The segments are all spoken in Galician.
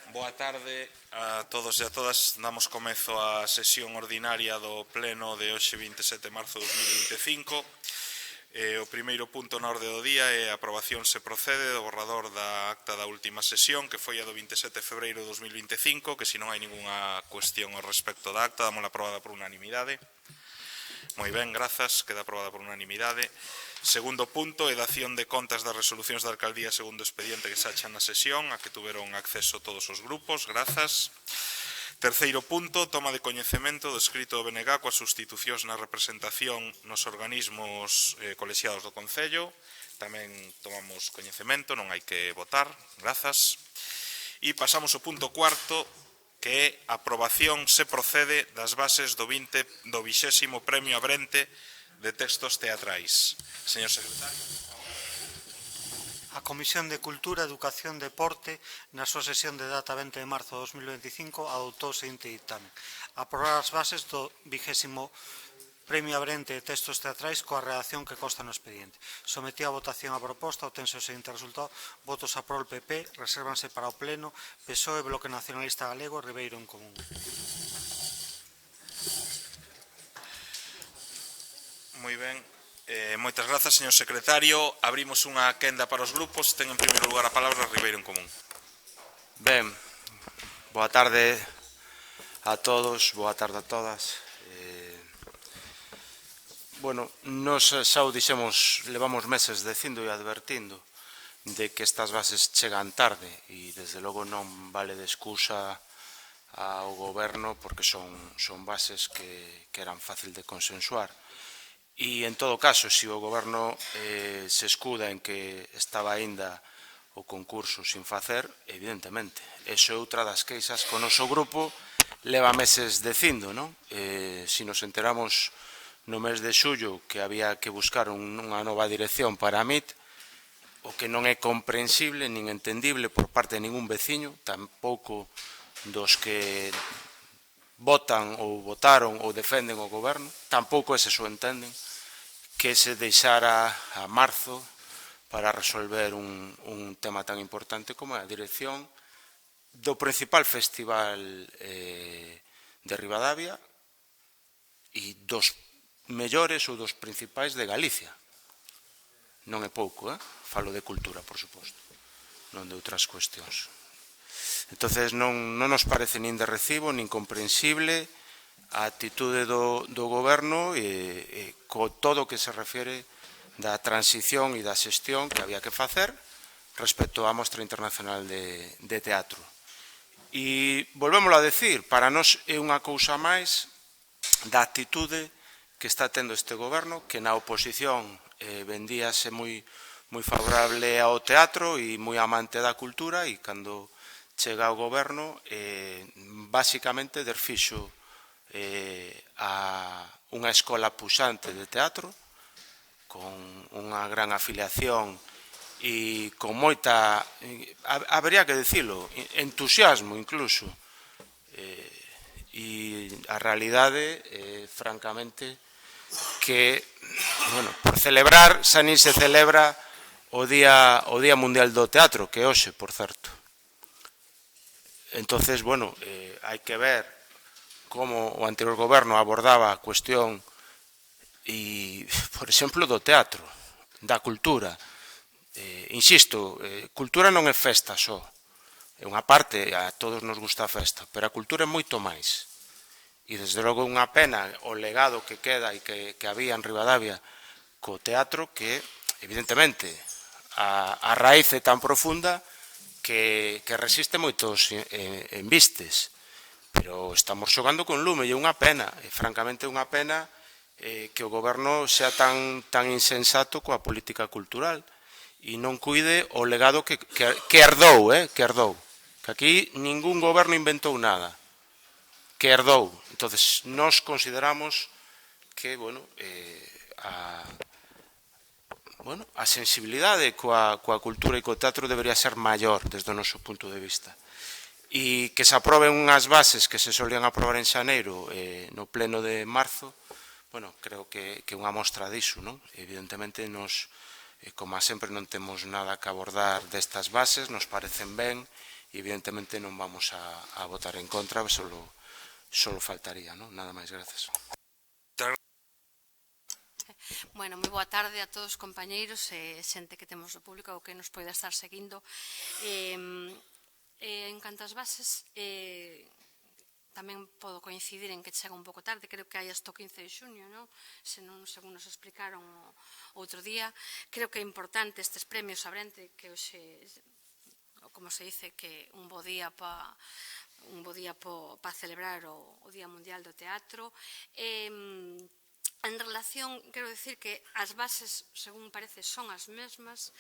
Boa tarde a todos e a todas. Damos comezo á sesión ordinaria do Pleno de hoxe 27 de marzo de 2025. O primeiro punto na orde do día é a aprobación se procede do borrador da acta da última sesión, que foi a do 27 de febreiro de 2025, que se non hai ninguna cuestión ao respecto da acta, dámola aprobada por unanimidade. Moi ben, grazas, queda aprobada por unanimidade. Segundo punto, é dación de contas das resolucións da alcaldía segundo expediente que se achan na sesión, a que tuveron acceso todos os grupos, grazas. Terceiro punto, toma de coñecemento do escrito do BNG coas sustitucións na representación nos organismos colexiados do Concello. Tamén tomamos coñecemento, non hai que votar, grazas. E pasamos ao punto cuarto, que é a aprobación se procede das bases do 20º Premio Abrente de Textos Teatrais. Señor secretario. A Comisión de Cultura, Educación e Deporte, na súa sesión de data 20 de marzo de 2025, adoptou o seguinte dictamen: aprobar as bases do 20º Premio Abrente de Textos Teatrais coa redacción que consta no expediente. Sometí a votación a proposta, obtense o seguinte resultado: votos a prol PP, resérvanse para o Pleno, PSOE, Bloque Nacionalista Galego e Ribeiro en Común. Moi ben, moitas grazas, señor secretario. Abrimos unha quenda para os grupos. Ten en primeiro lugar a palabra Ribeiro en Común. Ben, boa tarde a todos, boa tarde a todas. Bueno, nos xa o dixemos, levamos meses dicindo e advertindo de que estas bases chegan tarde e desde logo non vale de excusa ao goberno porque son bases que eran fácil de consensuar. E, en todo caso, se o goberno se escuda en que estaba aínda o concurso sin facer, evidentemente. Eso é outra das queixas que o noso grupo leva meses dicindo, non? Se nos enteramos no mes de xullo que había que buscar unha nova dirección para a MIT, o que non é comprensible nin entendible por parte de ningún veciño, tampouco dos que votan ou votaron ou defenden o goberno, tampouco eses o entenden, que se deixara a marzo para resolver un tema tan importante como a dirección do principal festival de Ribadavia e dos mellores ou dos principais de Galicia. Non é pouco, falo de cultura, por suposto, non de outras cuestións. Entonces non nos parece nin de recibo, nin comprensible a atitude do goberno co todo o que se refere da transición e da xestión que había que facer respecto á Mostra Internacional de Teatro. E volvémolo a decir, para nós é unha cousa máis da actitude que está tendo este goberno, que na oposición vendíase moi favorable ao teatro e moi amante da cultura, e cando chega ao goberno basicamente desfixo a unha escola puxante de teatro con unha gran afiliación e con moita, habería que dicilo, entusiasmo incluso, e a realidade francamente que, bueno, por celebrar xa nin se celebra o Día Mundial do Teatro, que é hoxe, por certo. Entonces, bueno, hai que ver como o anterior goberno abordaba a cuestión e, por exemplo, do teatro, da cultura. Insisto, cultura non é festa só, é unha parte, a todos nos gusta a festa, pero a cultura é moito máis. E, desde logo, unha pena o legado que queda e que había en Ribadavia co teatro, que, evidentemente, a raíz é tan profunda que resiste moitos embistes. Pero estamos xogando con lume e é unha pena, francamente é unha pena que o goberno sea tan insensato coa política cultural e non cuide o legado que herdou, que aquí ningún goberno inventou nada, que herdou. Entonces, nós consideramos que, bueno, a sensibilidade coa cultura e co teatro debería ser maior desde o noso punto de vista. E que se aproben unhas bases que se solían aprobar en xaneiro no pleno de marzo, bueno, creo que é unha mostra diso, non? Evidentemente, nos, como sempre, non temos nada que abordar destas bases, nos parecen ben, e evidentemente non vamos a votar en contra, solo faltaría, non? Nada máis, gracias. Bueno, moi boa tarde a todos os compañeiros e xente que temos do público ou que nos poida estar seguindo. En canto ás bases, tamén podo coincidir en que chega un pouco tarde, creo que hai hasta o 15 de xuño, non? Senón, según nos explicaron outro día. Creo que é importante estes premios Abrente, que hoxe, como se dice, que un bo día para celebrar o Día Mundial do Teatro. En relación, quero dicir que as bases, según parece, son as mesmas,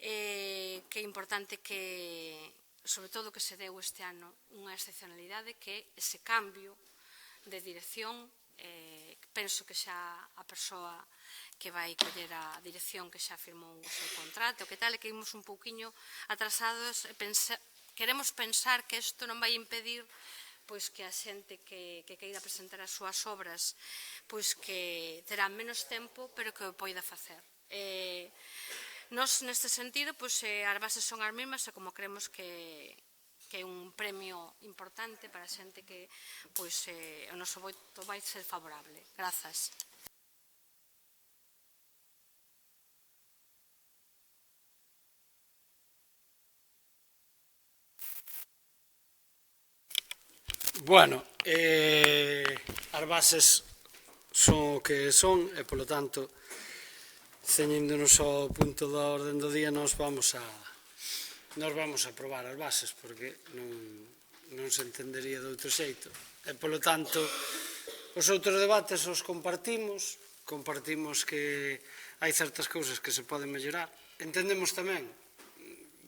que é importante que, sobre todo que se deu este ano, unha excepcionalidade que ese cambio de dirección, penso que xa a persoa que vai coller a dirección que xa firmou o seu contrato, que tal, e que imos un pouquiño atrasados, queremos pensar que isto non vai impedir pois que a xente que queira presentar as súas obras pois que terá menos tempo, pero que o poida facer. Nós, neste sentido, pois as bases son as mesmas e como creemos que é un premio importante para a xente que pois o noso voto vai ser favorable. Grazas. Bueno, as bases son o que son e, polo tanto, ceñíndonos ao punto da orden do día, nos vamos a aprobar as bases, porque non se entendería de outro xeito. E, polo tanto, os outros debates os compartimos que hai certas cousas que se poden mellorar. Entendemos tamén,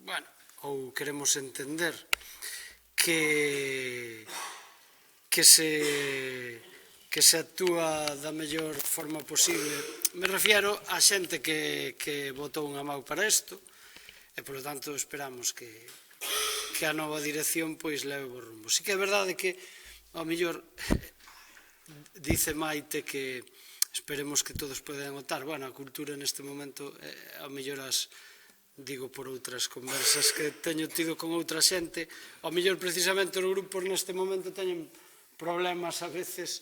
bueno, ou queremos entender que se actúa da mellor forma posible. Me refiero a xente que botou unha mau para isto e, polo tanto, esperamos que a nova dirección pois leve o rumbo. Si que é verdade que, ao mellor, dice Maite que esperemos que todos poden votar. Bueno, a cultura neste momento, ao mellor digo por outras conversas que teño tido con outra xente, ao mellor precisamente os grupos neste momento teñen problemas a veces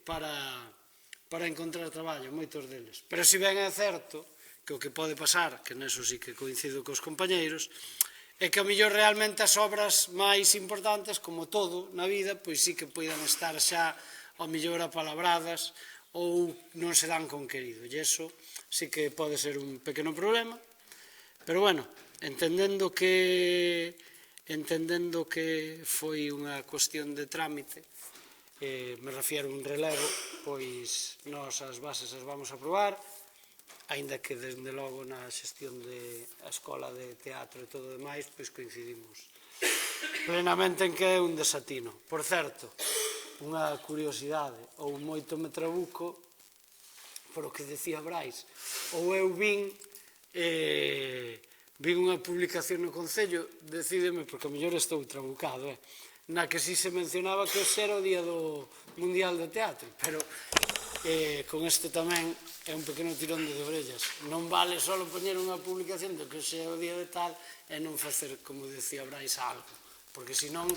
para encontrar traballo, moitos deles. Pero se ben é certo que o que pode pasar, que neso sí que coincido cos compañeiros, é que ao mellor realmente as obras máis importantes, como todo na vida, pois sí que poidan estar xa ao mellor apalabradas ou non se dan con querido. E iso sí que pode ser un pequeno problema, pero bueno, entendendo que foi unha cuestión de trámite, me refiero a un relevo, pois nós as bases as vamos a aprobar, aínda que desde logo na xestión da escola de teatro e todo o demais, pois coincidimos plenamente en que é un desatino. Por certo, unha curiosidade, ou moito me trabuco por o que decía Brais, ou eu vin unha publicación no Concello, decídeme, porque a mellor estou trabucado, na que si se mencionaba que hoxe era o Día do Mundial do Teatro, pero con isto tamén é un pequeno tirón de orellas. Non vale só poñer unha publicación de que hoxe é o día de tal e non facer, como decía Brais, algo, porque senón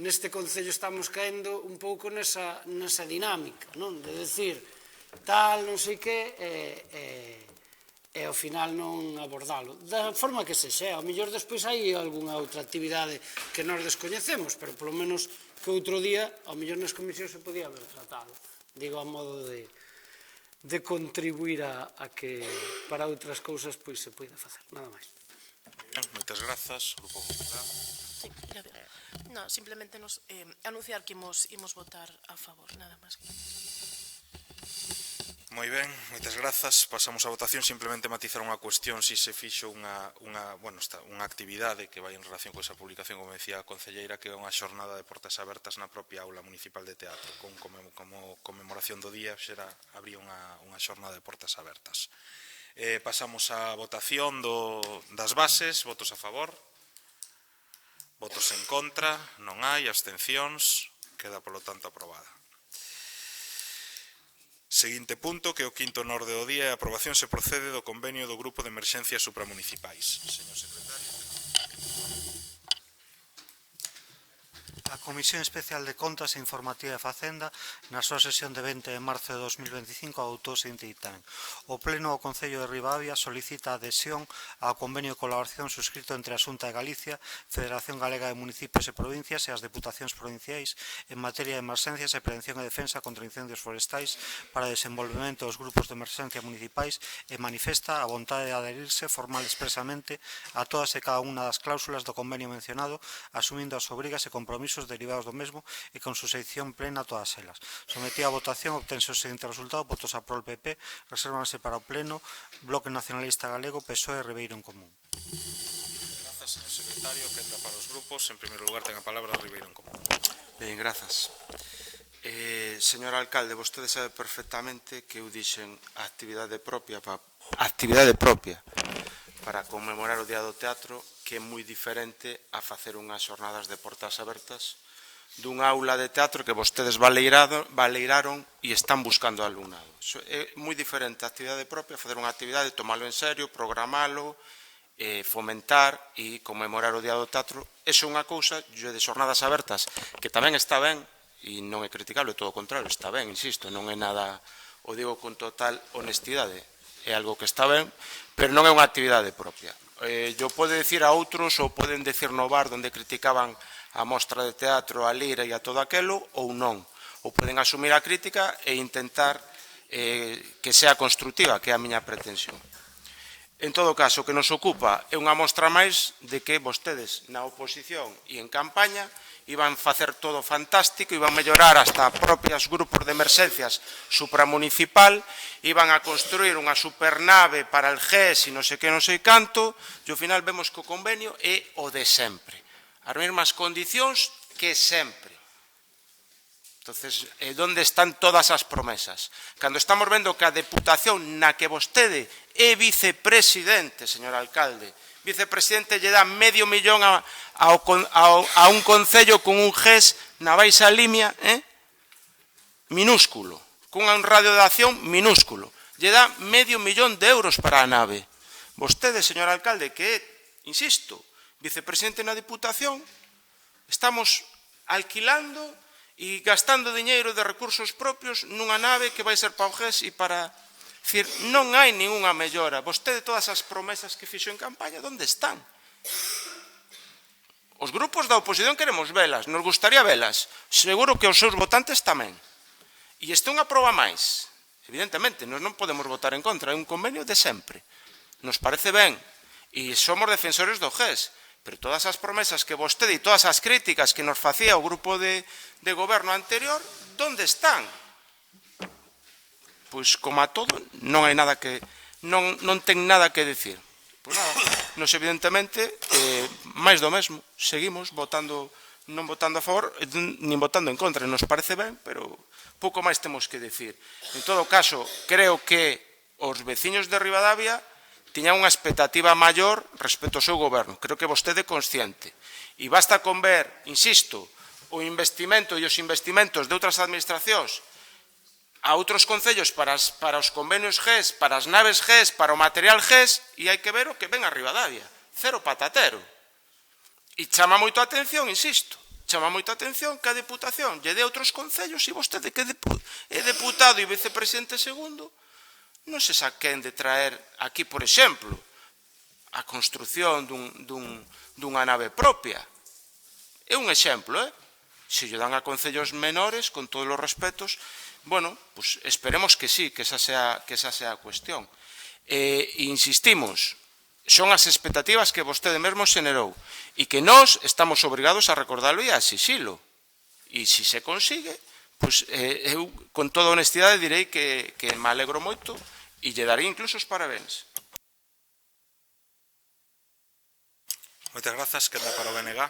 neste Concello estamos caendo un pouco nesa dinámica, non? De decir tal, non sei que, e ao final non abordalo. Da forma que sexa, ao mellor despois hai algunha outra actividade que nós descoñecemos, pero polo menos que outro día, ao mellor nas comisións se podía haber tratado. Digo, a modo de contribuir a que para outras cousas pois se poida facer, nada máis. Moitas grazas, Grupo Popular. Sí, no, simplemente anunciar que imos votar a favor, nada máis. Moi ben, moitas grazas. Pasamos á votación. Simplemente matizar unha cuestión, se fixo unha actividade que vai en relación con esa publicación, como decía a concelleira, que é unha xornada de portas abertas na propia aula municipal de teatro, como conmemoración do día, habría unha xornada de portas abertas. Pasamos á votación das bases. Votos a favor? Votos en contra? Non hai. Abstencións? Queda, polo tanto, aprobada. Seguinte punto, que é o quinto na orde do día, e a aprobación se procede do convenio do Grupo de Emerxencias Supramunicipais. Señor secretario. A Comisión Especial de Contas e Informativa de Facenda, na súa sesión de 20 de marzo de 2025, adoptou o seguinte ditame. O Pleno do Concello de Ribadavia solicita a adhesión ao convenio de colaboración suscrito entre a Xunta de Galicia, Federación Galega de Municipios e Provincias e as Deputacións Provinciais en materia de emerxencias e prevención e defensa contra incendios forestais para o desenvolvemento dos grupos de emerxencia municipais e manifesta a vontade de adherirse formal expresamente a todas e cada unha das cláusulas do convenio mencionado, asumindo as obrigas e compromisos derivados do mesmo e con suseición plena a todas elas. Sometida a votación, obtense o seguinte resultado: votos a pro o PP, resérvanse para o Pleno Bloque Nacionalista Galego, PSOE e Ribeiro en Común. Grazas, señor secretario. Quenda para os grupos. En primeiro lugar, ten a palabra Ribeiro en Común. Ben, grazas. Señor alcalde, vostede sabe perfectamente que eu dixen a actividade propia para conmemorar o Día do Teatro, que é moi diferente a facer unhas xornadas de portas abertas dunha aula de teatro que vostedes baleiraron e están buscando alumnado. É moi diferente a actividade propia, facer unha actividade, tomarlo en serio, programalo, fomentar e conmemorar o Día do Teatro. Eso é unha cousa, e de xornadas abertas, que tamén está ben, e non é criticable, todo o contrario, está ben, insisto, non é nada, o digo con total honestidade, é algo que está ben, pero non é unha actividade propia. Yo pode decir a outros, ou poden decir no bar onde criticaban a mostra de teatro, a lira e a todo aquelo, ou non. Ou poden asumir a crítica e intentar que sea constructiva, que é a miña pretensión. En todo caso, o que nos ocupa é unha mostra máis de que vostedes na oposición e en campaña iban facer todo fantástico, iban mellorar hasta propios grupos de emerxencias supramunicipal, iban a construir unha supernave para el GES e non sei que, non sei canto, e ao final vemos que o convenio é o de sempre. As mesmas condicións que sempre. Entonces, onde están todas as promesas? Cando estamos vendo que a Deputación na que vostede é vicepresidente, señor alcalde, vicepresidente lle dá medio millón a un concello con un GES na Baixa Limia, minúsculo, con un radio de acción minúsculo. Lle dá medio millón de euros para a nave. Vostede, señor alcalde, que é, insisto, vicepresidente na Deputación, estamos alquilando e gastando diñeiro de recursos propios nunha nave que vai ser para o GES e para... Dicir, non hai ninguna mellora. Vostede, todas as promesas que fixo en campaña, onde están? Os grupos da oposición queremos velas, nos gustaría velas. Seguro que os seus votantes tamén. E isto é unha proba máis. Evidentemente, nós non podemos votar en contra, é un convenio de sempre. Nos parece ben, e somos defensores do GES, pero todas as promesas que vostede e todas as críticas que nos facía o grupo de goberno anterior, onde están? Pois, como a todo, non hai nada que... non ten nada que decir. Pois nada, nos evidentemente, máis do mesmo, seguimos votando, non votando a favor, nin votando en contra, nos parece ben, pero pouco máis temos que decir. En todo caso, creo que os veciños de Ribadavia tiñan unha expectativa maior respecto ao seu goberno. Creo que vostede é consciente. E basta con ver, insisto, o investimento e os investimentos de outras administracións a outros concellos para os convenios GES, para as naves GES, para o material GES, e hai que ver o que ven a Ribadavia. Cero patatero. E chama moito a atención, insisto, chama moito a atención que a Deputación lle dé a outros concellos e vostede que é deputado e vicepresidente segundo, non se saquen de traer aquí, por exemplo, a construción dunha nave propia. É un exemplo, Se lle dan a concellos menores, con todos os respetos, bueno, pues esperemos que sí, que esa sea a cuestión. E insistimos, son as expectativas que vostede mesmo xenerou e que nós estamos obrigados a recordarlo e a exixilo. E se se consigue, pues eu con toda honestidade direi que me alegro moito e lle darei incluso os parabéns. Moitas grazas, quenda para o BNG.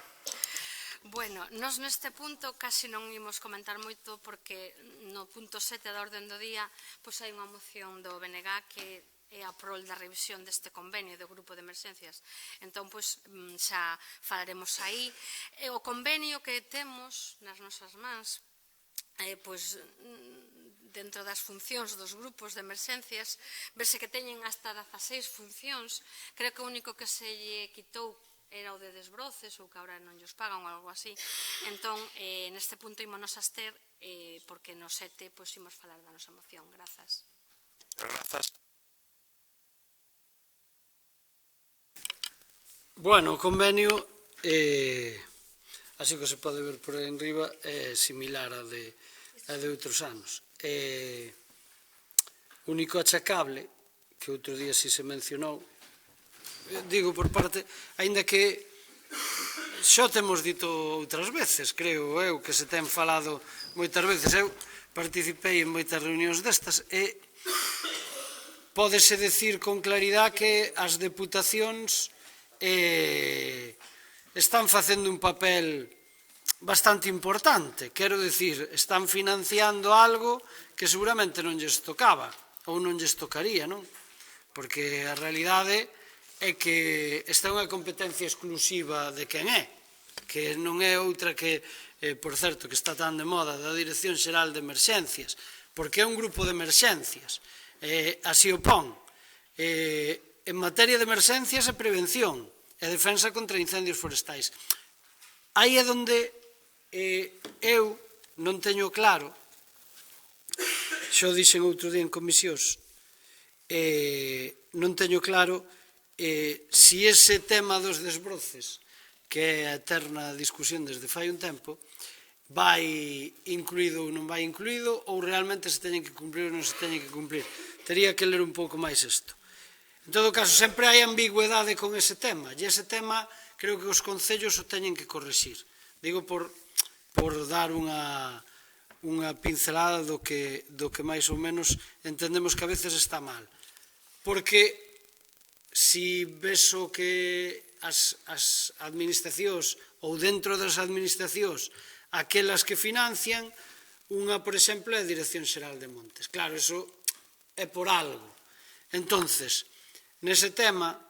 Bueno, nós neste punto casi non imos comentar moito porque no punto 7 da orden do día pois hai unha moción do BNG que é a prol da revisión deste convenio do grupo de emerxencias. Entón, pois, xa falaremos aí. O convenio que temos nas nosas mans, pois, dentro das funcións dos grupos de emerxencias, verse que teñen hasta 16 funcións. Creo que o único que se lle quitou era o de desbroces ou que agora non llos pagan ou algo así. Entón, neste punto ímonos abster porque no 7 imos falar da nosa moción. Grazas. Grazas. Bueno, o convenio, así que se pode ver por aí en riba, é similar a de outros anos. Único achacable, que outro día si se mencionou, digo por parte, aínda que xo temos dito outras veces, creo eu, que se ten falado moitas veces, eu participei en moitas reunións destas e pódese decir con claridade que as deputacións están facendo un papel bastante importante, quero dicir, están financiando algo que seguramente non lles tocaba ou non lles tocaría, non? Porque a realidade é que esta é unha competencia exclusiva de quen é, que non é outra que, por certo, que está tan de moda, da Dirección Xeral de Emerxencias, porque é un grupo de emerxencias, así o pon. En materia de emerxencias e prevención e defensa contra incendios forestais. Aí é onde eu non teño claro, xo dixen outro día en comisións, non teño claro si ese tema dos desbroces, que é a eterna discusión desde fai un tempo, vai incluído ou non vai incluído, ou realmente se teñen que cumprir ou non se teñen que cumprir. Tería que ler un pouco máis isto. En todo caso, sempre hai ambigüedade con ese tema, e ese tema creo que os concellos o teñen que correxir. Digo por dar unha pincelada do que máis ou menos entendemos que a veces está mal. Porque si ves o que as administracións ou dentro das administracións aquelas que financian, unha, por exemplo, é a Dirección Xeral de Montes. Claro, eso é por algo. Entonces, nese tema,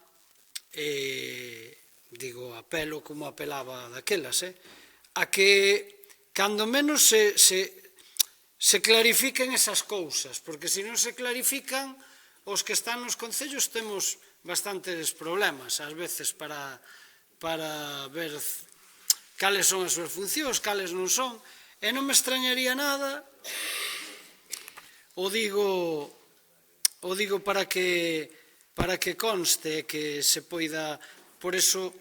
digo, apelo como apelaba daquelas, a que, cando menos, se clarifiquen esas cousas, porque se non se clarifican, os que están nos concellos temos bastantes problemas, ás veces, para ver cales son as súas funcións, cales non son, e non me extrañaría nada, o digo para que conste que se poida, por eso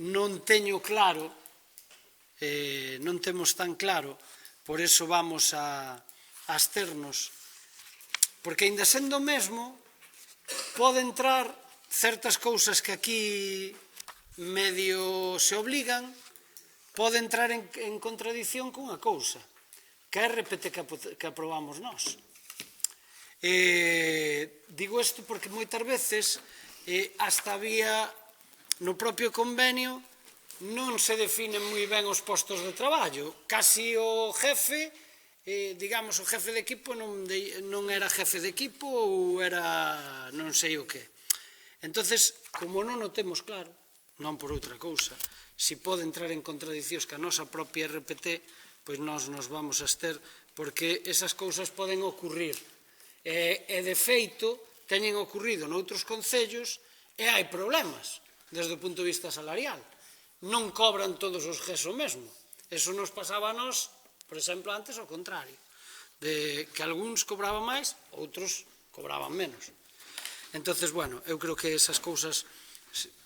non teño claro, non temos tan claro, por eso vamos a absternos, porque aínda sendo mesmo, pode entrar certas cousas que aquí medio se obligan, pode entrar en contradición cunha cousa, que é RPT que aprobamos nós. Digo isto porque moitas veces hasta había no propio convenio non se definen moi ben os postos de traballo, casi o jefe, digamos, o jefe de equipo non era jefe de equipo ou era non sei o que. Entonces, como non o temos claro, non por outra cousa, se pode entrar en contradicións que a nosa propia RPT, pois nós nos vamos a abster, porque esas cousas poden ocurrir. E, de feito, teñen ocurrido noutros concellos e hai problemas desde o punto de vista salarial. Non cobran todos os GES o mesmo. Eso nos pasaba a nós, por exemplo, antes ao contrario, de que algúns cobraban máis, outros cobraban menos. Entonces, bueno, eu creo que esas cousas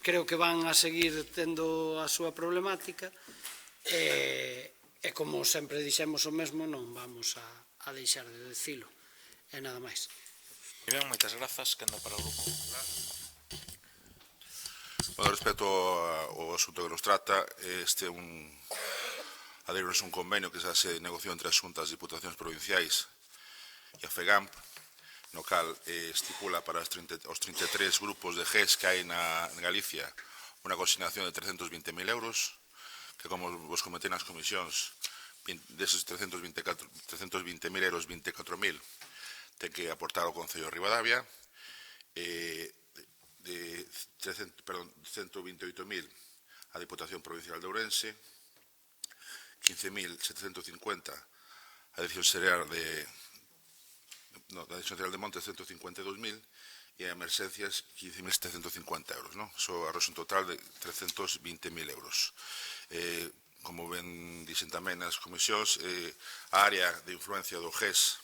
creo que van a seguir tendo a súa problemática e como sempre dixemos o mesmo, non vamos a deixar de dicilo. E nada máis. Ben, moitas grazas, que anda para o Grupo Popular. Bueno, respecto ao asunto que nos trata, este é adherirnos un convenio que xa se negociou entre as xuntas diputacións provinciais e a FEGAMP, no cal estipula para os 33 grupos de GES que hai na Galicia unha consignación de 320.000 euros, que, como vos comentei nas comisións, deses 320.000 euros, 24.000 ten que aportar ao Concello de Ribadavia, de 128.000 a Diputación Provincial de Ourense, 15.750 a Dirección Xeral de Montes, 152.000, e a emerxencias 15.750 euros, non? Iso arroxa un total de 320.000 euros. Como ben dixen tamén nas comisións, a área de influencia do GES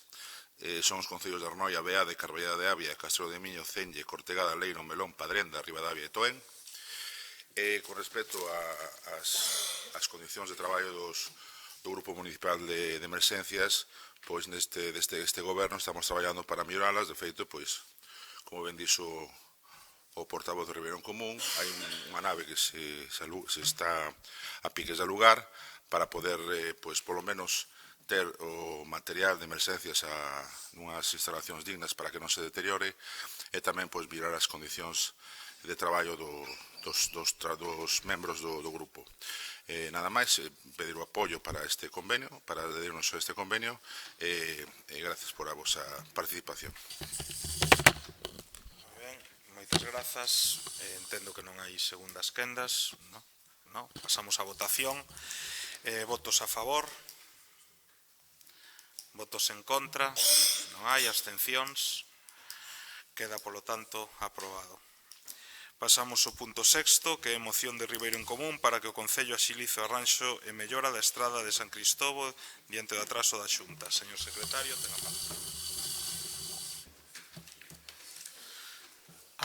son os concellos de Arnoia, Beade, Carballeda de Avia, Castro de Miño, Cenge, Cortegada, Leiro, Melón, Padrenda, Ribadavia e Toén. Con respecto ás condicións de traballo do Grupo Municipal de Emerxencias, pois deste goberno estamos traballando para melloralas. De feito, pois, como ben dixo o portavoz do Ribeirón Común, hai unha nave que se está a piques de alugar para poder, pois, polo menos ter o material de emerxencias nunhas instalacións dignas para que non se deteriore e tamén, pois, virar as condicións de traballo dos membros do grupo. Nada máis, pedir o apoio para este convenio, para adherirnos a este convenio, e gracias por a vosa participación. Moitas grazas. Entendo que non hai segundas quendas. No? Pasamos á votación. Votos a favor. Votos en contra. Non hai abstencións. Queda, polo tanto, aprobado. Pasamos ao punto sexto, que é moción de Ribeiro en Común para que o Concello axilice o arranxo e mellora da estrada de San Cristobo diante do atraso da Xunta. Señor secretario, ten a palabra.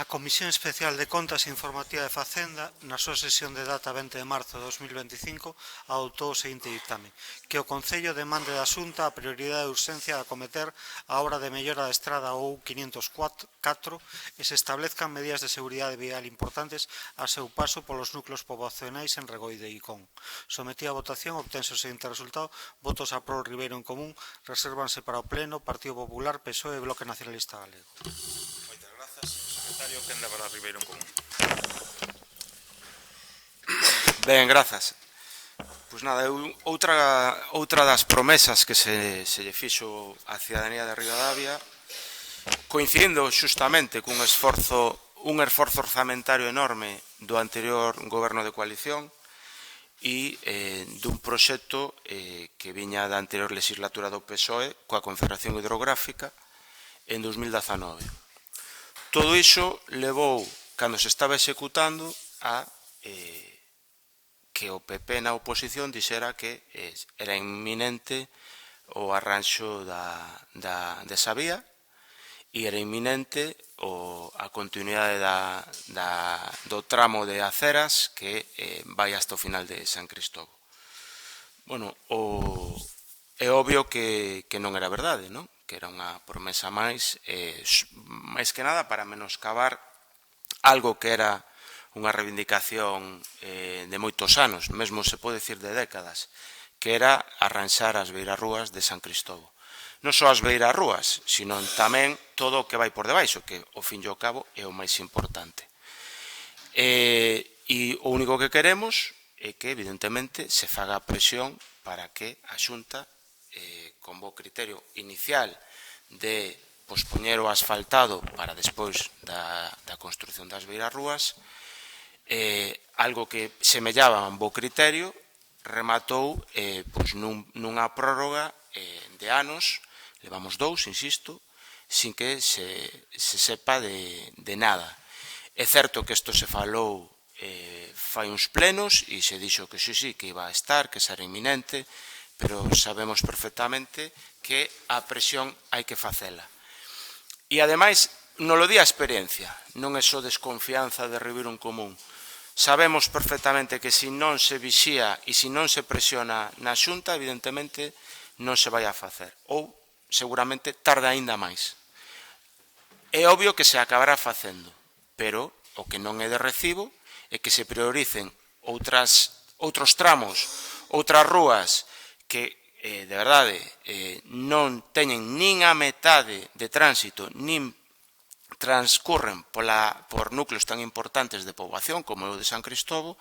A Comisión Especial de Contas e Informativa de Facenda, na súa sesión de data 20 de marzo de 2025, adoptou o seguinte ditame: que o Concello demande da Xunta a prioridade de urxencia de acometer a obra de mellora da estrada OU 504 e se establezcan medidas de seguridade vial importantes a seu paso polos núcleos poboacionais en Regoide e Icón. Sometida a votación, obtense o seguinte resultado: votos a pro Ribeiro en Común, resérvanse para o Pleno Partido Popular, PSOE e Bloque Nacionalista Galego. Moitas grazas, señor secretario. Quenda para Ribeiro en Común. Ben, grazas. Pois nada, outra das promesas que se lle fixo á cidadanía de Ribadavia, coincidindo xustamente cun esforzo orzamentario enorme do anterior goberno de coalición e dun proxecto que viña da anterior legislatura do PSOE coa Confederación Hidrográfica en 2019. Todo iso levou, cando se estaba executando, a que o PP na oposición dixera que era inminente o arranxo desa vía e era inminente a continuidade do tramo de aceras que vai hasta o final de San Cristobo. Bueno, é obvio que non era verdade, non? Que era unha promesa máis que nada para menoscabar algo que era unha reivindicación de moitos anos, mesmo se pode dicir de décadas, que era arranxar as beirarrúas de San Cristobo. Non só as beirarrúas, sino tamén todo o que vai por debaixo, que, ao fin e ao cabo, é o máis importante. E o único que queremos é que, evidentemente, se faga presión para que a Xunta, con bo criterio inicial de pospoñer o asfaltado para despois da construción das beirarrúas, algo que semellaba un bo criterio, rematou nunha prórroga de anos, levamos 2, insisto, sin que se sepa de nada. É certo que isto se falou fai uns plenos e se dixo que sí, que iba a estar, que era inminente, pero sabemos perfectamente que a presión hai que facela. E, ademais, non lo di a experiencia, non é só desconfianza de Ribeiro en Común. Sabemos perfectamente que se non se vixía e se non se presiona na Xunta, evidentemente non se vai a facer. Ou, seguramente, tarda aínda máis. É obvio que se acabará facendo, pero o que non é de recibo é que se prioricen outros tramos, outras rúas que, de verdade, non teñen nin a metade de tránsito, nin transcurren por núcleos tan importantes de poboación como o de San Cristobo,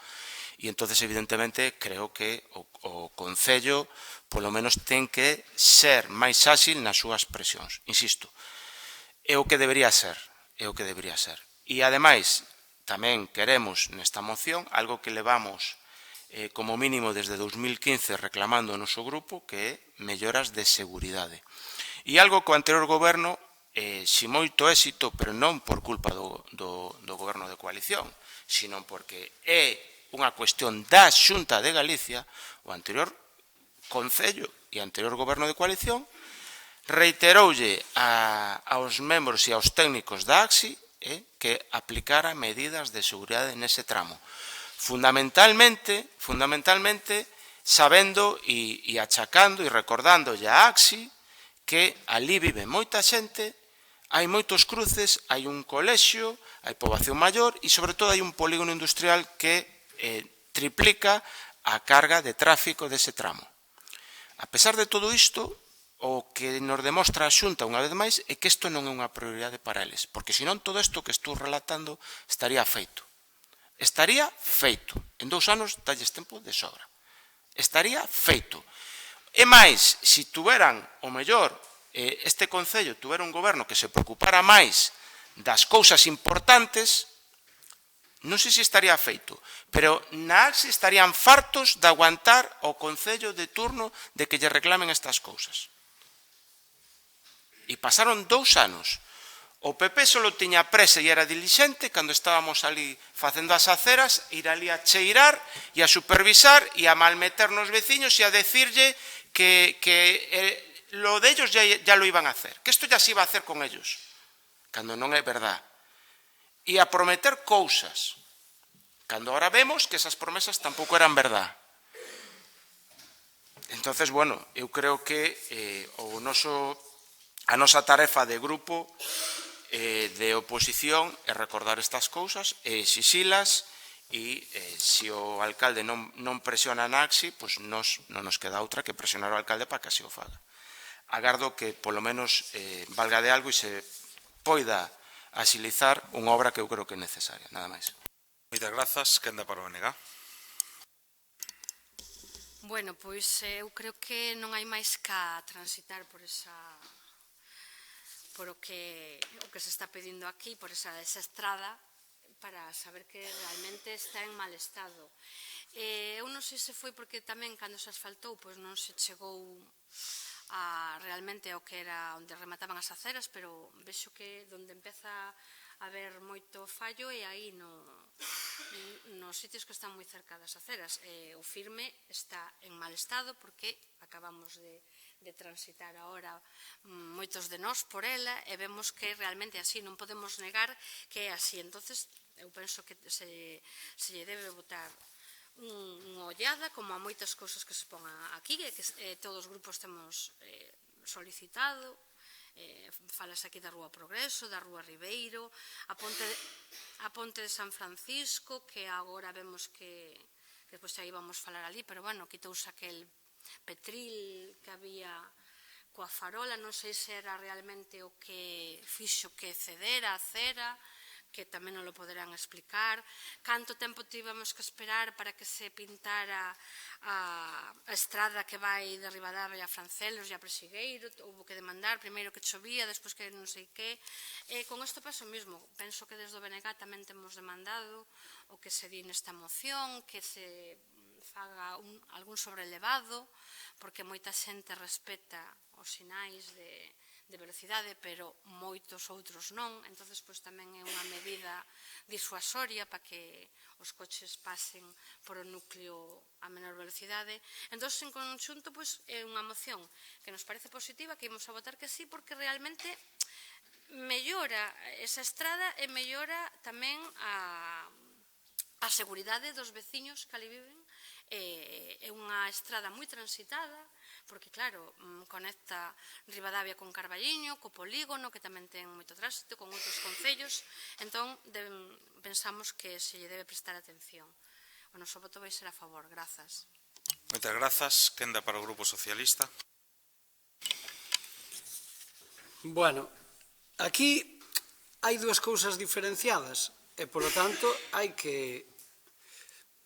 e entonces, evidentemente, creo que o Concello, polo menos, ten que ser máis áxil nas súas presións. Insisto, é o que debería ser, E, ademais, tamén queremos nesta moción algo que levamos como mínimo desde 2015 reclamando o noso grupo, que é melloras de seguridade. E algo que o anterior goberno si moito éxito, pero non por culpa do goberno de coalición, sino porque é unha cuestión da Xunta de Galicia, o anterior Concello e anterior goberno de coalición, reiteroulle aos membros e aos técnicos da AXI que aplicara medidas de seguridade nese tramo. Fundamentalmente, sabendo e achacando e recordándolle a AXI que ali vive moita xente, hai moitos cruces, hai un colexio, hai poboación maior e, sobre todo, hai un polígono industrial que triplica a carga de tráfico dese tramo. A pesar de todo isto, o que nos demostra a Xunta unha vez máis é que isto non é unha prioridade para eles, porque senón todo isto que estou relatando estaría feito. Estaría feito. En 2 anos dalles tempo de sobra. Estaría feito. E máis, se tuveran, o mellor, este Concello tuvera un goberno que se preocupara máis das cousas importantes, non sei se estaría feito, pero na AXI estarían fartos de aguantar o Concello de turno de que lle reclamen estas cousas. E pasaron 2 anos. O PP solo tiña presa e era dilixente cando estábamos ali facendo as aceras, ir ali a cheirar e a supervisar e a malmeter nos veciños e a decirlle que lo de ellos ya lo iban a hacer, que esto ya se iba a hacer con ellos, cando non é verdad. E a prometer cousas, cando ahora vemos que esas promesas tampouco eran verdad. Entonces, bueno, eu creo que a nosa tarefa de grupo de oposición é recordar estas cousas e exixilas e se o alcalde non presiona na AXI, pois non nos queda outra que presionar o alcalde para que así o faga. Agardo que polo menos valga de algo e se poida axilizar unha obra que eu creo que é necesaria, nada máis. Moitas grazas, quenda para o BNG. Bueno, pois eu creo que non hai máis ca transitar por o que se está pedindo aquí, por esa estrada, para saber que realmente está en mal estado. Eu non sei se foi porque tamén cando se asfaltou pois non se chegou realmente ao que era onde remataban as aceras, pero vexo que onde empeza a haber moito fallo é aí nos sitios que están moi cerca das aceras. O firme está en mal estado porque acabamos de transitar agora moitos de nós por ela e vemos que realmente así, non podemos negar que é así. Entonces, eu penso que se lle debe botar unha ollada como a moitas cousas que se pon aquí, que todos os grupos temos solicitado. Falas aquí da Rúa Progreso, da Rúa Ribeiro, a Ponte de San Francisco, que agora vemos que despois xa íbamos falar ali, pero bueno, quitouse aquel petril que había coa farola, non sei se era realmente o que fixo que cedera a cera, que tamén non lo poderán explicar. Canto tempo tivemos que esperar para que se pintara a estrada que vai de Ribadavia a Francelos e a Presigueiro, houve que demandar, primeiro que chovía, despois que non sei que. Con isto paso mesmo, penso que desde o BNG tamén temos demandado o que se di nesta moción, que se faga algún sobrelevado, porque moita xente respeta os sinais de velocidade, pero moitos outros non. Entón, pois, tamén é unha medida disuasoria para que os coches pasen por o núcleo a menor velocidade. Entón, en conxunto, pois, é unha moción que nos parece positiva, que imos a votar que sí, porque realmente mellora esa estrada e mellora tamén a seguridade dos veciños que ali viven. É unha estrada moi transitada, porque, claro, conecta Ribadavia con Carballiño, co polígono, que tamén ten moito tránsito, con outros concellos. Entón, pensamos que se lle debe prestar atención. O noso voto vai ser a favor. Grazas. Moitas grazas. Quenda para o Grupo Socialista. Bueno, aquí hai dúas cousas diferenciadas e, polo tanto, hai que...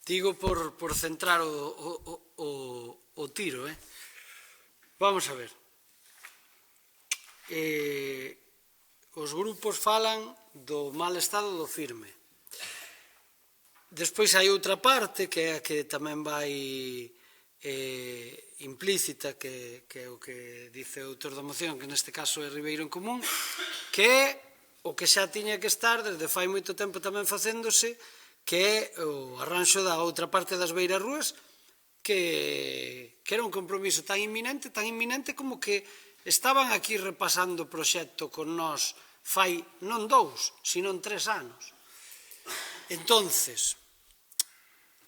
Digo por centrar o tiro, Vamos a ver. Os grupos falan do mal estado do firme. Despois hai outra parte que é a que tamén vai implícita, que é o que dice o autor da moción, que neste caso é Ribeiro en Común, que é o que xa tiña que estar desde fai moito tempo tamén facéndose, que é o arranxo da outra parte das beirarrúas, que era un compromiso tan inminente como que estaban aquí repasando o proxecto con nós fai non 2, sino 3 anos. Entonces,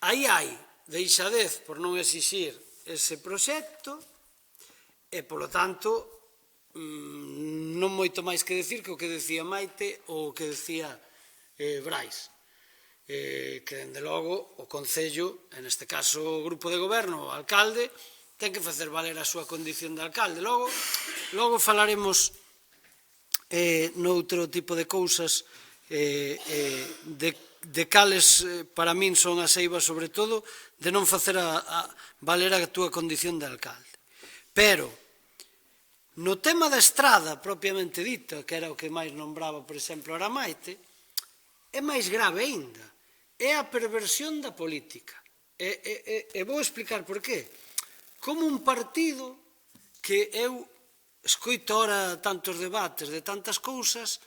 aí hai deixadez por non exixir ese proxecto e, polo tanto, non moito máis que decir que o que decía Maite ou o que decía Brais. Que, dende logo, o Concello, en este caso o grupo de goberno, o alcalde, ten que facer valer a súa condición de alcalde. Logo falaremos noutro tipo de cousas de cales para min son as eivas, sobre todo, de non facer valer a túa condición de alcalde. Pero, no tema da estrada, propiamente dita, que era o que máis nombraba, por exemplo, a Maite, é máis grave aínda. É a perversión da política. E vou explicar por qué. Como un partido que eu escoito ora tantos debates de tantas cousas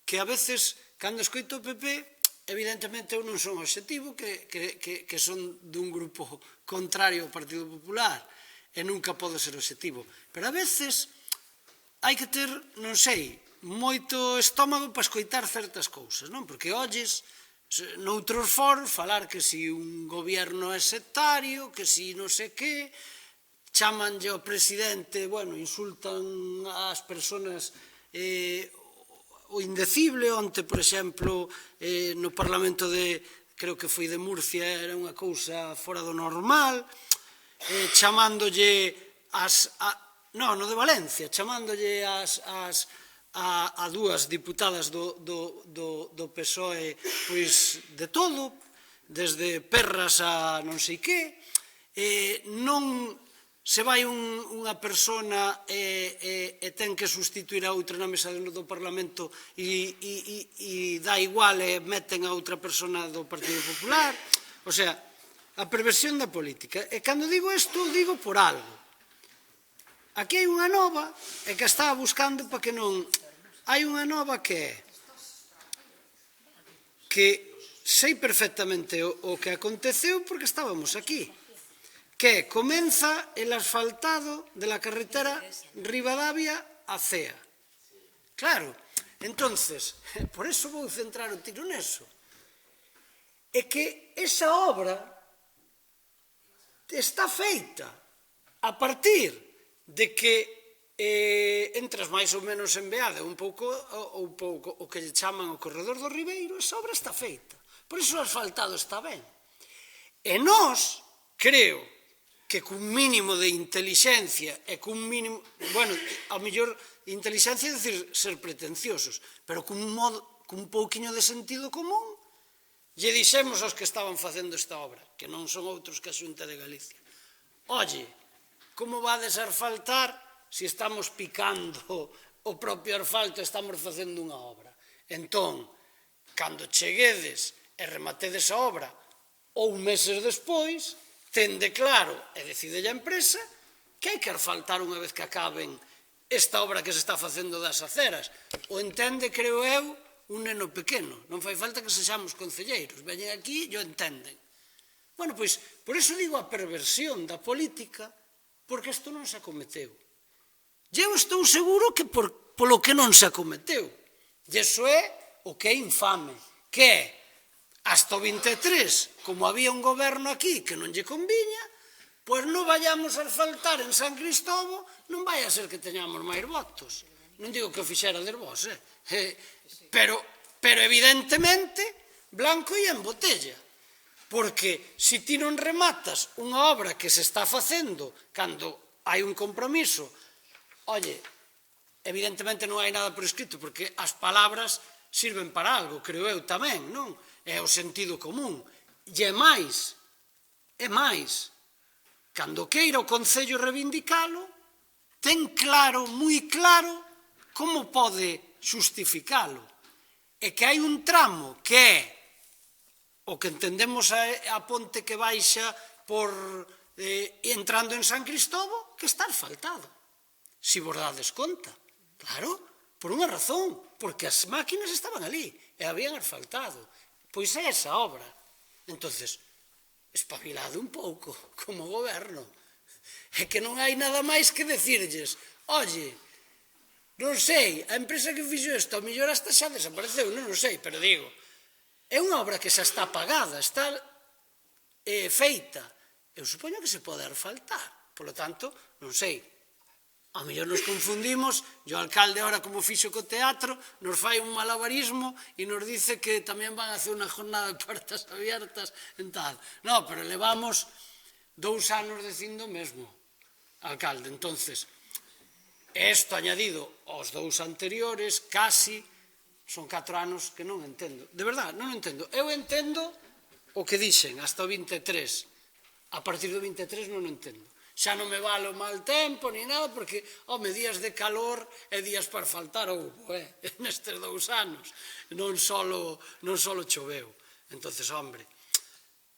que a veces, cando escoito o PP, evidentemente eu non son obxectivo, que son dun grupo contrario ao Partido Popular e nunca podo ser obxectivo. Pero a veces hai que ter, non sei, moito estómago para escoitar certas cousas, non? Porque olles noutros foros falar que si un goberno é sectario, que si non sei que, chamanlle ao presidente, bueno, insultan ás persoas o indecible. Onte, por exemplo, no Parlamento creo que foi de Murcia, era unha cousa fora do normal, chamándolle no de Valencia, chamándolle a dúas diputadas do PSOE, pois de todo, desde perras a non sei que, non se vai unha persona e ten que sustituir a outra na mesa do Parlamento e dá igual e meten a outra persona do Partido Popular. O sea, a perversión da política. E cando digo isto, digo por algo. Aquí hai unha nova, e que estaba buscando para que non... Hai unha nova que sei perfectamente o que aconteceu porque estábamos aquí, que comeza el asfaltado de la carretera Rivadavia a Cea. Claro, entonces, por eso vou centrar o tiro neso. É que esa obra está feita a partir de que entras máis ou menos enveada un pouco o que lle chaman o corredor do Ribeiro, esa obra está feita. Por iso o asfaltado está ben. E nós, creo que cun mínimo de intelixencia e cun mínimo, bueno, a mellor intelixencia é dicir ser pretenciosos, pero cun pouquiño de sentido común, lle dixemos aos que estaban facendo esta obra, que non son outros que a Xunta de Galicia. Oye, como vades a asfaltar se estamos picando o propio asfalto e estamos facendo unha obra? Entón, cando cheguedes e rematedes a obra ou meses despois, tende claro e decide a empresa que hai que asfaltar unha vez que acaben esta obra que se está facendo das aceras. O entende, creo eu, un neno pequeno. Non fai falta que sexamos concelleiros. Veñen aquí e o entenden. Bueno, pois, por iso digo a perversión da política, porque isto non se acometeu. E eu estou seguro que polo que non se acometeu. E iso é o que é infame, que é, hasta o 23, como había un goberno aquí que non lle conviña, pois non vayamos a asfaltar en San Cristóbal, non vai a ser que teñamos máis votos. Non digo que o fixerades vos, pero evidentemente, blanco e en botella. Porque se ti non rematas unha obra que se está facendo cando hai un compromiso, oye, evidentemente non hai nada por escrito, porque as palabras sirven para algo, creo eu tamén, non? É o sentido común. E é máis, cando queira o Concello reivindicalo, ten claro, moi claro, como pode xustificalo. E que hai un tramo que é o que entendemos a ponte que baixa por entrando en San Cristóbal, que está asfaltado. Si vos dades conta. Claro, por unha razón, porque as máquinas estaban ali e habían asfaltado. Pois é esa obra. Entonces, espabilado un pouco como goberno. É que non hai nada máis que decirlles, oye, non sei, a empresa que fixo isto, ao mellor hasta xa desapareceu, non sei, pero digo, é unha obra que xa está pagada, está feita. Eu supoño que se pode asfaltar, polo tanto, non sei, ao mellor nos confundimos, e o alcalde ahora como fixo co teatro, nos fai un malabarismo e nos dice que tamén van a hacer unha jornada de puertas abiertas en tal. Non, pero levamos 2 anos dicindo o mesmo, alcalde. Entonces, isto añadido aos 2 anteriores, casi, son 4 anos que non entendo. De verdad, non entendo. Eu entendo o que dixen hasta o 23. A partir do 23 non entendo. Xa non me vale o mal tempo ni nada, porque, home, días de calor e días para faltar houbo, nestes 2 anos. Non solo choveu. Entonces, hombre,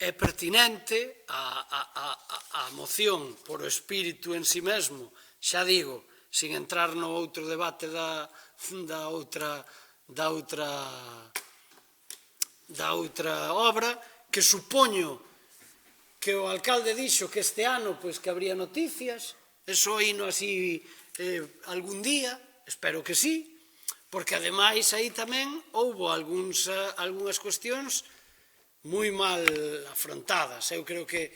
é pertinente a moción por o espírito en si mesmo, xa digo, sin entrar no outro debate da outra obra, que supoño que o alcalde dixo que este ano que habría noticias, eso ino así algún día, espero que sí, porque ademais aí tamén houbo algunhas cuestións moi mal afrontadas. Eu creo que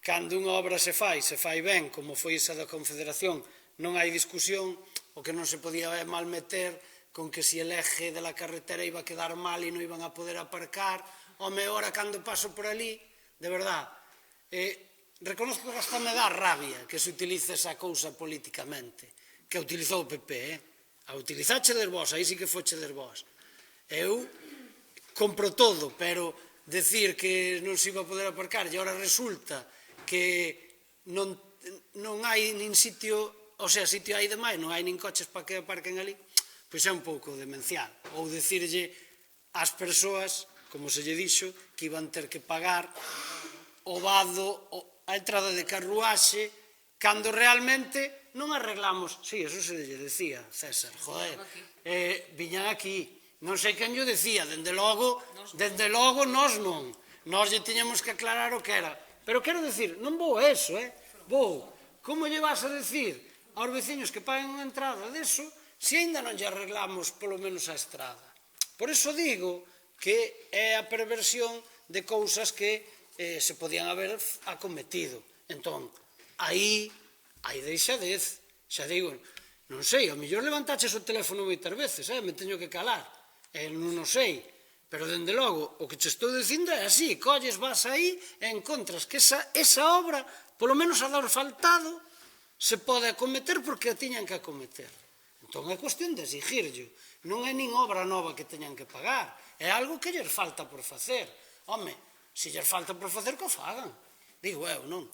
cando unha obra se fai ben, como foi esa da Confederación, non hai discusión, o que non se podía mal meter con que si el eje de la carretera iba a quedar mal e non iban a poder aparcar. Home, ora cando paso por ali, de verdad, reconozco que hasta me dá rabia que se utilice esa cousa políticamente, que utilizou o PP, a utilizachedes vos, aí sí que fochedes vos. Eu compro todo, pero decir que non se iba a poder aparcar e agora resulta que non hai nin sitio, o sea, sitio hai demais, non hai nin coches para que aparquen ali, pois é un pouco demencial. Ou dicirlle ás persoas, como se lle dixo, que iban ter que pagar o vado, a entrada de carruaxe, cando realmente non arreglamos. Sí, eso se lle decía, César, joder, viñan aquí. Non sei quen lle decía, dende logo nós non. Nós lle tiñamos que aclarar o que era. Pero quero decir, non vou a eso, vou. Como lle vas a decir aos veciños que paguen unha entrada deso se ainda non lle arreglamos polo menos a estrada? Por iso digo que é a perversión de cousas que se podían haber acometido. Entón, aí deixadez, xa digo, non sei, ao mellor levantaches o teléfono moitas veces, me teño que calar. Non o sei, pero dende logo o que te estou dicindo é así, colles, vas aí e encontras que esa obra, polo menos a do asfaltado, se pode acometer porque a tiñan que acometer. Entón é cuestión de exigirlo, non é nin obra nova que teñan que pagar, é algo que lles falta por facer. Home, se lles falta por facer, que o fagan. Digo eu, non?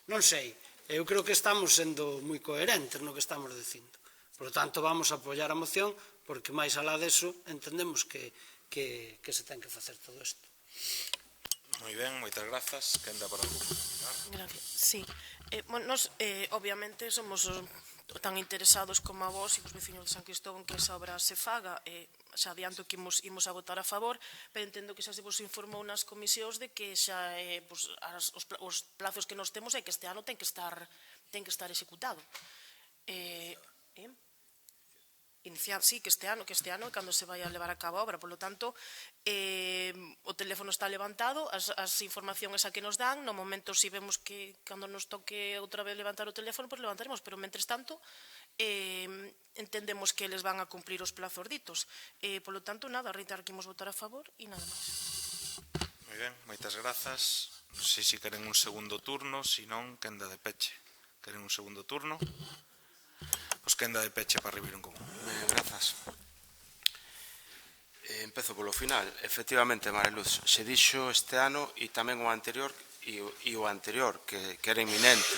Non sei, eu creo que estamos sendo moi coherentes no que estamos dicindo. Por lo tanto, vamos a apoiar a moción, porque máis alá deso entendemos que se ten que facer todo isto. Moi ben, moitas grazas. Quen dá para Gracias. Sí. Nos, obviamente, somos tan interesados como a vos e os veciños de San Cristóbal que esa obra se faga. Xa adianto que imos a votar a favor, pero entendo que xa se vos informou nas comisións de que xa os plazos que nos temos é que este ano ten que estar executado. Iniciar, sí, que este ano é cando se vai a levar a cabo a obra. Por lo tanto, o teléfono está levantado, as informacións a que nos dan, no momento si vemos que cando nos toque outra vez levantar o teléfono, pois levantaremos, pero mentres tanto entendemos que eles van a cumplir os plazos ditos. Por lo tanto, nada, reiterar que imos votar a favor e nada máis. Moi ben, moitas grazas. Non sei se queren un segundo turno, se non, quenda de peche. Queren un segundo turno? Pois quenda de peche para arribir un común. Grazas. Empezo polo final. Efectivamente, Mariluz, se dixo este ano e tamén o anterior e o anterior, que era inminente.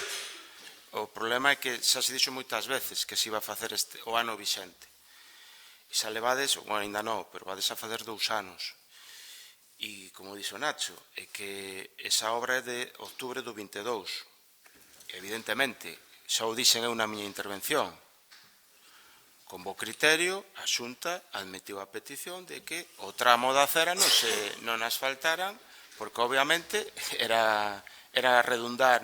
O problema é que xa se dixo moitas veces que se iba a facer o ano vixente. E xa levades, bueno, ainda non, pero vades a facer 2 anos. E, como dixo Nacho, é que esa obra é de outubro do 22. evidentemente, xa o dixen eu na miña intervención, con bo criterio, a Xunta admitiu a petición de que o tramo da acera non asfaltaran, porque obviamente era redundar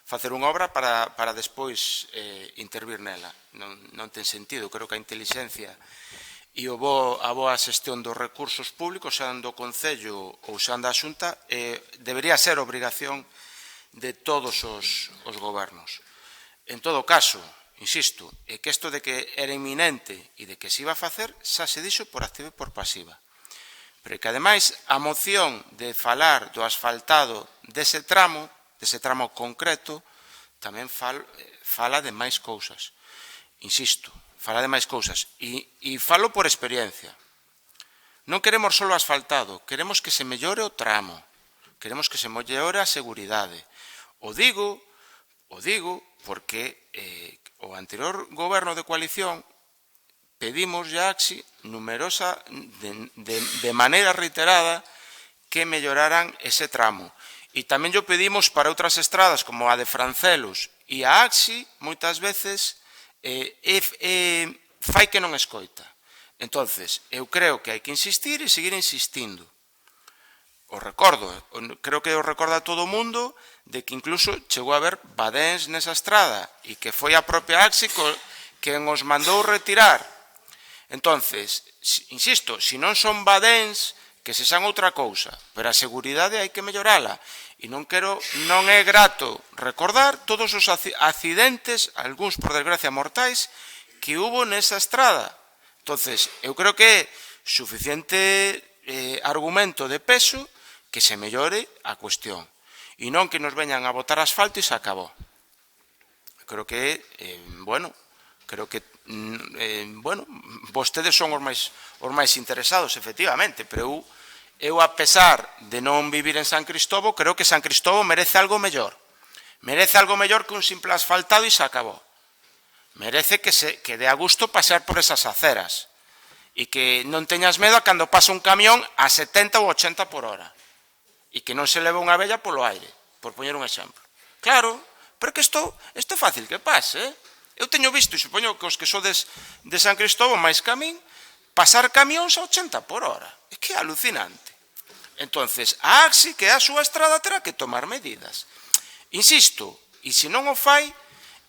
facer unha obra para despois intervir nela. Non ten sentido, creo que a intelixencia e a boa xestión dos recursos públicos, xan do Concello ou xan da Xunta, debería ser obrigación de todos os gobernos. En todo caso, insisto, é que isto de que era inminente e de que se iba a facer, xa se dixo por activa e por pasiva. Pero que, ademais, a moción de falar do asfaltado dese tramo concreto, tamén fala de máis cousas. Insisto, fala de máis cousas. E falo por experiencia. Non queremos só asfaltado, queremos que se mellore o tramo, queremos que se mellore a seguridade. O digo porque o anterior goberno de coalición pedimos a AXI de maneira reiterada que melloraran ese tramo. E tamén yo pedimos para outras estradas como a de Francelos e a AXI moitas veces fai que non escoita. Entonces, eu creo que hai que insistir e seguir insistindo. Creo que o recorda todo o mundo de que incluso chegou a haber badéns nesa estrada e que foi a propia AXI quen os mandou retirar. Entonces, insisto, se non son badéns, que se xan outra cousa, pero a seguridade hai que mellorala. E non é grato recordar todos os accidentes, algúns por desgracia mortais, que hubo nesa estrada. Entonces, eu creo que é suficiente argumento de peso que se mellore a cuestión. E non que nos veñan a botar asfalto e se acabou. Creo que, vostedes son os máis interesados, efectivamente, pero eu, a pesar de non vivir en San Cristóbal, creo que San Cristóbal merece algo mellor. Merece algo mellor que un simple asfaltado e se acabou. Merece que dé a gusto pasear por esas aceras e que non teñas medo a cando pasa un camión a 70 ou 80 por hora e que non se leva unha vella polo aire, por poñer un exemplo. Claro, pero que isto é fácil que pase, Eu teño visto, e supoño que os que sodes de San Cristóbal máis que a min, pasar camións a 80 por hora. É que é alucinante. Entonces, a AXI, que é a súa estrada, terá que tomar medidas. Insisto, e se non o fai,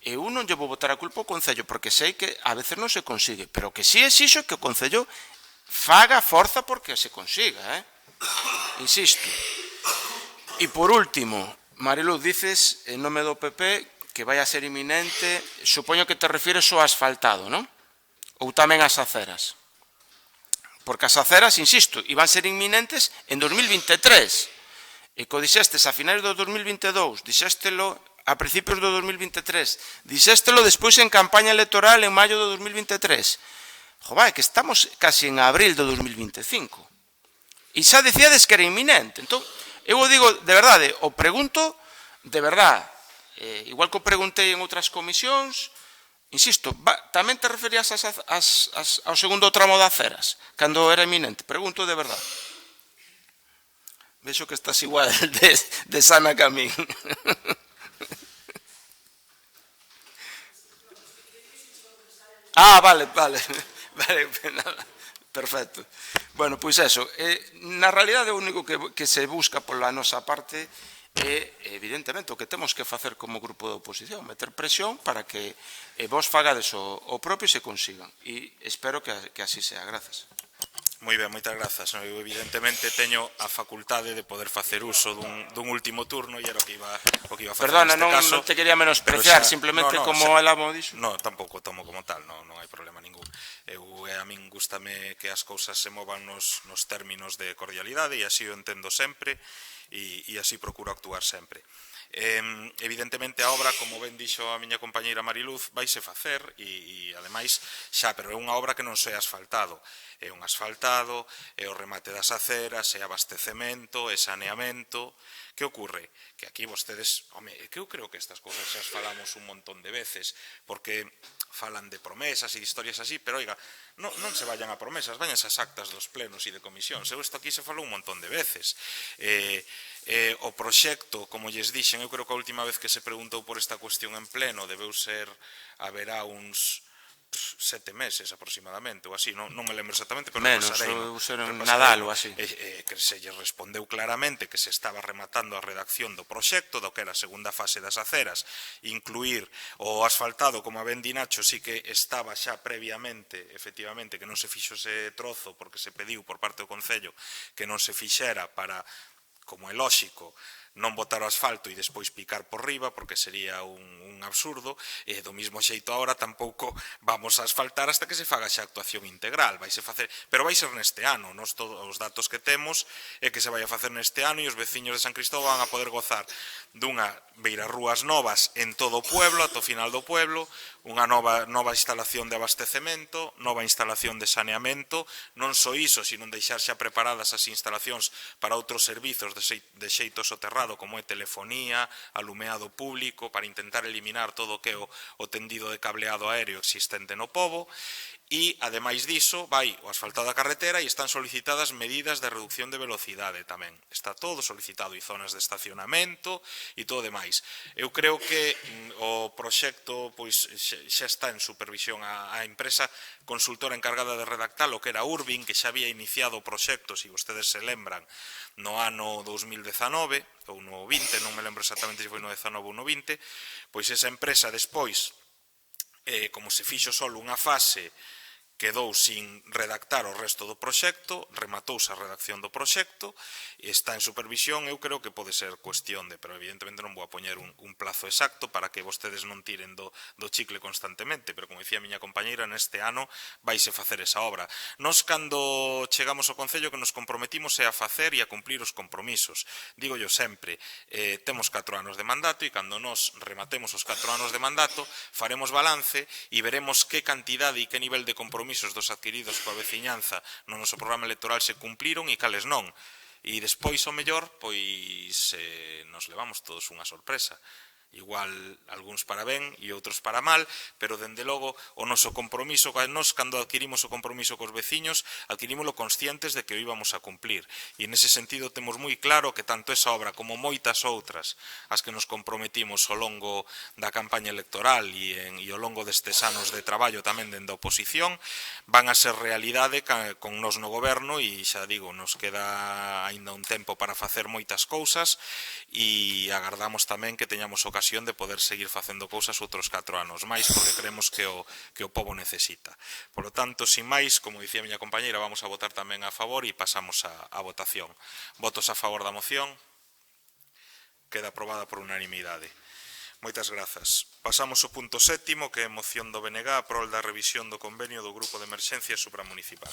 eu non lle vou botar a culpa ao Concello, porque sei que a veces non se consigue, pero que si exixo que o Concello faga forza porque se consiga, Insisto. E por último, Mariluz, dices, en nome do PP, que vai a ser inminente, supoño que te refires ao asfaltado, non? Ou tamén ás aceras. Porque as aceras, insisto, iban ser inminentes en 2023. E co dixestes a finais do 2022, dixéstelo a principios do 2023, dixéstelo despois en campaña electoral en maio do 2023. Jová, é que estamos casi en abril do 2025. E xa dicíades que era inminente. Entón, eu o digo de verdade, o pregunto de verdade. Igual que o preguntei en outras comisións, insisto, tamén te referías ao segundo tramo de aceras, cando era inminente? Pregunto de verdade. Vexo que estás igual de sana que a min. Vale, perfecto. Bueno, pois eso, na realidade o único que se busca pola nosa parte é, evidentemente, o que temos que facer como grupo de oposición, meter presión para que vos fagades o propio e se consigan. E espero que así sea. Grazas. Moi ben, moitas grazas. Eu, evidentemente, teño a facultade de poder facer uso dun último turno e era o que iba a facer Perdona, neste caso. non te quería menospreciar, simplemente como ela mo dixo. Non, tampouco tomo como tal, non hai problema ningún. A min gústame que as cousas se movan nos términos de cordialidade e así o entendo sempre e así procuro actuar sempre. Evidentemente a obra, como ben dixo a miña compañeira Mariluz, vaise facer e ademais xa, pero é unha obra que non se é asfaltado. É un asfaltado, é o remate das aceras, é abastecemento, é saneamento. Que ocorre? Que aquí vostedes, home, que eu creo que estas cousas xa as falamos un montón de veces, porque falan de promesas e de historias así, pero oiga, non se vayan a promesas, vayan as actas dos plenos e de comisións. Isto aquí se falou un montón de veces. O proxecto, como lles dixen, eu creo que a última vez que se preguntou por esta cuestión en pleno debeu ser, haberá uns 7 meses aproximadamente, ou así, non me lembro exactamente, pero menos, Nadal ou así. Que se lle respondeu claramente que se estaba rematando a redacción do proxecto, do que era a segunda fase das aceras, incluir o asfaltado, como a ben di Nacho, sí que estaba xa previamente, efectivamente, que non se fixo ese trozo, porque se pediu por parte do Concello que non se fixera para, como é lóxico, non botar o asfalto e despois picar por riba, porque sería un absurdo, e do mesmo xeito agora tampouco vamos a asfaltar hasta que se faga xa actuación integral, vaise facer, pero vai ser neste ano, os datos que temos é que se vai a facer neste ano e os veciños de San Cristóbal van a poder gozar dunha beirarrúas novas en todo o pueblo, ata o final do pueblo, unha nova instalación de abastecemento, nova instalación de saneamento, non só iso, sino deixar xa preparadas as instalacións para outros servizos de xeito soterrado, como é telefonía, alumeado público, para intentar eliminar todo o que é o tendido de cableado aéreo existente no pobo, e, ademais diso, vai o asfaltado da carretera e están solicitadas medidas de reducción de velocidade tamén. Está todo solicitado e zonas de estacionamento e todo demais. Eu creo que o proxecto xa está en supervisión. A empresa consultora encargada de redactar o que era Urbin, que xa había iniciado o proxecto, se vostedes se lembran, no ano 2019 ou no 20, non me lembro exactamente se foi no 19 ou no 20, pois esa empresa despois, como se fixo só unha fase, quedou sin redactar o resto do proxecto, rematouse a redacción do proxecto, está en supervisión, eu creo que pode ser cuestión de, pero evidentemente non vou a poñer un plazo exacto para que vostedes non tiren do chicle constantemente, pero como dicía a miña compañeira, neste ano vaise facer esa obra. Nos, cando chegamos ao Concello, que nos comprometimos é a facer e a cumplir os compromisos. Digo yo sempre, temos 4 anos de mandato e cando nos rematemos os 4 anos de mandato, faremos balance e veremos que cantidade e que nivel de compromiso dos adquiridos coa veciñanza no noso programa electoral se cumpliron e cales non. E despois, ao mellor, pois nos levamos todos unha sorpresa. Igual algúns para ben e outros para mal, pero dende logo o noso compromiso, nos cando adquirimos o compromiso cos veciños, adquirímoslo conscientes de que o íbamos a cumplir. E nese sentido temos moi claro que tanto esa obra como moitas outras as que nos comprometimos ao longo da campaña electoral e ao longo destes anos de traballo tamén dende a oposición van a ser realidade con nos no goberno e xa digo, nos queda aínda un tempo para facer moitas cousas e agardamos tamén que teñamos ocasión de poder seguir facendo cousas outros 4 anos máis, porque creemos que o pobo necesita. Por lo tanto, sin máis, como dicía a miña compañeira, vamos a votar tamén a favor e pasamos a votación. Votos a favor da moción. Queda aprobada por unanimidade. Moitas grazas. Pasamos ao punto 7º, que é moción do BNG a prol da revisión do convenio do Grupo de Emerxencia Supramunicipal.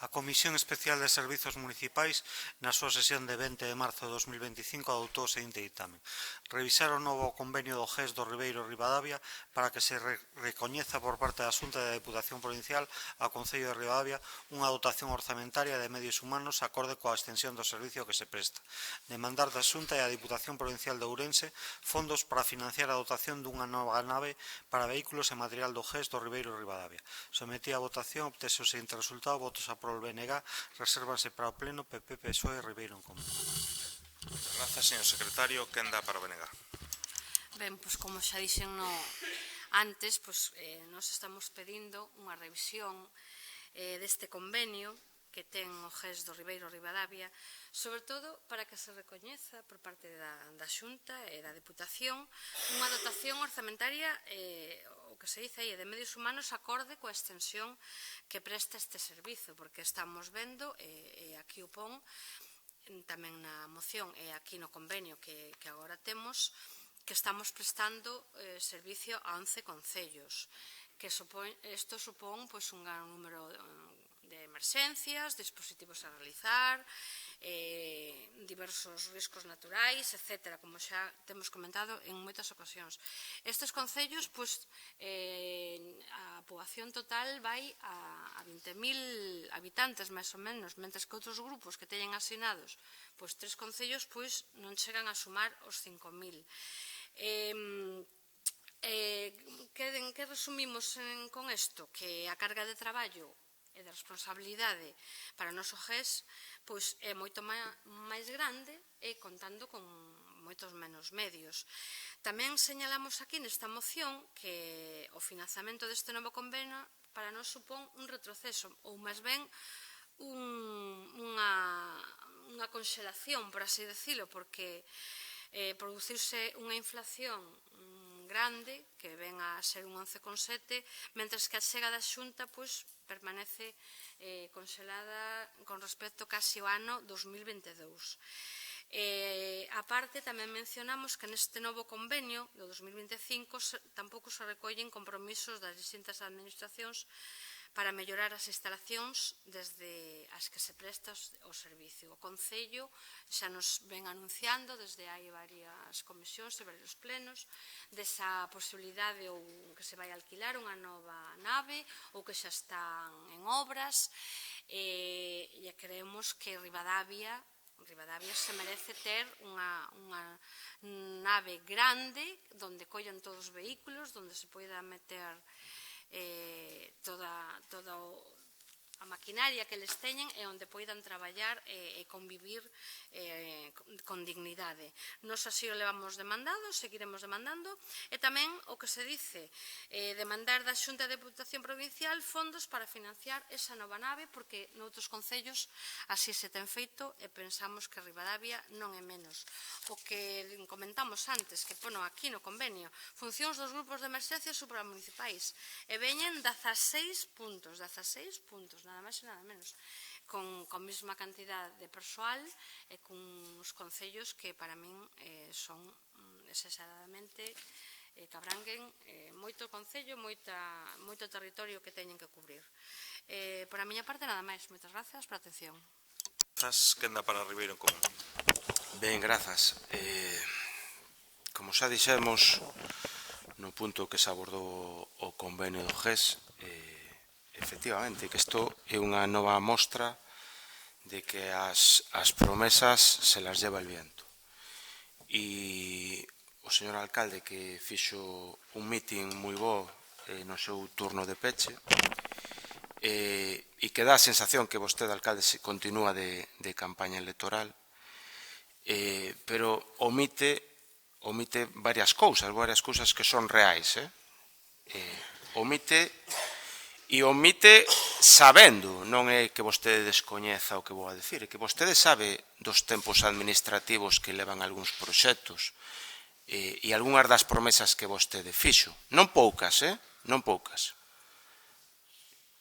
A Comisión Especial de Servizos Municipais, na súa sesión de 20 de marzo de 2025, adoptou o seguinte ditamen. Revisar o novo convenio do GES do Ribeiro Ribadavia para que se recoñeza por parte da Xunta da Deputación Provincial ao Concello de Ribadavia unha dotación orzamentaria de medios humanos acorde coa extensión do servicio que se presta. Demandar da Xunta e a Deputación Provincial de Ourense fondos para financiar a dotación dunha nova nave para vehículos e material do GES do Ribeiro Ribadavia. Sometí a votación, obtese o seguinte resultado, votos a o BNG, resérvanse para o Pleno, PP, PSOE e Ribeiro en Común. Grazas, señor secretario. Quen dá para o BNG? Ben, pois como xa dixen antes, nos estamos pedindo unha revisión deste convenio que ten o GES do Ribeiro Ribadavia, sobre todo para que se recoñeza por parte da Xunta e da Deputación unha dotación orzamentaria, o que se dice aí, de medios humanos acorde coa extensión que presta este servizo, porque estamos vendo, e aquí o pon tamén na moción e aquí no convenio que agora temos, que estamos prestando servicio a 11 concellos, que isto supón un gran número de emerxencias, dispositivos a realizar, diversos riscos naturais, etc., como xa temos comentado en moitas ocasións. Estes concellos, a poboación total vai a 20.000 habitantes, máis ou menos, mentres que outros grupos que teñen asinados 3 concellos non chegan a sumar os 5.000. Que resumimos con isto? Que a carga de traballo e de responsabilidade para o noso GES é moito máis grande e contando con moitos menos medios. Tamén señalamos aquí nesta moción que o financiamento deste novo convenio para nós supón un retroceso ou máis ben unha conxelación, por así decirlo, porque producirse unha inflación grande, que ven a ser un 11,7, mentres que a chega da Xunta permanece conxelada con respecto casi ao ano 2022. A parte, tamén mencionamos que neste novo convenio do 2025 tampouco se recollen compromisos das distintas administracións para mellorar as instalacións desde as que se presta o servicio. O Concello xa nos ven anunciando desde hai varias comisións e varios plenos desa posibilidade ou que se vai alquilar unha nova nave ou que xa están en obras e creemos que Ribadavia se merece ter unha nave grande onde collan todos os vehículos, onde se poida meter toda a maquinaria que les teñen e onde poidan traballar e convivir con dignidade. Nos así o levamos demandado, seguiremos demandando, e tamén o que se dice, demandar da Xunta de Deputación Provincial fondos para financiar esa nova nave, porque noutros concellos así se ten feito e pensamos que Ribadavia non é menos. O que comentamos antes, que pono aquí no convenio, funcións dos grupos de emerxencia supramunicipais, e veñen 16 puntos, nada máis e nada menos, con mesma cantidad de persoal e con uns concellos que para min son exageradamente que abranguen moito concello, moito territorio que teñen que cubrir. Por a miña parte, nada máis. Moitas grazas por a atención. Grazas, quenda para Ribeiro en Común. Ben, grazas. Como xa dixemos no punto que se abordou o convenio do GES, efectivamente, que isto é unha nova mostra de que as promesas se las lleva el viento. E o señor alcalde, que fixo un meeting moi bo no seu turno de peche, e que dá a sensación que vostede, alcalde, continúa de campaña electoral, pero omite varias cousas que son reais. Omite sabendo, non é que vostede descoñeza o que vou a dicir, é que vostede sabe dos tempos administrativos que levan algúns proxectos e algunhas das promesas que vostede fixo. Non poucas, non poucas.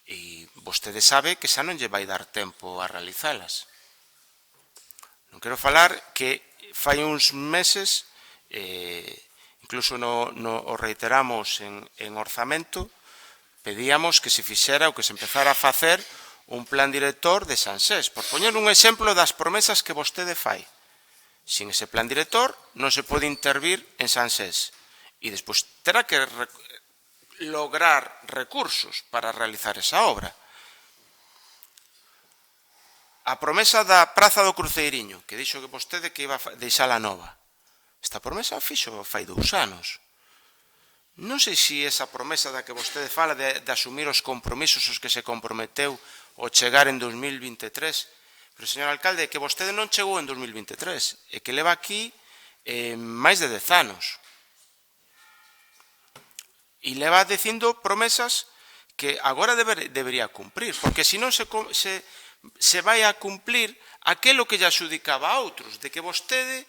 E vostede sabe que xa non lle vai dar tempo a realizalas. Non quero falar que fai uns meses, incluso o reiteramos en orzamento, pedíamos que se fixera ou que se empezara a facer un plan director de Sansés, por poñer un exemplo das promesas que vostede fai. Sin ese plan director non se pode intervir en Sansés e despois terá que lograr recursos para realizar esa obra. A promesa da Praza do Cruceiriño, que dixo que vostede que iba a deixala nova, esta promesa fixo fai 2 anos. Non sei se esa promesa da que vostede fala de asumir os compromisos os que se comprometeu ao chegar en 2023, pero, señor alcalde, que vostede non chegou en 2023, e que leva aquí máis de 10 anos. E leva dicindo promesas que agora debería cumprir, porque senón se vai a cumplir aquilo que lle axudicaba a outros, de que vostede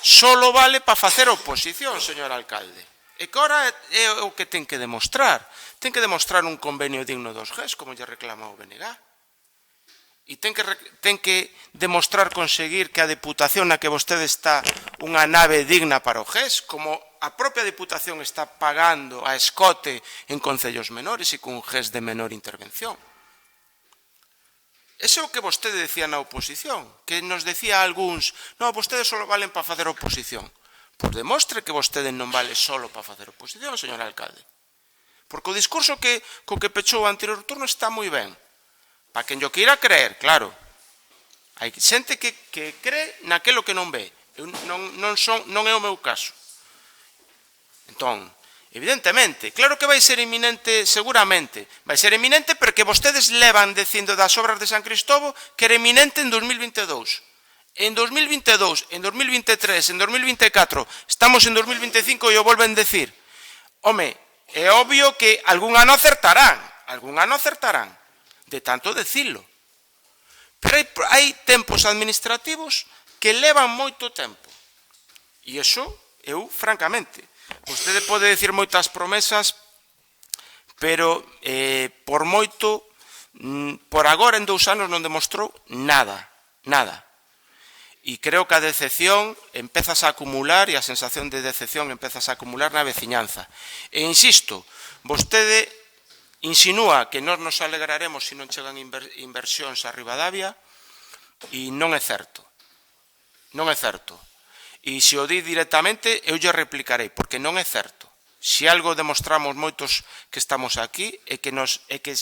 solo vale para facer oposición, señor alcalde. E que ora é o que ten que demostrar. Ten que demostrar un convenio digno dos GES, como lle reclama o BNG. E ten que demostrar conseguir que a Deputación na que vostede está unha nave digna para o GES, como a propia Deputación está pagando a escote en concellos menores e cun GES de menor intervención. Ese é o que vostede decía na oposición, que nos decía algúns, non, vostedes só valen para facer oposición. Pois demostre que vostede non vale só para facer oposición, señor alcalde. Porque o discurso co que pechou o anterior turno está moi ben. Para quen yo queira creer, claro. Hai xente que cree naquelo que non ve. Non é o meu caso. Entón, evidentemente, claro que vai ser inminente, seguramente. Vai ser inminente porque vostedes levan dicindo das obras de San Cristóbal que era inminente en 2022. En 2022, en 2023, en 2024, estamos en 2025 e o volven decir. Home, é obvio que algún ano acertarán, de tanto decirlo. Pero hai tempos administrativos que levan moito tempo. E iso, eu, francamente, vostede pode decir moitas promesas, pero por moito, por agora en 2 anos non demostrou nada. E creo que a decepción empezas a acumular e a sensación de decepción empezas a acumular na veciñanza. E insisto, vostede insinúa que nós nos alegraremos se non chegan inversións a Ribadavia e non é certo. Non é certo. E se o di directamente, eu lle replicarei, porque non é certo. Se algo demostramos moitos que estamos aquí é que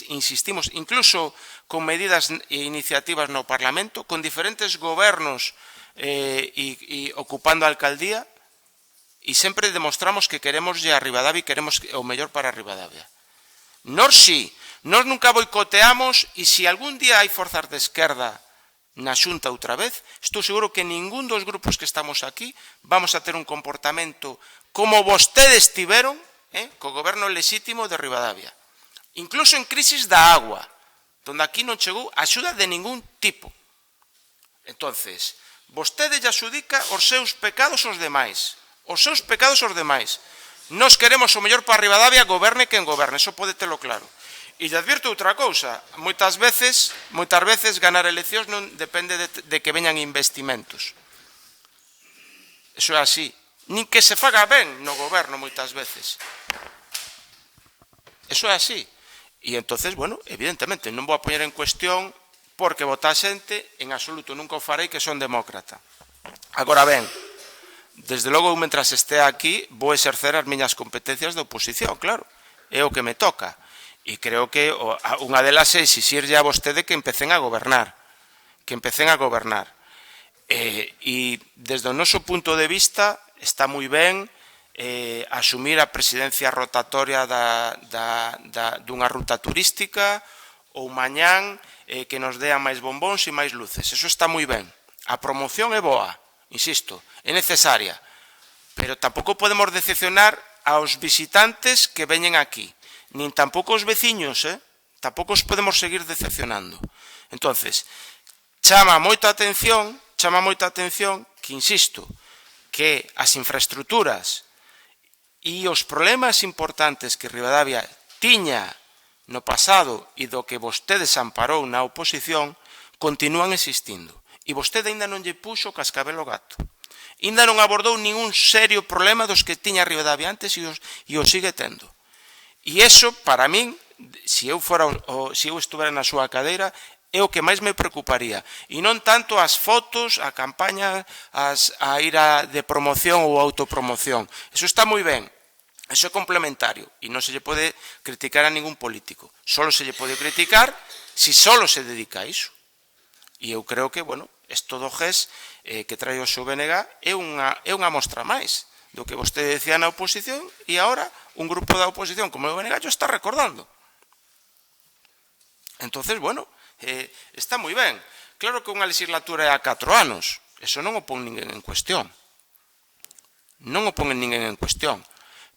insistimos, incluso con medidas e iniciativas no Parlamento, con diferentes gobernos e ocupando a alcaldía, e sempre demostramos que queremos a Ribadavia e queremos o mellor para Ribadavia. Nós sí, nós nunca boicoteamos, e se algún día hai forzas de esquerda na Xunta outra vez, estou seguro que ningún dos grupos que estamos aquí vamos a ter un comportamento como vostedes tiveron co goberno lexítimo de Ribadavia. Incluso en crisis da agua, donde aquí non chegou axuda de ningún tipo. Entonces, vostede lle axudica os seus pecados aos demais. Nos queremos o mellor para Ribadavia, goberne quen goberne, eso pode telo claro. E lle advirto outra cousa, moitas veces ganar eleccións non depende de que veñan investimentos. Eso é así. Nin que se faga ben no goberno moitas veces. Eso é así. E entonces, bueno, evidentemente, non vou a poñer en cuestión porque vota a xente, en absoluto nunca o farei que son demócrata. Agora ben, desde logo, mentras este aquí, vou exercer as miñas competencias de oposición, claro. É o que me toca. E creo que unha delas é exixirlle a vostede que empecen a gobernar. E desde o noso punto de vista está moi ben asumir a presidencia rotatoria dunha ruta turística ou mañán que nos dean máis bombóns e máis luces. Eso está moi ben. A promoción é boa, insisto, é necesaria. Pero tampouco podemos decepcionar aos visitantes que veñen aquí. Nin tampouco os veciños, tampouco os podemos seguir decepcionando. Entonces, chama moita atención que, insisto, que as infraestructuras e os problemas importantes que Ribadavia tiña no pasado e do que vostede se amparou na oposición continúan existindo. E vostede ainda non lle puxo o cascabel ao gato. Ainda non abordou ningún serio problema dos que tiña Ribadavia antes e o sigue tendo. E iso, para min, se eu estuvera na súa cadeira, é o que máis me preocuparía. E non tanto as fotos, a campaña, a ira de promoción ou autopromoción. Eso está moi ben. Eso é complementario. E non se lle pode criticar a ningún político. Solo se lle pode criticar se solo se dedica a iso. E eu creo que, bueno, isto do GES que trae o seu BNG é unha mostra máis do que vostede decía na oposición e agora un grupo da oposición como o BNG está recordando. Entonces, bueno, está moi ben. Claro que unha legislatura é a 4 anos. Eso non o pon ninguén en cuestión.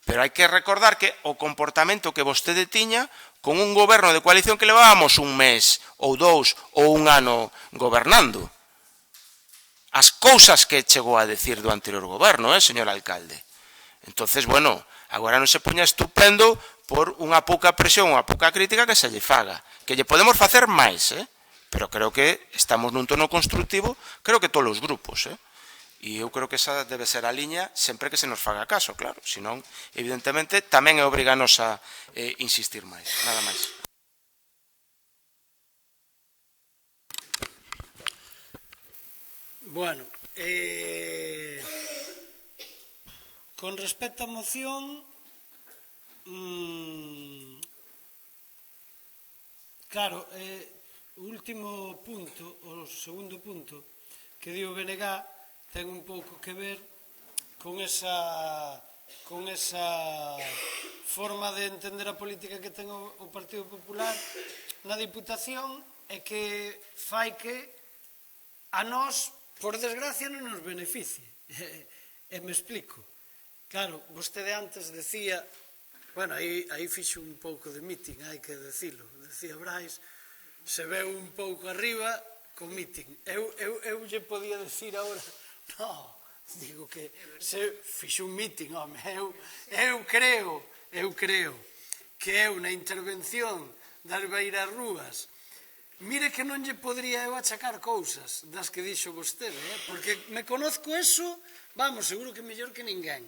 Pero hai que recordar que o comportamento que vostede tiña con un goberno de coalición que levábamos un mes, ou 2, ou un ano gobernando. As cousas que chegou a decir do anterior goberno, señor alcalde. Entonces, bueno, agora non se poña estupendo por unha pouca presión, unha pouca crítica que se lle faga. Que lle podemos facer máis, pero creo que estamos nun tono constructivo, creo que todos os grupos, E eu creo que esa debe ser a liña sempre que se nos faga caso, claro. Senón, evidentemente, tamén é obriganos a insistir máis. Nada máis. Bueno, con respecto á moción, claro, o último punto, o segundo punto que di o BNG ten un pouco que ver con esa forma de entender a política que ten o Partido Popular na Diputación e que fai que a nós, por desgracia, non nos beneficie. E me explico. Claro, vostede antes decía, bueno, aí fixo un pouco de meeting, hai que decilo, decía Brais, se veu un pouco arriba con meeting. Eu lle podía decir agora, no, digo que se fixo un meeting, home, eu creo que eu na intervención das beiras rúas, mire que non lle podría eu achacar cousas das que dixo vostede, porque me conozco eso, vamos, seguro que mellor que ninguén.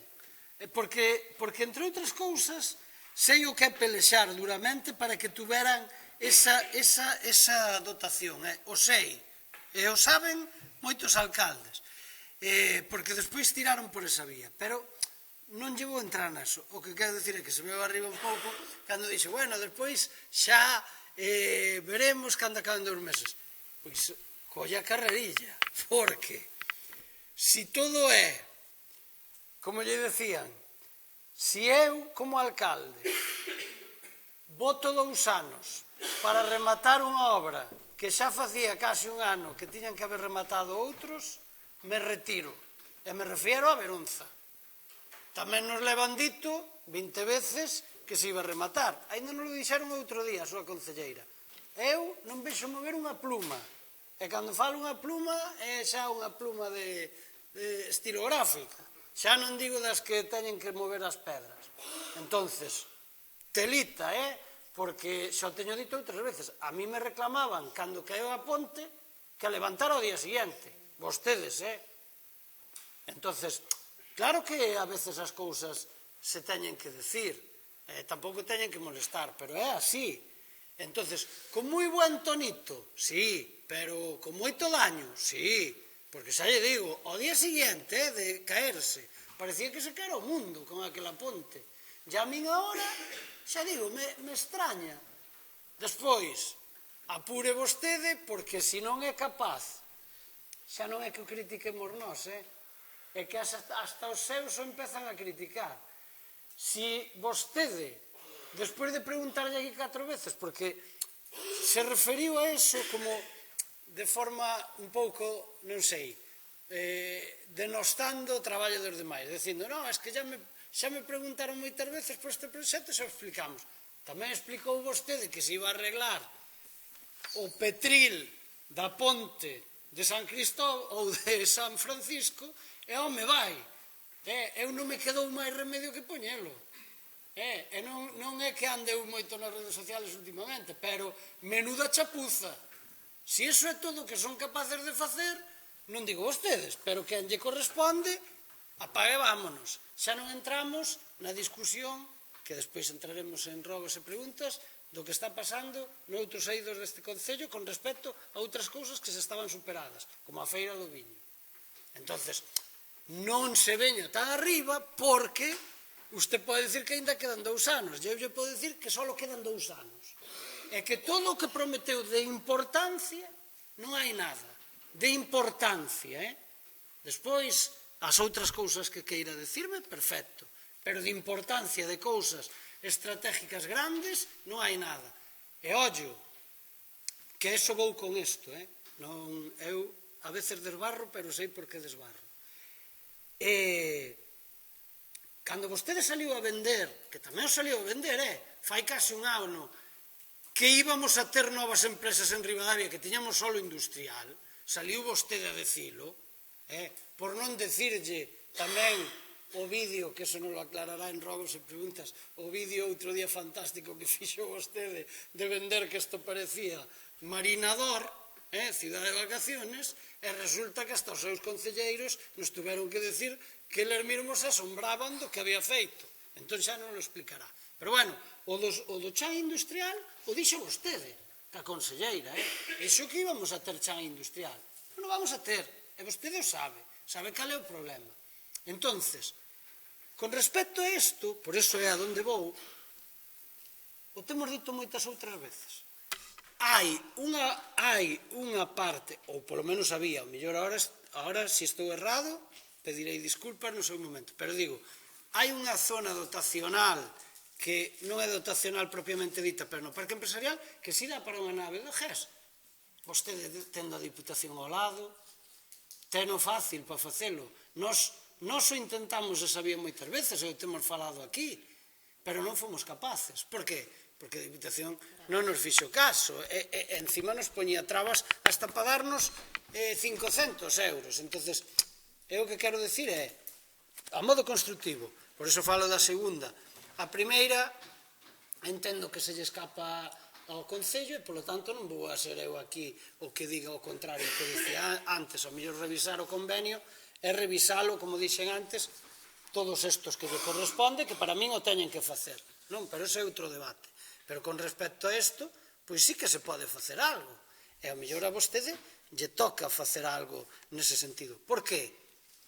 Porque, entre outras cousas, sei o que é pelexar duramente para que tuveran esa dotación. O sei, e o saben moitos alcaldes, porque despois tiraron por esa vía. Pero non lle vou entrar naso. O que quero dicir é que se veo arriba un pouco cando dixe, bueno, despois xa veremos cando acaben 2 meses. Pois, colla carrerilla, porque si todo é como lle decían, si eu, como alcalde, voto 2 anos para rematar unha obra que xa facía case un ano que tiñan que haber rematado outros, me retiro. E me refiero a Beronza. Tamén nos levan dito 20 veces que se iba a rematar. Ainda non lo dixeron outro día a súa concelleira. Eu non vexo mover unha pluma. E cando falo unha pluma, é xa unha pluma de estilográfica. Xa non digo das que teñen que mover as pedras. Entonces, telita, porque xa o teño dito outras veces. A mí me reclamaban, cando caeu a ponte, que a levantara o día siguiente. Vostedes, Entonces, claro que a veces as cousas se teñen que decir. Tampouco teñen que molestar, pero é así. Entonces, con moi buen tonito, sí, pero con moito daño, sí. Porque xa lle digo, ao día seguinte de caerse, parecía que se caera o mundo con aquela ponte. E a min agora, xa digo, me extraña. Despois, apure vostede, porque se non é capaz, xa non é que o critiquemos nós, é que hasta os seus o empezan a criticar. Si vostede, despois de preguntarlle aquí 4 veces, porque se referiu a eso como de forma un pouco, non sei, denostando o traballo dos demais, dicindo, non, é que xa me preguntaron moitas veces por este proxecto e xa o explicamos. Tamén explicou vostede que se iba a arreglar o petril da ponte de San Cristóbal ou de San Francisco, e home vai, eu non me quedou máis remedio que poñelo. E non é que andeu moito nas redes sociales últimamente, pero menuda chapuza. Si iso é todo o que son capaces de facer, non digo vostedes, pero quen lle corresponde, apague vámonos. Xa non entramos na discusión, que despois entraremos en rogos e preguntas, do que está pasando noutros eidos deste Concello con respecto a outras cousas que se estaban superadas, como a Feira do Viño. Entonces, non se veña tan arriba porque usted pode dicir que ainda quedan 2 anos, e eu lle podo dicir que só quedan 2 anos. É que todo o que prometeu de importancia non hai nada. De importancia, Despois, as outras cousas que queira decirme, perfecto. Pero de importancia de cousas estratégicas grandes non hai nada. E ollo, que eso vou con isto, eu a veces desbarro, pero sei por que desbarro. Cando vostede saliu a vender, que tamén saliu a vender, fai case un ano, que íbamos a ter novas empresas en Ribadavia, que tiñamos solo industrial, saliu vostede a decilo, por non decirlle tamén o vídeo, que eso non lo aclarará en rogos e preguntas, o vídeo outro día fantástico que fixo vostede de vender que isto parecía Marinador, cidade de vacaciones, e resulta que hasta os seus concelleiros nos tuveron que decir que eles mesmos se asombraban do que había feito. Entón xa non lo explicará. Pero bueno, o do chan industrial o dixo vostede, a conselleira, iso que íbamos a ter chan industrial. Non o vamos a ter. E vostede o sabe cal é o problema. Entonces, con respecto a isto, por iso é a donde vou, o temos dito moitas outras veces. Hai unha parte, ou polo menos había, o mellor agora, se estou errado, pedirei disculpas no seu momento, pero digo, hai unha zona dotacional que non é dotacional propiamente dita, pero no parque empresarial, que si dá para unha nave do GES. Vostede tendo a Diputación ao lado, teno fácil para facelo. Nós o intentamos e sabía moitas veces, e o temos falado aquí, pero non fomos capaces. Por qué? Porque a Diputación non nos fixo caso, e encima nos poñía trabas hasta para darnos 500 euros. Entonces, eu o que quero decir é, a modo constructivo, por iso falo da segunda. A primeira, entendo que se lle escapa ao Concello e, polo tanto, non vou a ser eu aquí o que diga o contrario que dicía antes. O mellor revisar o convenio e revisalo, como dixen antes, todos estos que lle corresponde, que para min o teñen que facer. Non, pero ese é outro debate. Pero con respecto a isto, pois sí que se pode facer algo. E ao mellor a vostede lle toca facer algo nese sentido. Por qué?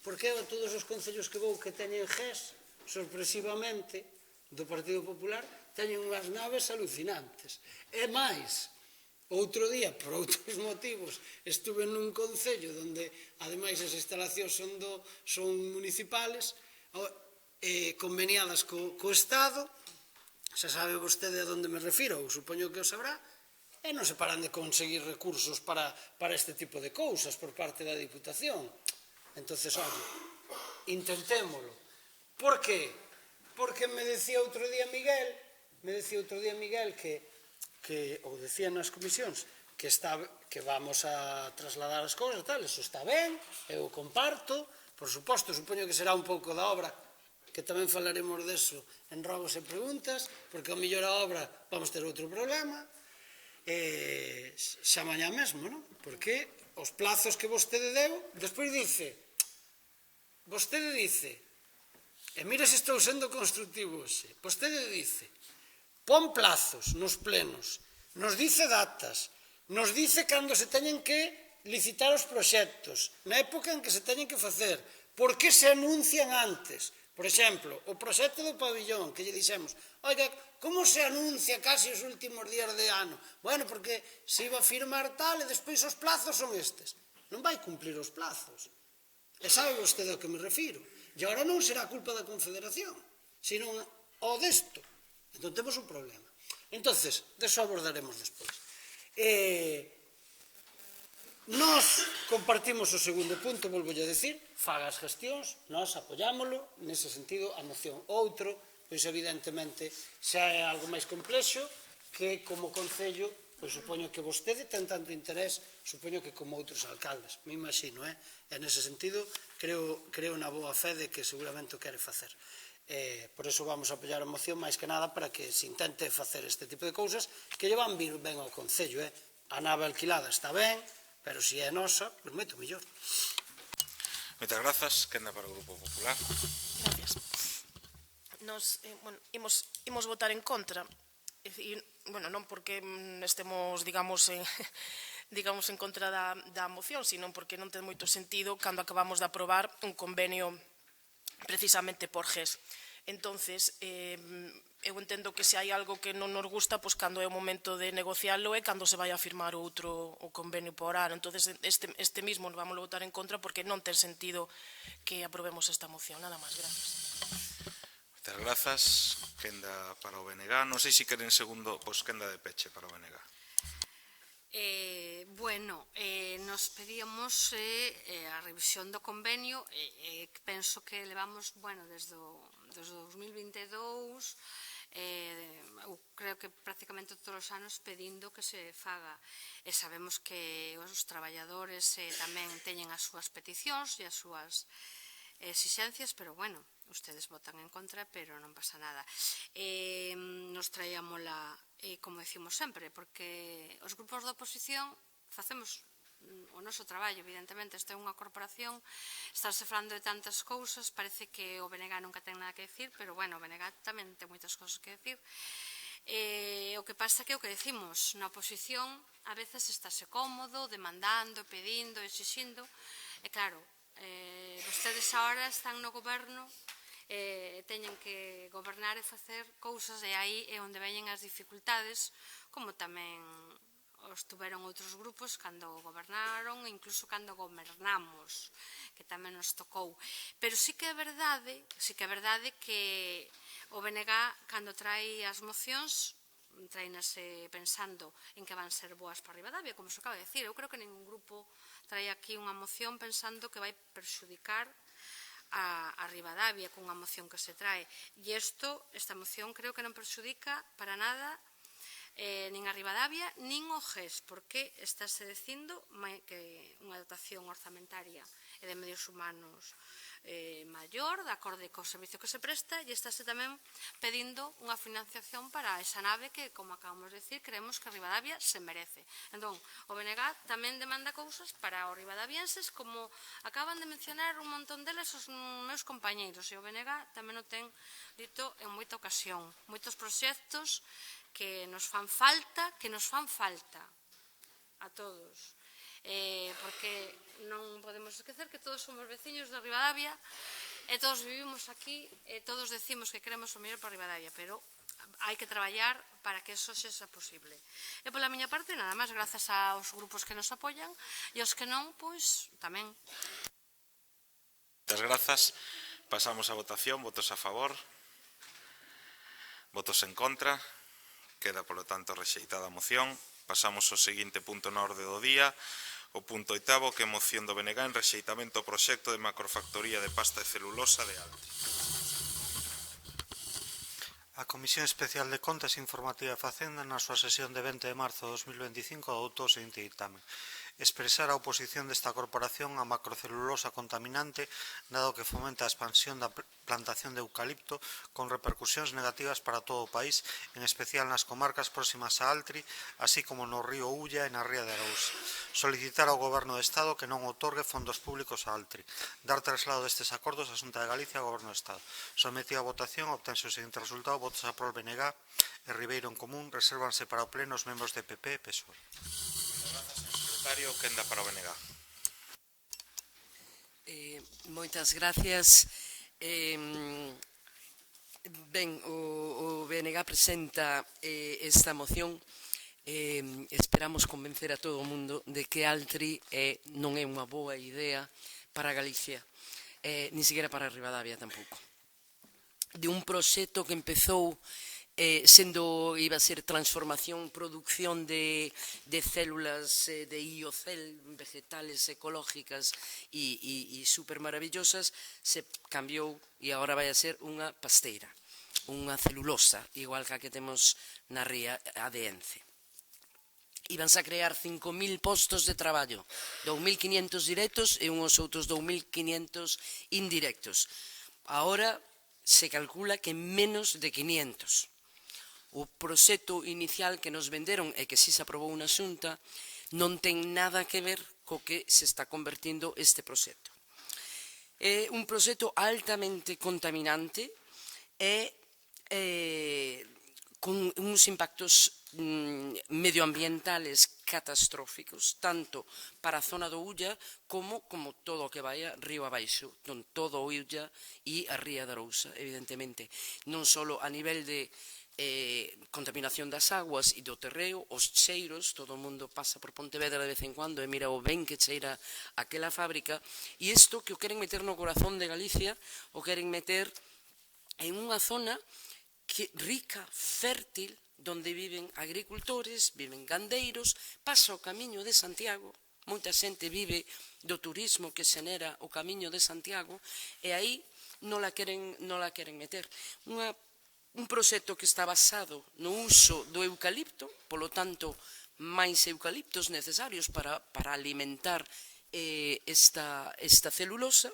Porque a todos os concellos que vou que teñen GES, sorpresivamente, do Partido Popular, teñen unhas naves alucinantes. E máis, outro día, por outros motivos, estuve nun concello onde, ademais, as instalacións son municipales, conveniadas co Estado, xa sabe vostede a onde me refiro, ou supoño que o sabrá, e non se paran de conseguir recursos para este tipo de cousas por parte da Diputación. Entonces, oye, intentémolo. Por qué? Porque me decía outro día Miguel que ou decía nas comisións, que vamos a trasladar as cousas, tal, eso está ben, eu comparto, por suposto, supoño que será un pouco da obra, que tamén falaremos deso en robos e preguntas, porque ao mellor a obra vamos ter outro problema, xa mañá mesmo, non? Porque os plazos que vostede deu, despois vostede dice, e mira se estou sendo constructivo hoxe, vostede dice, pon plazos nos plenos, nos dice datas, nos dice cando se teñen que licitar os proxectos, na época en que se teñen que facer, por que se anuncian antes. Por exemplo, o proxecto do pabillón, que lle dixemos, oiga, como se anuncia casi os últimos días de ano? Bueno, porque se iba a firmar tal e despois os plazos son estes. Non vai cumplir os plazos. E sabe vostede ao que me refiro. E agora non será culpa da Confederación, sino o desto. Entón temos un problema. Entonces, deso abordaremos despois. Nós compartimos o segundo punto, volvo a decir, faga as gestións, nós apoyámolo, nese sentido, a moción. Outro, pois evidentemente, xa é algo máis complexo, que como Concello, pois supoño que vostede ten tanto interés, supoño que como outros alcaldes, me imagino, e nese sentido, creo na boa fe de que seguramente o quere facer. Por iso vamos a apoiar a moción máis que nada para que se intente facer este tipo de cousas que lle van vir ben ao Concello. A nave alquilada está ben, pero se é nosa, pois moito mellor. Moitas grazas. Quenda para o Grupo Popular. Gracias. Nos imos votar en contra. Non porque estemos, digamos, en contra da moción, sino porque non ten moito sentido cando acabamos de aprobar un convenio precisamente por GES. Entonces, eu entendo que se hai algo que non nos gusta, pois cando é o momento de negociarlo é cando se vai a firmar o convenio por ano. Entonces, este mismo nos vamos a votar en contra porque non ten sentido que aprobemos esta moción. Nada máis, gracias. Moitas grazas. Quenda para o BNG. Non sei se queren segundo, pois quenda de peche para o BNG. Nos pedíamos a revisión do convenio, penso que levamos, desde o 2022, eu creo que prácticamente todos os anos pedindo que se faga, e sabemos que os traballadores tamén teñen as súas peticións e as súas exixencias, pero ustedes votan en contra, pero non pasa nada. Nos traíamola, como decimos sempre, porque os grupos da oposición facemos o noso traballo, evidentemente. Esta é unha corporación, estarse falando de tantas cousas, parece que o BNG nunca ten nada que decir, pero o BNG tamén ten moitas cousas que decir. O que pasa que o que decimos, na oposición a veces estáse cómodo, demandando, pedindo, exixindo, e claro, vostedes agora están no goberno, teñen que gobernar e facer cousas, e aí é onde veñen as dificultades, como tamén os tuveron outros grupos cando gobernaron, incluso cando gobernamos, que tamén nos tocou. Pero sí que é verdade que o BNG, cando trai as mocións, traínase pensando en que van ser boas para Ribadavia, como se acaba de decir. Eu creo que ningún grupo trae aquí unha moción pensando que vai perxudicar a Ribadavia cunha moción que se trae. E esta moción creo que non perxudica para nada nin a Ribadavia, nin o GES, porque estáse dicindo que unha dotación orzamentaria e de medios humanos maior, de acorde co servicio que se presta, e estáse tamén pedindo unha financiación para esa nave que, como acabamos de decir, creemos que Ribadavia se merece. Entón, o BNG tamén demanda cousas para os ribadavienses, como acaban de mencionar un montón deles os meus compañeiros, e o BNG tamén o ten dito en moita ocasión. Moitos proxectos que nos fan falta a todos. Porque non podemos esquecer que todos somos veciños de Ribadavia e todos vivimos aquí e todos decimos que queremos o mellor para Ribadavia, pero hai que traballar para que eso sexa posible. E pola miña parte, nada máis, grazas aos grupos que nos apoian e aos que non, pois, tamén. Moitas grazas. Pasamos a votación. Votos a favor. Votos en contra. Queda, polo tanto, rexeitada a moción. Pasamos ao seguinte punto na orde do día. O punto 8, que é moción do BNG en rexeitamento ao proxecto de macrofactoría de pasta de celulosa de Altri. A Comisión Especial de Contas Informativa de Facenda, na súa sesión de 20 de marzo de 2025, adoptou o seguinte ditame: expresar a oposición desta corporación á macrocelulosa contaminante, dado que fomenta a expansión da plantación de eucalipto con repercusións negativas para todo o país, en especial nas comarcas próximas a Altri, así como no río Ulla e na ría de Arousa. Solicitar ao Goberno do Estado que non outorgue fondos públicos a Altri. Dar traslado destes acordos á Xunta de Galicia ao Goberno do Estado. Sometido a votación, obtense o seguinte resultado: votos a prol BNG e Ribeiro en Común. Resérvanse para o pleno os membros de PP e PSOE. Quen dá para o BNG? Moitas gracias. Ben, o BNG presenta esta moción. Esperamos convencer a todo o mundo de que Altri non é unha boa idea para Galicia, ni siquiera para Ribadavia tampouco. De un proxecto que empezou sendo, iba a ser transformación, producción de células de iocel, vegetales ecológicas e super maravillosas, se cambiou e agora vai a ser unha pasteira, unha celulosa, igual que a que temos na ría de Ence. Ibanse a crear 5.000 postos de traballo, 2.500 directos e uns outros 2.500 indirectos. Agora se calcula que menos de 500. O proxecto inicial que nos venderon e que si se aprobou na Xunta non ten nada que ver co que se está convertindo este proxecto. É un proxecto altamente contaminante e con uns impactos medioambientales catastróficos, tanto para a zona do Ulla como todo o que vaya río abaixo, todo o Ulla e a ría de Arousa, evidentemente. Non só a nivel de contaminación das aguas e do terreo, os cheiros, todo o mundo pasa por Pontevedra de vez en cuando e mira o ben que cheira aquela fábrica, e isto que o queren meter no corazón de Galicia, o queren meter en unha zona rica, fértil, donde viven agricultores, viven gandeiros, pasa o Camiño de Santiago, moita xente vive do turismo que xenera o Camiño de Santiago, e aí non la queren meter. Un proxecto que está basado no uso do eucalipto, polo tanto, máis eucaliptos necesarios para alimentar esta celulosa,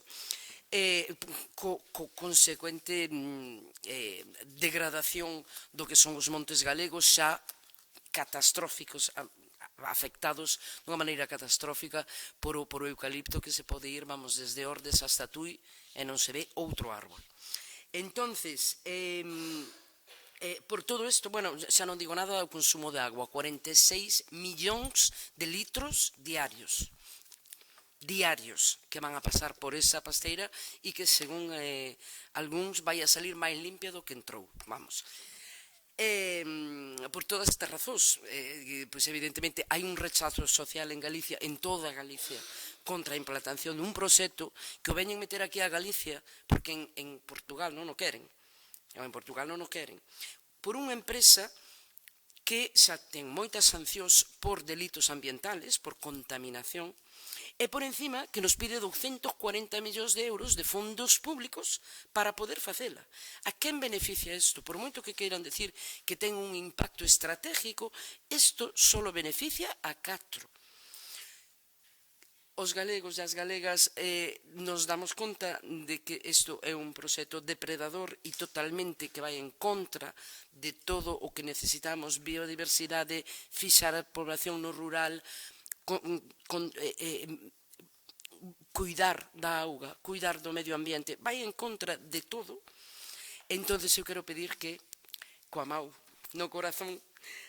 co consecuente degradación do que son os montes galegos, xa catastróficos, afectados dunha maneira catastrófica por o eucalipto, que se pode ir, vamos, desde Ordes hasta Tui e non se ve outro árbol. Entonces, Por todo isto, bueno, xa non digo nada do consumo de agua, 46 millóns de litros diarios que van a pasar por esa pasteira e que, según algúns, vai a salir máis limpia do que entrou, vamos. Por todas estas razóns, pois evidentemente hai un rechazo social en Galicia, en toda Galicia, contra a implantación dun proxecto que o veñen meter aquí a Galicia porque en Portugal non o queren. Por unha empresa que xa ten moitas sancións por delitos ambientales, por contaminación, e por encima que nos pide 240 millóns de euros de fondos públicos para poder facela. A quen beneficia isto? Por moito que queiran decir que ten un impacto estratégico, isto só beneficia a 4. Os galegos e as galegas nos damos conta de que isto é un proxecto depredador e totalmente que vai en contra de todo o que necesitamos, biodiversidade, fixar a población no rural, cuidar da auga, cuidar do medio ambiente, vai en contra de todo. Entonces eu quero pedir que, coa mau no corazón,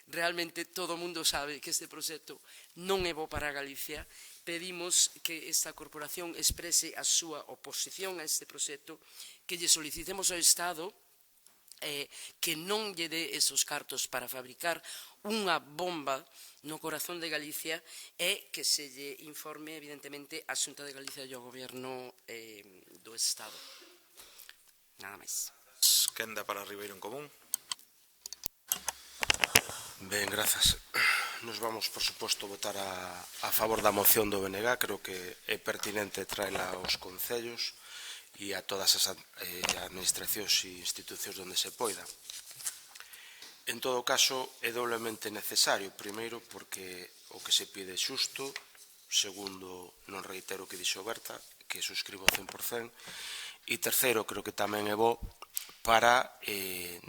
realmente todo o mundo sabe que este proxecto non é bo para Galicia. Pedimos que esta corporación exprese a súa oposición a este proxecto, que lle solicitemos ao Estado que non lle dé esos cartos para fabricar unha bomba no corazón de Galicia e que se lle informe, evidentemente, a Xunta de Galicia e ao Goberno do Estado. Nada máis. Quenda para Ribeiro en Común. Ben, grazas. Nos vamos, por suposto, votar a favor da moción do BNG. Creo que é pertinente traela aos concellos e a todas as administracións e institucións onde se poida. En todo caso, é doblemente necesario, primeiro, porque o que se pide é xusto, segundo, non reitero o que dixo Berta, que suscribo 100%, e terceiro, creo que tamén é bo para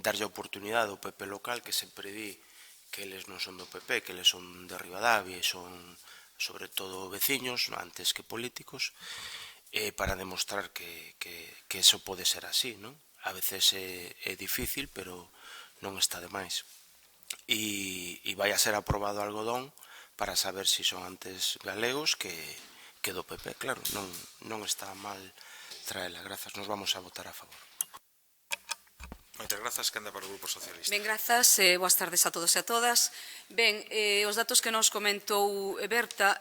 darlle a oportunidade ao PP local, que sempre di que eles non son do PP, que eles son de Ribadavia e son, sobre todo, veciños, antes que políticos, para demostrar que eso pode ser así, non? A veces é difícil, pero non está de máis. E vai a ser aprobado algodón para saber se son antes galegos que do PP. Claro, non está mal traela. Grazas, nos vamos a votar a favor. Moitas grazas, Quenda para o Grupo Socialista. Ben, grazas, boas tardes a todos e a todas. Ben, os datos que nos comentou Berta,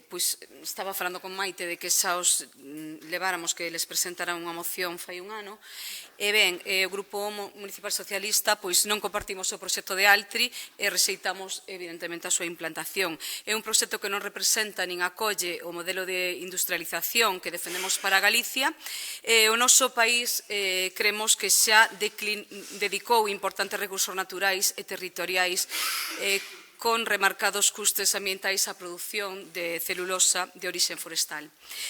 pois estaba falando con Maite de que xa os leváramos que les presentaran unha moción fai un ano, e ben, o Grupo Municipal Socialista pois non compartimos o proxecto de Altri e rexeitamos evidentemente a súa implantación. É un proxecto que non representa nin acolle o modelo de industrialización que defendemos para Galicia. O noso país creemos que xa dedicou importantes recursos naturais e territoriais con remarcados custes ambientais á produción de celulosa de orixe forestal.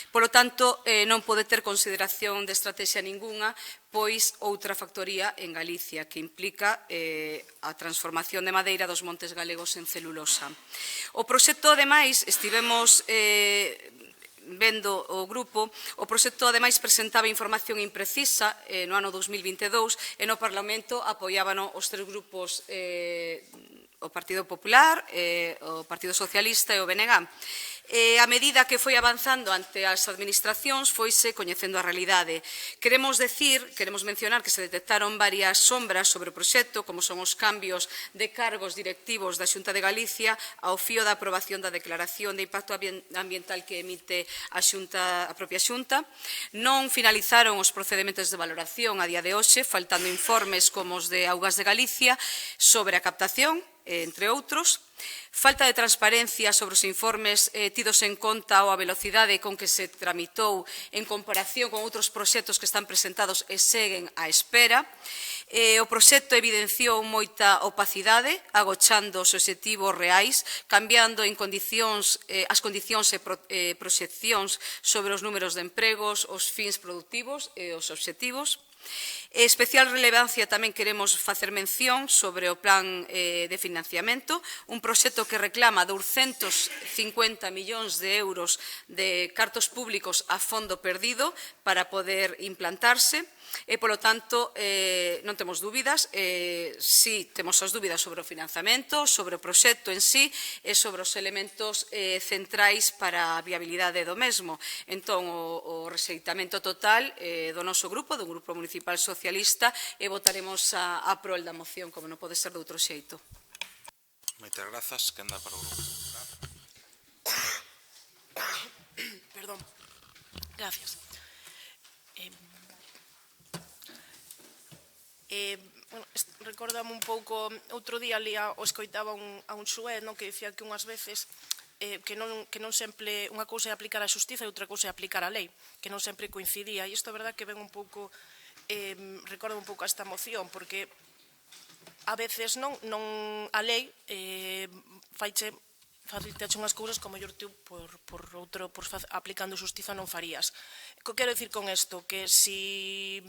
Polo tanto, non pode ter consideración de estrategia ningunha, pois outra factoría en Galicia, que implica a transformación de madeira dos montes galegos en celulosa. O proxecto, ademais, estivemos vendo o grupo, o proxecto ademais presentaba información imprecisa no ano 2022 e no Parlamento apoiábano os tres grupos, o Partido Popular, o Partido Socialista e o BNG. A medida que foi avanzando ante as administracións foise coñecendo a realidade. Queremos mencionar que se detectaron varias sombras sobre o proxecto, como son os cambios de cargos directivos da Xunta de Galicia ao fío da aprobación da declaración de impacto ambiental que emite a propia Xunta. Non finalizaron os procedementos de valoración a día de hoxe, faltando informes como os de Augas de Galicia sobre a captación, entre outros. Falta de transparencia sobre os informes tidos en conta ou a velocidade con que se tramitou en comparación con outros proxectos que están presentados e seguen á espera. O proxecto evidenciou moita opacidade, agochando os obxectivos reais, cambiando as condicións e proxeccións sobre os números de empregos, os fins productivos e os obxectivos. Especial relevancia tamén queremos facer mención sobre o plan de financiamento, un proxecto que reclama 250 millóns de euros de cartos públicos a fondo perdido para poder implantarse. E, polo tanto, non temos dúbidas, si temos as dúbidas sobre o financiamento, sobre o proxecto en sí e sobre os elementos centrais para a viabilidade do mesmo. Entón, o rexeitamento total do noso grupo, do Grupo Municipal Socialista, e votaremos a prol da moción, como non pode ser de outro xeito. Moitas grazas, quen dá para o grupo. Perdón. Gracias. Recordame un pouco, outro día o escoitaba a un xuez que dicía que unhas veces que non sempre unha cousa é aplicar a xustiza e outra cousa é aplicar a lei, que non sempre coincidía, e isto é verdad que ven un pouco, recorda un pouco a esta moción, porque a veces non a lei faiche facilitache unhas cousas que, ao mellor, tú, aplicando xustiza non farías. Que quero dicir con isto? Que si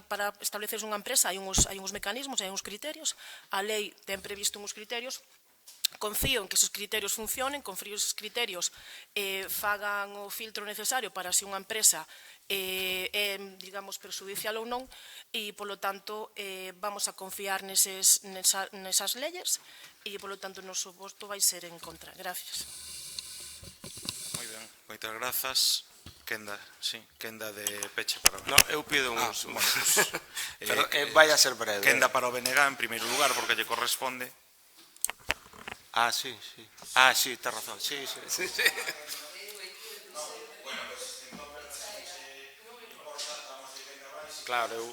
para establecerse unha empresa hai uns mecanismos, hai uns criterios, a lei ten previsto uns criterios, confío en que esos criterios funcionen, confío en que esos criterios fagan o filtro necesario para si unha empresa é, digamos, perxudicial ou non, e, polo tanto, vamos a confiar nesas leyes e, polo tanto, o noso voto vai ser en contra. Gracias. Moi ben, moitas grazas. Quenda de peche para o BNG. No, eu pido uns... Pero vai a ser breve. Quenda para o BNG en primeiro lugar, porque lle corresponde. Sí. Sí, ten razón. Sí. Claro, eu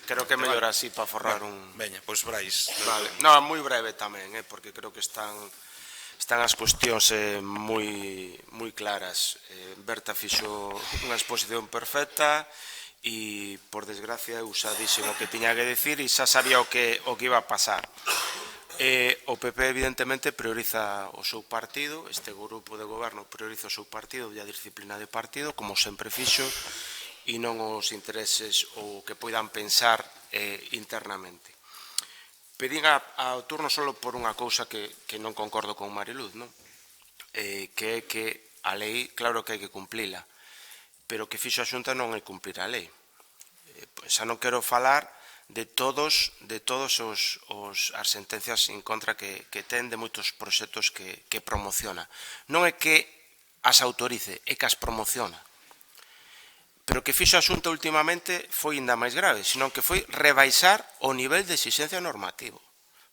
creo que é mellor así para forrar un... Veña, pois Brais. Vale. No, moi breve tamén, porque creo que están as cuestións moi claras. Berta fixo unha exposición perfecta e, por desgracia, eu xa dixen o que tiña que decir e xa sabía o que iba a pasar. O PP, evidentemente, prioriza o seu partido, este grupo de goberno prioriza o seu partido e a disciplina de partido, como sempre fixo, e non os intereses ou que poidan pensar internamente. Pedín ao turno só por unha cousa que non concordo con Mariluz, que é que a lei, claro que hai que cumplila, pero que fixo a Xunta non é cumplir a lei. Xa non quero falar de todas as sentencias en contra que ten de moitos proxectos que promociona. Non é que as autorice, é que as promociona. Pero o que fixo a Xunta últimamente foi ainda máis grave, senón que foi rebaixar o nivel de exigencia normativo,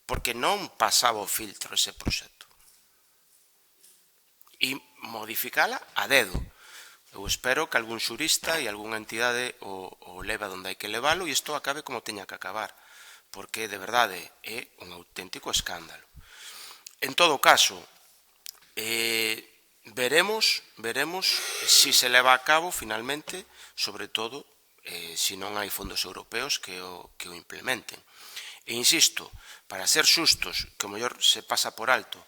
porque non pasaba o filtro ese proxecto. E modificala a dedo. Eu espero que algún xurista e algunha entidade o leva onde hai que levalo e isto acabe como teña que acabar, porque de verdade é un auténtico escándalo. En todo caso, veremos se se leva a cabo finalmente, sobre todo se non hai fondos europeos que o implementen. E insisto, para ser xustos, que o mellor se pasa por alto,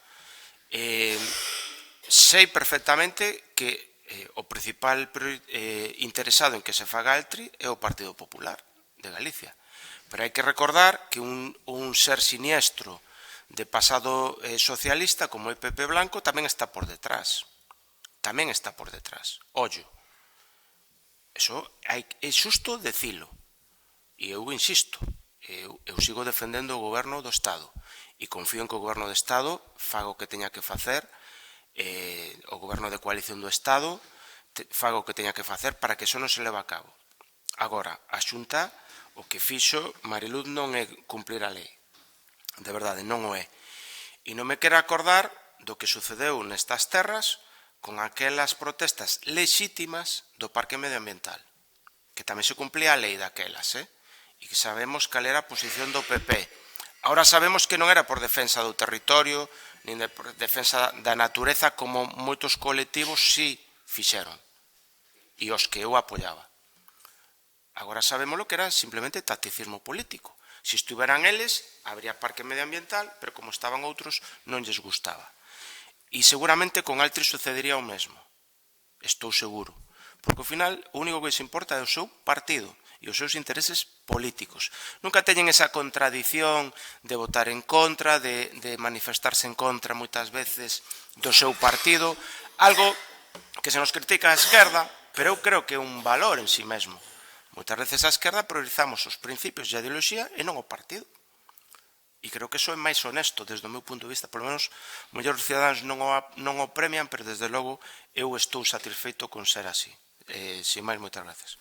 sei perfectamente que o principal interesado en que se faga Altri é o Partido Popular de Galicia. Pero hai que recordar que un ser siniestro de pasado socialista como o PP Blanco tamén está por detrás. Tamén está por detrás. Ollo. Eso é xusto decilo. E eu insisto, eu sigo defendendo o goberno do Estado e confío en que o goberno do Estado faga o que teña que facer, o goberno de coalición do Estado faga o que teña que facer para que eso non se leve a cabo. Agora, a Xunta, o que fixo Mariluz non é cumplir a lei. De verdade, non o é. E non me quero acordar do que sucedeu nestas terras con aquelas protestas lexítimas do Parque Medioambiental, que tamén se cumplía a lei daquelas, e que sabemos cal era a posición do PP. Ahora sabemos que non era por defensa do territorio, nin de defensa da natureza, como moitos colectivos sí fixeron, e os que eu apoiaba. Agora sabemos lo que era simplemente tacticismo político. Se estuveran eles, habría Parque Medioambiental, pero como estaban outros, non lles gustaba. E seguramente con Altri sucedería o mesmo. Estou seguro. Porque ao final o único que se importa é o seu partido e os seus intereses políticos. Nunca teñen esa contradición de votar en contra, de manifestarse en contra moitas veces do seu partido, algo que se nos critica a esquerda, pero eu creo que é un valor en sí mesmo. Moitas veces a esquerda priorizamos os principios e a ideoloxía e non o partido. E creo que iso é máis honesto desde o meu punto de vista. Por lo menos, mellor os cidadáns non o premian, pero desde logo eu estou satisfeito con ser así. Sin máis, moitas gracias.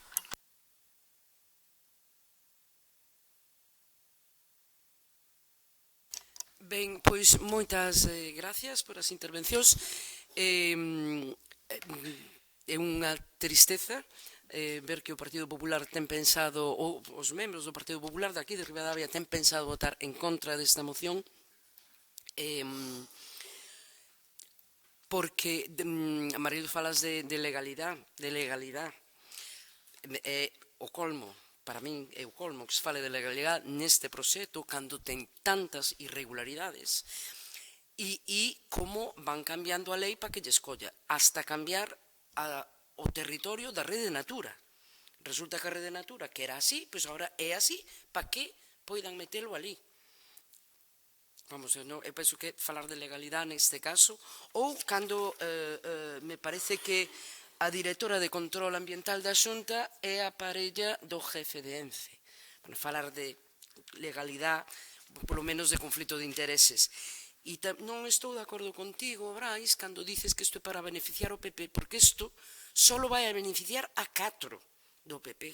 Ben, pois moitas gracias por as intervencións. É unha tristeza ver que o Partido Popular ten pensado, ou os membros do Partido Popular daqui de Ribadavia ten pensado votar en contra desta moción, porque, Marido, falas de legalidade, o colmo, para min é o colmo que se fale de legalidade neste proxecto cando ten tantas irregularidades e como van cambiando a lei para que lle escolla, hasta cambiar o territorio da Rede Natura. Resulta que a Rede Natura, que era así, pois agora é así, para que poidan metelo ali. Vamos, eu penso que falar de legalidade neste caso, ou cando me parece que a directora de control ambiental da Xunta é a parella do jefe de ENCE. Falar de legalidade, polo menos de conflito de intereses. E non estou de acordo contigo, Brais, cando dices que isto é para beneficiar o PP, porque isto só vai a beneficiar a 4 do PP.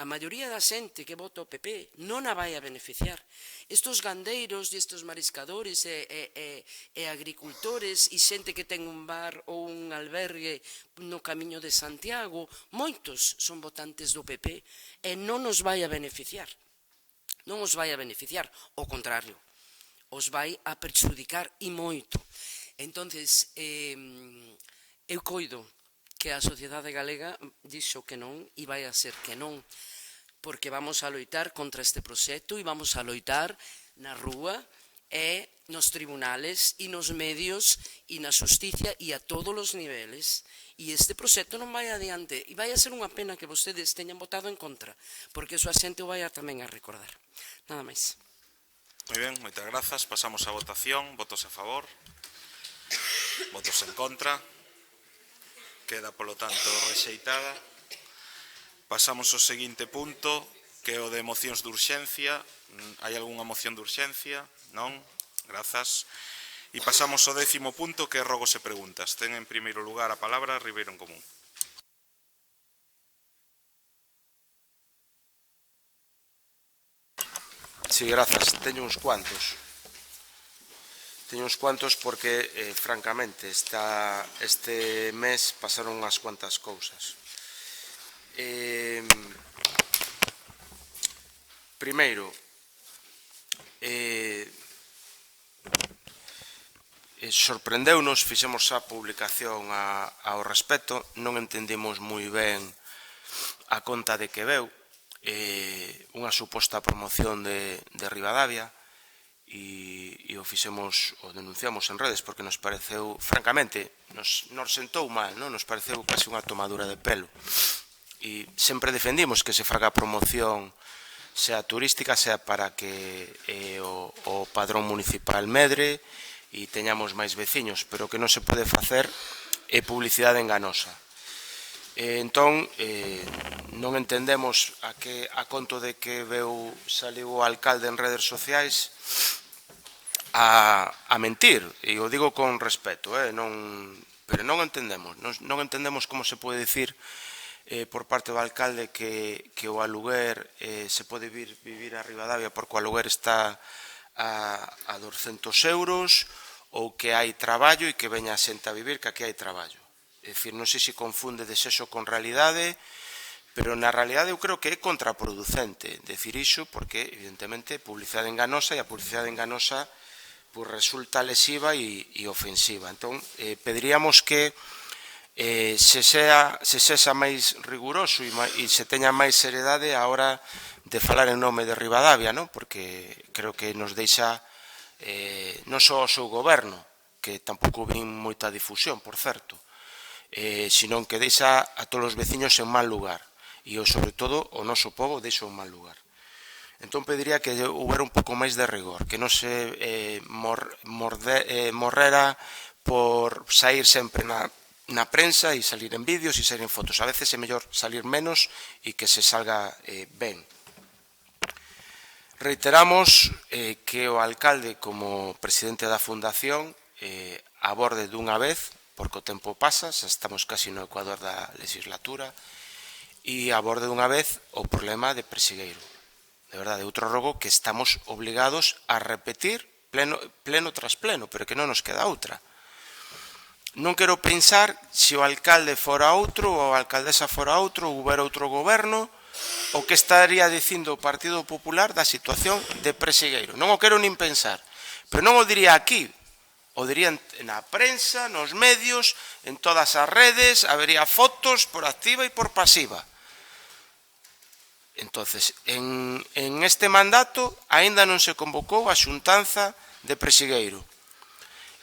A maioría da xente que vota o PP non a vai a beneficiar. Estos gandeiros e estes mariscadores e agricultores e xente que ten un bar ou un albergue no Camiño de Santiago, moitos son votantes do PP e non nos vai a beneficiar. Non os vai a beneficiar, ao contrario, os vai a perxudicar e moito. Entonces, eu coido que a sociedade galega dixo que non e vai a ser que non, porque vamos a loitar contra este proxecto e vamos a loitar na rúa e nos tribunales e nos medios e na xusticia e a todos os niveles. E este proxecto non vai adiante e vai a ser unha pena que vostedes teñan votado en contra, porque eso a xente o vai a tamén a recordar. Nada máis. Moi ben, moitas grazas. Pasamos a votación. Votos a favor. Votos en contra. Queda, polo tanto, rexeitada. Pasamos ao seguinte punto, que é o de mocións de urxencia. Hai algunha moción de urxencia? Non? Grazas. E pasamos ao 10º punto, que é rogos e preguntas. Ten en primeiro lugar a palabra Ribeiro en Común. Sí, grazas. Teño uns cuantos. Porque, francamente, este mes pasaron unhas cuantas cousas. Primeiro, sorprendeunos, fixemos a publicación ao respecto, non entendimos moi ben a conta de que veu, unha suposta promoción de Ribadavia, e o denunciamos en redes porque nos pareceu, francamente, nos sentou mal, nos pareceu casi unha tomadura de pelo. E sempre defendimos que se faga promoción, sea turística, sea para que o padrón municipal medre e teñamos máis veciños, pero que non se pode facer é publicidade enganosa. Entón, non entendemos a conto de que saliu o alcalde en redes sociais a mentir, e o digo con respeto, pero non entendemos como se pode dicir por parte do alcalde que o aluguer se pode vivir a Ribadavia porque o aluguer está a 200 euros ou que hai traballo e que veña a xente a vivir que aquí hai traballo. É dicir, non sei se confunde desexo con realidade, pero na realidade eu creo que é contraproducente decir iso porque, evidentemente, publicidade enganosa e a publicidade enganosa resulta lesiva e ofensiva. Entón, pediríamos que se sexa máis riguroso e se teña máis seriedade a hora de falar en nome de Ribadavia, porque creo que nos deixa non só o seu goberno, que tampouco vin moita difusión, por certo, sino que deixa a todos os veciños en mal lugar. e, sobre todo, o noso povo deixa un mal lugar. Entón, pediría que houbera un pouco máis de rigor, que non se morrera por sair sempre na prensa e salir en vídeos e salir en fotos. A veces é mellor salir menos e que se salga ben. Reiteramos que o alcalde, como presidente da Fundación, aborde dunha vez, porque o tempo pasa, xa estamos casi no ecuador da legislatura, e aborde dunha vez o problema de Persigueiro. De verdade, outro rogo que estamos obligados a repetir pleno tras pleno, pero que non nos queda outra. Non quero pensar se o alcalde fora outro, ou a alcaldesa fora outro, ou houbera outro goberno, o que estaría dicindo o Partido Popular da situación de Persigueiro. Non o quero nin pensar, pero non o diría aquí, o diría na prensa, nos medios, en todas as redes, habería fotos por activa e por pasiva. Entonces, en este mandato aínda non se convocou a xuntanza de Persigueiro.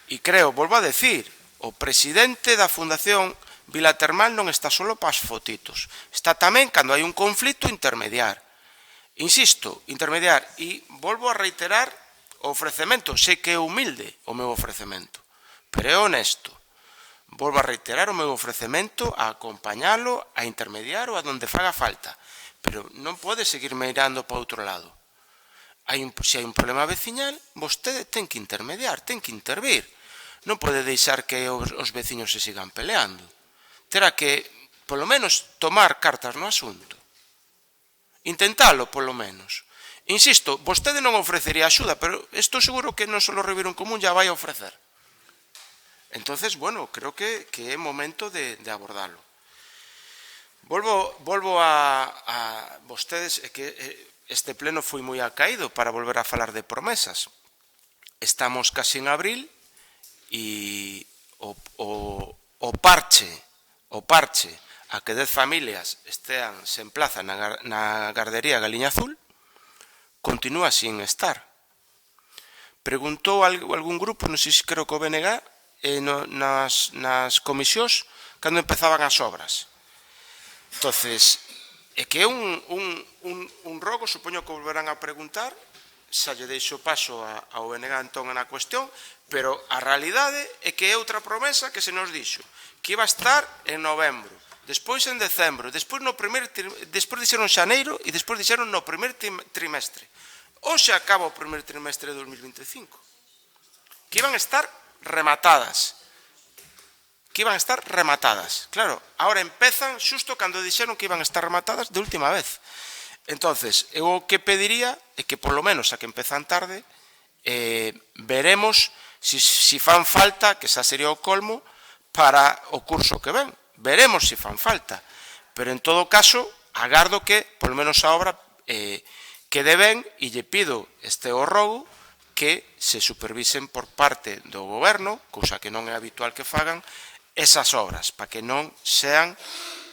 E creo, volvo a decir, o presidente da Fundación Vila Termal non está solo para as fotitos. Está tamén, cando hai un conflito, intermediar. Insisto, intermediar. E volvo a reiterar o ofrecemento. Sei que é humilde o meu ofrecemento, pero é honesto. Volvo a reiterar o meu ofrecemento a acompañalo, a intermediar ou a donde faga falta. Pero non pode seguir mirando para outro lado. Se hai un problema veciñal, vostede ten que intermediar, ten que intervir. Non pode deixar que os veciños se sigan peleando. Terá que, polo menos, tomar cartas no asunto. Intentalo, polo menos. Insisto, vostede non ofrecería axuda, pero estou seguro que non só o Ribeiro en Común ya vai a ofrecer. Entonces, bueno, creo que é momento de abordarlo. Volvo a vostedes, que este pleno foi moi acaído para volver a falar de promesas. Estamos casi en abril e o parche a que 10 familias estean sen plaza na gardería Galiña Azul continúa sin estar. Preguntou algún grupo, non sei se creo que o BNG, nas comisións cando empezaban as obras. Entonces, é que é un rogo, supoño que volverán a preguntar, xa lle deixo paso ao BNG Antón na cuestión, pero a realidade é que é outra promesa que se nos dixo, que iba a estar en novembro, despois en decembro, despois dixeron xaneiro e despois dixeron no primer trimestre. Hoxe acaba o primer trimestre de 2025, que iban a estar rematadas. Claro, ahora empezan xusto cando dixeron que iban a estar rematadas de última vez. Entonces, eu o que pediría é que, polo menos, a que empezan tarde, veremos se fan falta, que xa sería o colmo, para o curso que ven. Veremos se fan falta. Pero, en todo caso, agardo que, polo menos a obra, quede ben, e lle pido este o rogo, que se supervisen por parte do goberno, cousa que non é habitual que fagan, esas obras, para que non sean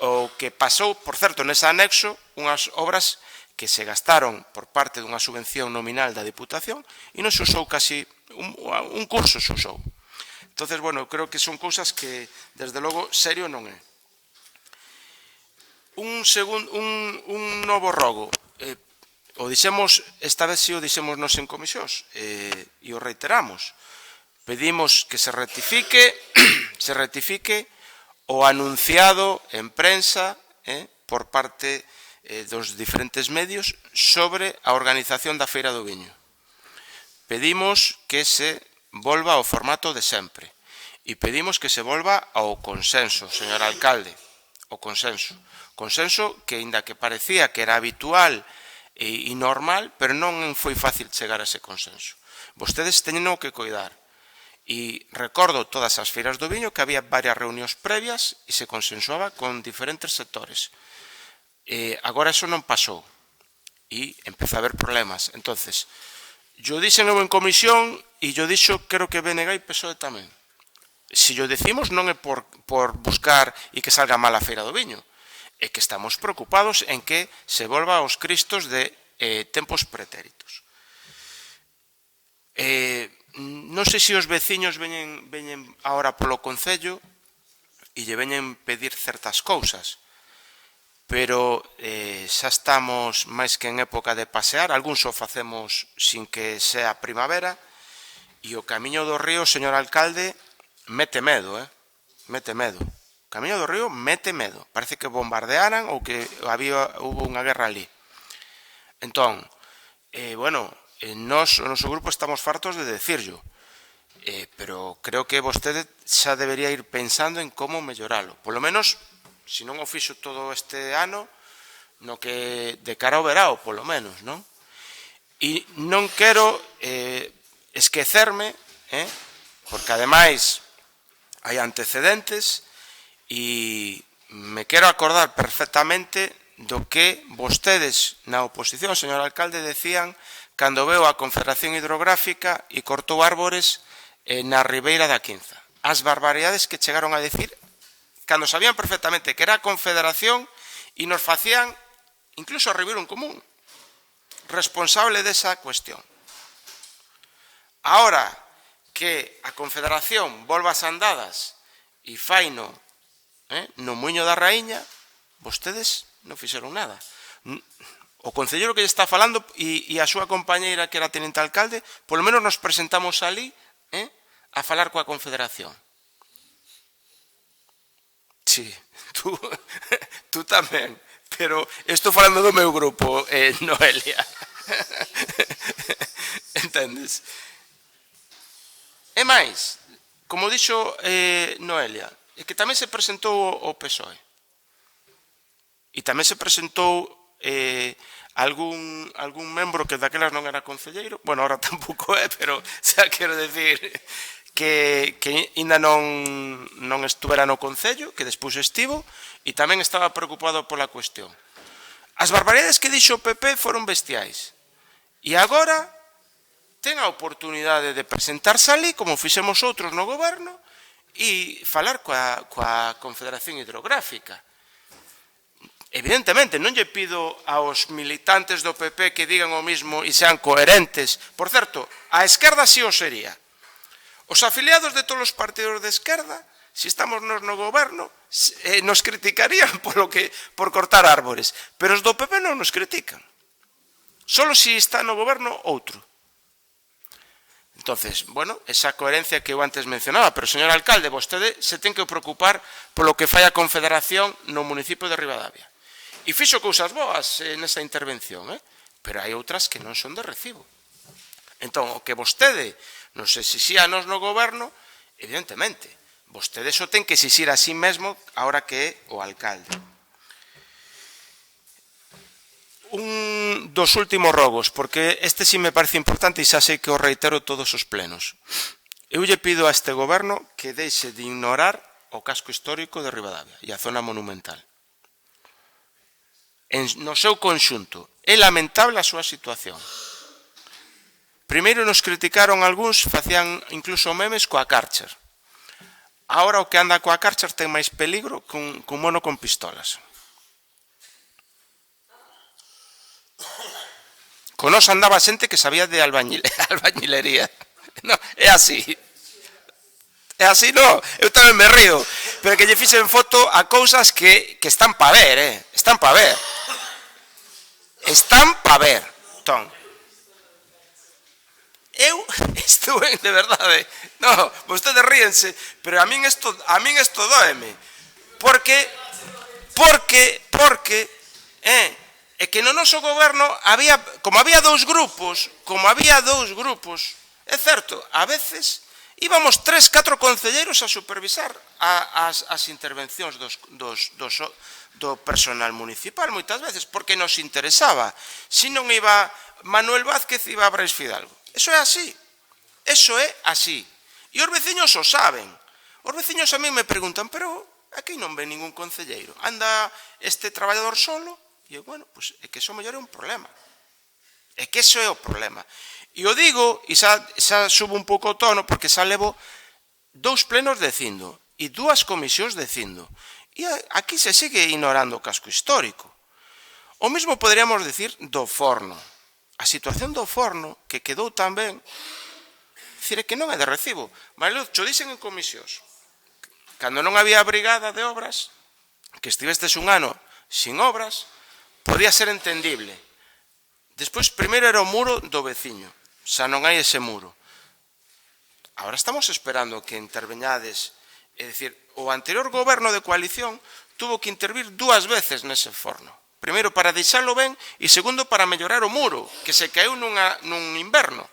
o que pasou, por certo, nese anexo, unhas obras que se gastaron por parte dunha subvención nominal da Diputación e non se usou casi, un curso se usou. Entonces, bueno, creo que son cousas que, desde logo, serio non é. Un novo rogo. O dixemos, esta vez si o dixemos nos en comisións, e o reiteramos. Pedimos que se rectifique o anunciado en prensa por parte dos diferentes medios sobre a organización da Feira do Viño. Pedimos que se volva ao formato de sempre e pedimos que se volva ao consenso, señor alcalde, o consenso. Consenso que, aínda que parecía que era habitual e normal, pero non foi fácil chegar a ese consenso. Vostedes teñen que coidar. E recordo todas as feiras do viño que había varias reunións previas e se consensuaba con diferentes sectores. Agora eso non pasou e empezou a haber problemas. Entonces, yo dixo en comisión e yo dixo, creo que BNG e PSOE tamén. Se yo decimos non é por buscar e que salga mal a feira do viño, é que estamos preocupados en que se volva aos cristos de tempos pretéritos. Non sei se os veciños veñen agora polo Concello e lle veñen pedir certas cousas. pero xa estamos máis que en época de pasear, algúns o facemos sin que sea primavera, e o Camiño do Río, señor alcalde, mete medo, mete medo. O Camiño do Río mete medo. Parece que bombardearan ou que hubo unha guerra ali. Entón, bueno, nós, o noso grupo, estamos fartos de decirlo, pero creo que vostede xa debería ir pensando en como melloralo. Polo menos, se non o fixo todo este ano, no que de cara ao verao, polo menos, non? E non quero esquecerme, porque ademais hai antecedentes, e me quero acordar perfectamente do que vostedes na oposición, señor alcalde, decían cando veu a Confederación Hidrográfica e cortou árbores na Ribeira da Quinza. As barbaridades que chegaron a decir cando sabían perfectamente que era a Confederación e nos facían incluso a Ribeiro en Común responsable desa cuestión. Ahora que a Confederación volva as andadas e faino no Muiño da Raíña, vostedes non fixeron nada. O concelleiro que lle está falando e a súa compañeira que era tenente alcalde, polo menos nos presentamos ali a falar coa Confederación. Sí, tú tamén, pero estou falando do meu grupo, Noelia. Entendes? E máis, como dixo Noelia, é que tamén se presentou o PSOE. E tamén se presentou algún membro que daquelas non era concelleiro, bueno, ahora tampouco é, pero xa quero decir que ainda non estuvera no Concello, que despois estivo, e tamén estaba preocupado pola cuestión. As barbaridades que dixo o PP foron bestiais. E agora ten a oportunidade de presentarse ali, como fixemos outros no goberno, e falar coa Confederación Hidrográfica. Evidentemente, non lle pido aos militantes do PP que digan o mismo e sean coherentes. Por certo, a esquerda si o sería. Os afiliados de todos os partidos de esquerda, se estamos nos no goberno, nos criticarían por cortar árbores. Pero os do PP non nos critican. Solo se está no goberno outro. Entonces, bueno, esa coherencia que eu antes mencionaba, pero, señor alcalde, vostede se ten que preocupar polo que fai a Confederación no municipio de Ribadavia. E fixo cousas boas nesa intervención, pero hai outras que non son de recibo. Entón, o que vostede nos exixía a nos no goberno, evidentemente, vostede só ten que exixir a sí mesmo ahora que é o alcalde. Un dos últimos rogos, porque este sí me parece importante e xa sei que o reitero todos os plenos. Eu lle pido a este goberno que deixe de ignorar o casco histórico de Ribadavia e a zona monumental. No seu conxunto, é lamentable a súa situación. Primeiro nos criticaron algúns, facían incluso memes coa Karcher. Ahora o que anda coa Karcher ten máis peligro que un mono con pistolas. Con nos andaba xente que sabía de albañilería. No, é así. É así, non. Eu tamén me río. Pero que lle fixen foto a cousas que están pa ver, Están pa ver. Están pa ver. Entón, eu estuve, de verdade, no, vostedes ríense, pero a min isto dóeme, porque é que no noso goberno como había dous grupos, é certo, a veces íbamos 3-4 concelleiros a supervisar as intervencións do personal municipal, moitas veces, porque nos interesaba. Se non iba Manuel Vázquez, iba Brais Fidalgo. Eso é así. E os veciños o saben. Os veciños a mí me preguntan, pero aquí non ven ningún concelleiro. Anda este traballador solo? E eu, bueno, é que eso mellor é un problema. É que eso é o problema. E o digo, e xa subo un pouco o tono, porque xa levo 2 plenos dicindo, e 2 comisións dicindo. E aquí se sigue ignorando o casco histórico. O mesmo poderíamos decir do forno. A situación do forno, que quedou tamén, dicir, que non é de recibo. Mariluz, cho dixen en comisións. Cando non había brigada de obras, que estivestes un ano sin obras, podía ser entendible. Despois, primeiro era o muro do veciño, xa non hai ese muro. Agora estamos esperando que interveñades, é dicir, o anterior goberno de coalición tuvo que intervir 2 veces nese forno. Primeiro para deixalo ben e segundo para mellorar o muro, que se caeu nun inverno.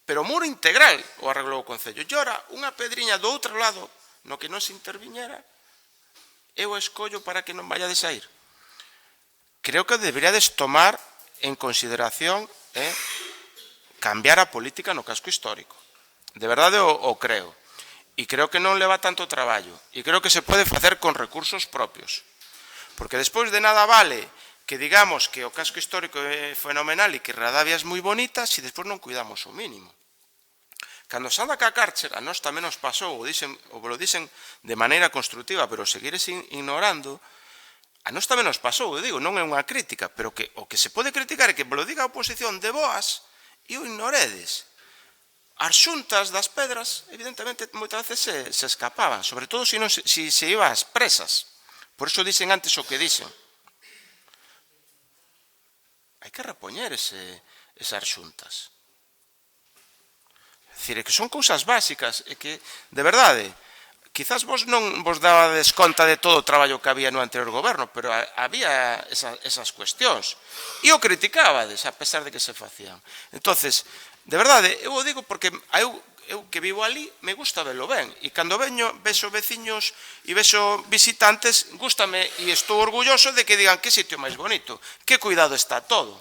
Pero o muro integral o arreglou o Concello. E ora, unha pedriña do outro lado no que non se interviñera, eu escollo para que non vayades a ir. Creo que deberíades tomar en consideración cambiar a política no casco histórico. De verdade o creo. E creo que non leva tanto traballo. E creo que se pode facer con recursos propios. Porque despois de nada vale que digamos que o casco histórico é fenomenal e que Ribadavia é moi bonita se despois non cuidamos o mínimo. Cando se anda ca Cárcher, a nós tamén nos pasou, o lo dicen de maneira constructiva, pero seguires ignorando, a nós tamén nos pasou, eu digo, non é unha crítica, pero que o que se pode criticar é que lo diga a oposición de boas e o ignoredes. As xuntas das pedras, evidentemente, moitas veces se escapaban, sobre todo se iba ás presas. Por iso dicen antes o que dicen. Hai que repoñer esas xuntas. É dicir, que son cousas básicas, e que, de verdade, quizás vos non vos dabades conta de todo o traballo que había no anterior goberno, pero había esas cuestións. E o criticabades, a pesar de que se facían. Entonces, de verdade, eu o digo porque eu que vivo ali, me gusta velo ben. E cando vexo veciños e vexo visitantes, gústame e estou orgulloso de que digan que sitio máis bonito, que cuidado está todo.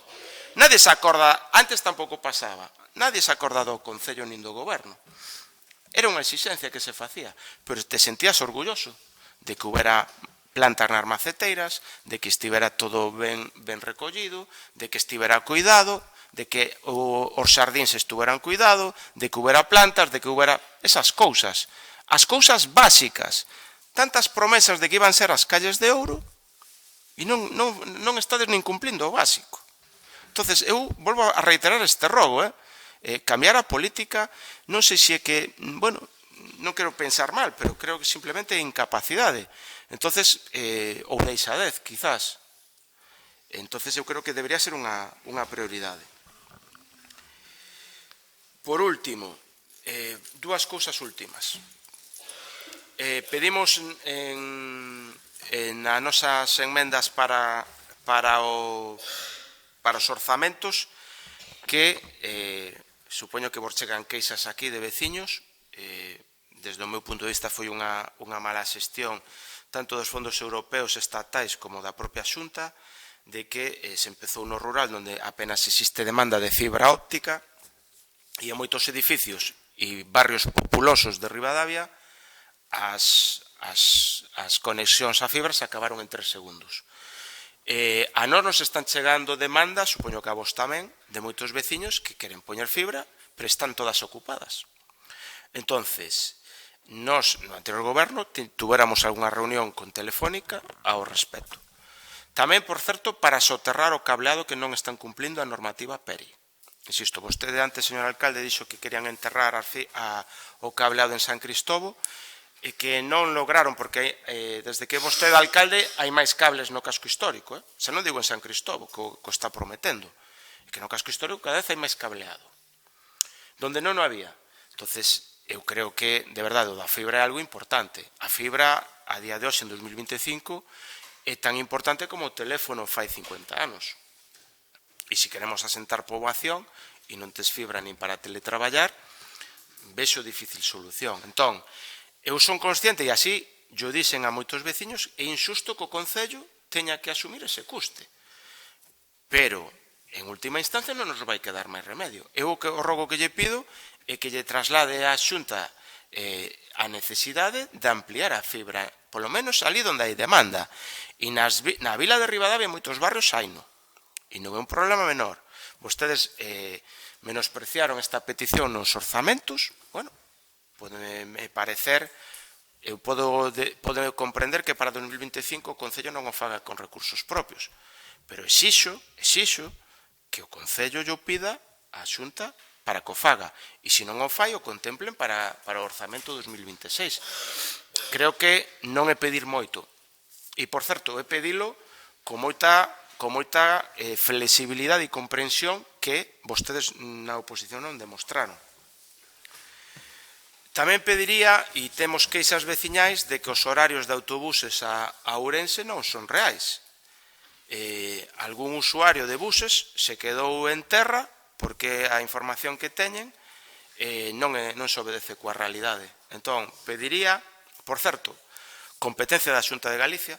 Nadie se acorda, antes tampouco pasaba, nadie se acorda do Concello nin do Goberno. Era unha exigencia que se facía, pero te sentías orgulloso de que houbera plantas nas maceteiras, de que estivera todo ben recollido, de que estivera cuidado, de que os xardíns estuveran cuidado, de que houbera plantas, de que houbera esas cousas. As cousas básicas. Tantas promesas de que iban ser as calles de ouro e non estades nin cumplindo o básico. Entonces, eu volvo a reiterar este rogo, cambiar a política, non sei se é que, bueno, non quero pensar mal, pero creo que simplemente é incapacidade. Entonces, ou deixadez, quizás. Entonces, eu creo que debería ser unha prioridade. Por último, 2 cousas últimas. Pedimos nas nosas enmendas para os orzamentos que, supoño que vos chegan queixas aquí de veciños, desde o meu punto de vista foi unha mala xestión tanto dos fondos europeos estatais como da propia Xunta, de que se empezou no rural onde apenas existe demanda de fibra óptica e en moitos edificios e barrios populosos de Ribadavia as conexións a fibra se acabaron en 3 segundos. A nós nos están chegando demandas, supoño que a vos tamén, de moitos veciños que queren poñer fibra, pero están todas ocupadas. Entonces, nós no anterior goberno tuveramos algunha reunión con Telefónica ao respecto. Tamén, por certo, para soterrar o cableado que non están cumplindo a normativa PERI. Insisto, vostede antes, señor alcalde, dixo que querían enterrar o cableado en San Cristóbal e que non lograron, porque desde que vostede é alcalde hai máis cables no casco histórico. Se non digo en San Cristóbal, que o está prometendo. E que no casco histórico cada vez hai máis cableado. Donde non había. Entonces, eu creo que, de verdade, o da fibra é algo importante. A fibra, a día de hoxe, en 2025, é tan importante como o teléfono fai 50 anos. E se queremos asentar poboación e non tes fibra nin para teletraballar, vexo difícil solución. Entón, eu son consciente, e así yo dixen a moitos veciños, é injusto que o Concello teña que asumir ese custe. Pero, en última instancia, non nos vai quedar máis remedio. Eu o rogo que lle pido é que lle traslade á Xunta a necesidade de ampliar a fibra, polo menos ali onde hai demanda. E na vila de Ribadavia, moitos barrios haino. E non é un problema menor. Vostedes menospreciaron esta petición nos orzamentos. Bueno, pode parecer, eu podo comprender que para 2025 o Concello non o faga con recursos propios. Pero exixo que o Concello lle pida á Xunta para que o faga. E se non o fai, o contemplen para o orzamento 2026. Creo que non é pedir moito. E, por certo, he pedilo con moita flexibilidade e comprensión que vostedes na oposición non demostraron. Tamén pediría, e temos queixas veciñais, de que os horarios de autobuses a Ourense non son reais. Algún usuario de buses se quedou en terra porque a información que teñen non se obedece coa realidade. Entón, pediría, por certo, competencia da Xunta de Galicia,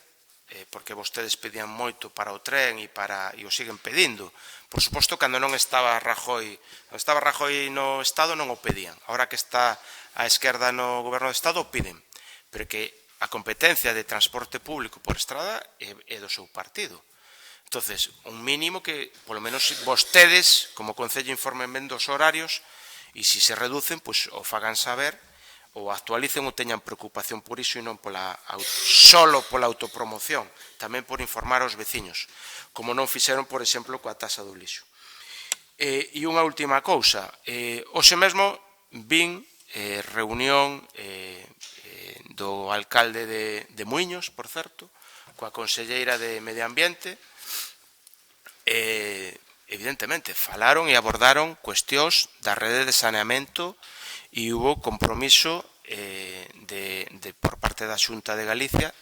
porque vostedes pedían moito para o tren e o siguen pedindo. Por suposto, cando non estaba Rajoy no Estado non o pedían. Ahora que está a esquerda no goberno do Estado o piden. Pero que a competencia de transporte público por estrada é do seu partido. Entonces, un mínimo que, polo menos, vostedes, como Concello, informen ben dos horarios e se se reducen, pois o fagan saber ou actualicen ou teñan preocupación por iso e non solo pola autopromoción, tamén por informar aos veciños, como non fixeron, por exemplo, coa taxa do lixo. E unha última cousa, hoxe mesmo vin reunión do alcalde de Muiños, por certo, coa conselleira de Medio Ambiente. Evidentemente, falaron e abordaron cuestións da rede de saneamento e hubo compromiso por parte da Xunta de Galicia,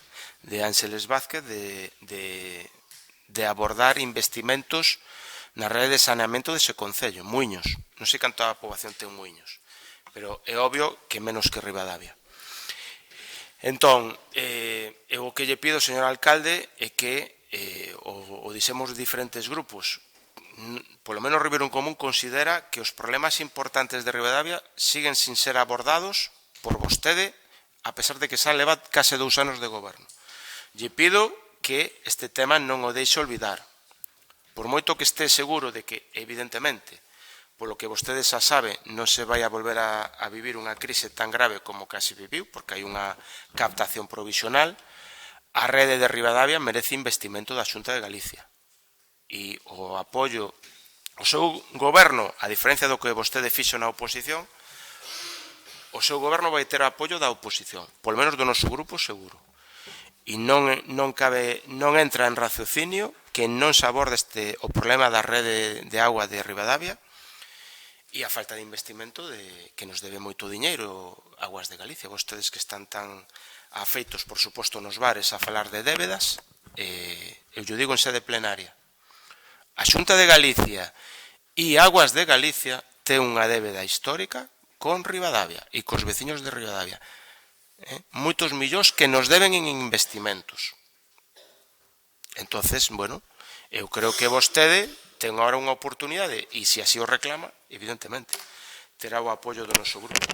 de Ángeles Vázquez, de abordar investimentos na rede de saneamento dese concello, Muiños. Non sei canto a poboación ten Muiños, pero é obvio que menos que Ribadavia. Entón, o que lle pido, señor alcalde, é que o dixemos diferentes grupos, polo menos Ribeiro en Común considera que os problemas importantes de Ribadavia siguen sin ser abordados por vostede, a pesar de que xa leva case 2 anos de goberno. Lle pido que este tema non o deixe olvidar, por moito que este seguro de que, evidentemente, polo que vostede xa sabe, non se vai a volver a vivir unha crise tan grave como casi viviu, porque hai unha captación provisional. A rede de Ribadavia merece investimento da Xunta de Galicia. E o apoio ao seu goberno, a diferencia do que vostede fixo na oposición, o seu goberno vai ter apoio da oposición, polo menos do noso grupo seguro. E non entra en raciocinio que non se aborde o problema da rede de agua de Ribadavia e a falta de investimento que nos debe moito diñeiro Aguas de Galicia. Vostedes que están tan afeitos, por suposto, nos bares a falar de débedas, eu digo en sede plenaria. A Xunta de Galicia e Aguas de Galicia ten unha débeda histórica con Ribadavia e cos veciños de Ribadavia. Moitos millóns que nos deben en investimentos. Entonces, bueno, eu creo que vostede ten agora unha oportunidade e se así o reclama, evidentemente, terá o apoio do noso grupo.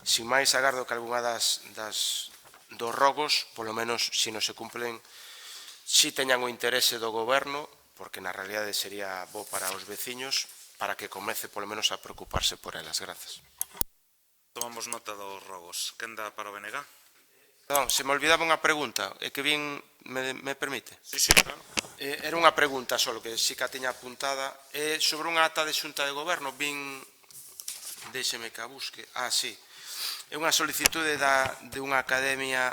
Sin máis, agardo que algunha dos rogos, polo menos, se non se cumplen, si teñan o interese do goberno, porque na realidade sería bo para os veciños, para que comece polo menos a preocuparse por elas. Grazas. Tomamos nota dos rogos. Quen dá para o BNG? Perdón, se me olvidaba unha pregunta, é que vin, me permite? Sí, claro. Era unha pregunta só, que si que a tiña apuntada. Sobre unha ata de Xunta de Goberno, vin, déxeme que a busque, sí, é unha solicitude de unha academia,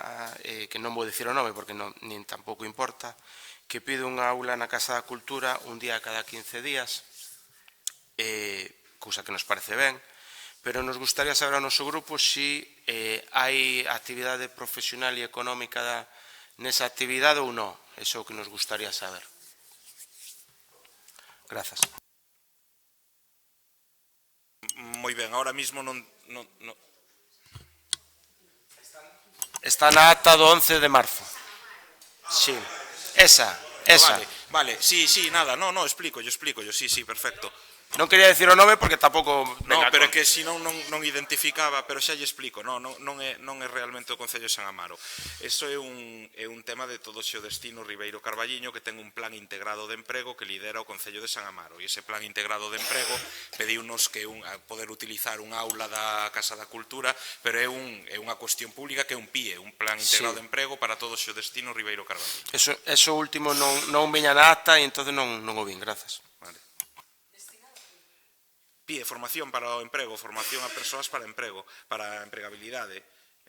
que non vou dicir o nome, porque nin tampouco importa, que pide unha aula na Casa da Cultura un día cada 15 días, cousa que nos parece ben, pero nos gustaría saber ao noso grupo se hai actividade profesional e económica nesa actividade ou non. Eso é o que nos gustaría saber. Grazas. Moi ben, ahora mismo non... Está na ata do 11 de marzo. Sí, esa. Vale, sí, nada, no, explico, sí, perfecto. Non quería dicir o nome porque tampouco... No, pero é que se non identificaba, pero xa lle explico, non é realmente o Concello de San Amaro. Eso é un tema de todo o destino Ribeiro Carballiño, que ten un plan integrado de emprego que lidera o Concello de San Amaro. E ese plan integrado de emprego pediunos que poder utilizar un aula da Casa da Cultura, pero é unha cuestión pública que é un PIE, un plan integrado de emprego para todo o destino Ribeiro Carballiño. Eso último non viña na acta e entón non o vin, grazas. PIE, formación para o emprego, formación a persoas para emprego, para empregabilidade.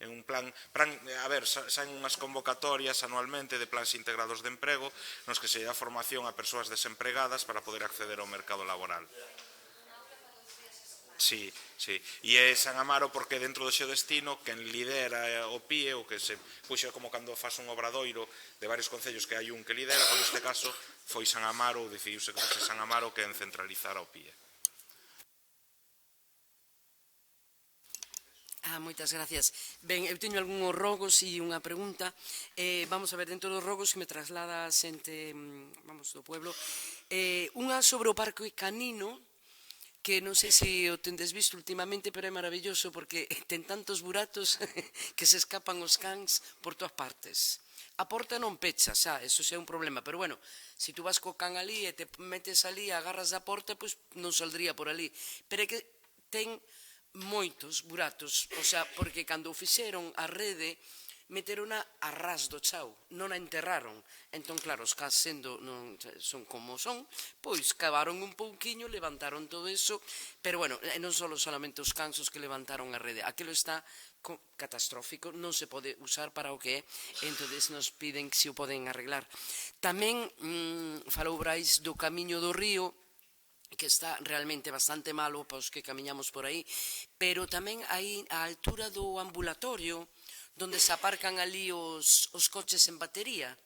É un plan, a ver, saen unhas convocatorias anualmente de plans integrados de emprego nos que se dá formación a persoas desempregadas para poder acceder ao mercado laboral. Sí, sí. E é San Amaro porque dentro do seu destino quen lidera o PIE, o que se puxa como cando faz un obradoiro de varios concellos que hai un que lidera, con este caso foi San Amaro, decidiuse que fosse San Amaro quen centralizara o PIE. Moitas gracias. Ben, eu teño algúns rogos e unha pregunta. Vamos a ver, dentro dos rogos que me traslada a xente, vamos, do pueblo, unha sobre o parque canino, que non sei se o tendes visto últimamente, pero é maravilloso porque ten tantos buratos que se escapan os cans por todas partes. A porta non pecha, xa, eso xa é un problema, pero bueno, se tú vas co can ali e te metes ali, agarras da porta, pois non saldría por ali. Pero é que ten moitos buratos, o sea, porque cando o fixeron a rede, meterona a ras do chao, non a enterraron. Entón, claro, os cas sendo non son como son, pois cavaron un pouquiño, levantaron todo eso, pero bueno, non solamente os cansos que levantaron a rede, aquilo está catastrófico, non se pode usar para o que é, entón nos piden se o poden arreglar. Tamén falou Brais do camiño do río, que está realmente bastante malo para os que camiñamos por aí, pero tamén aí a altura do ambulatorio, donde se aparcan ali os coches en batería.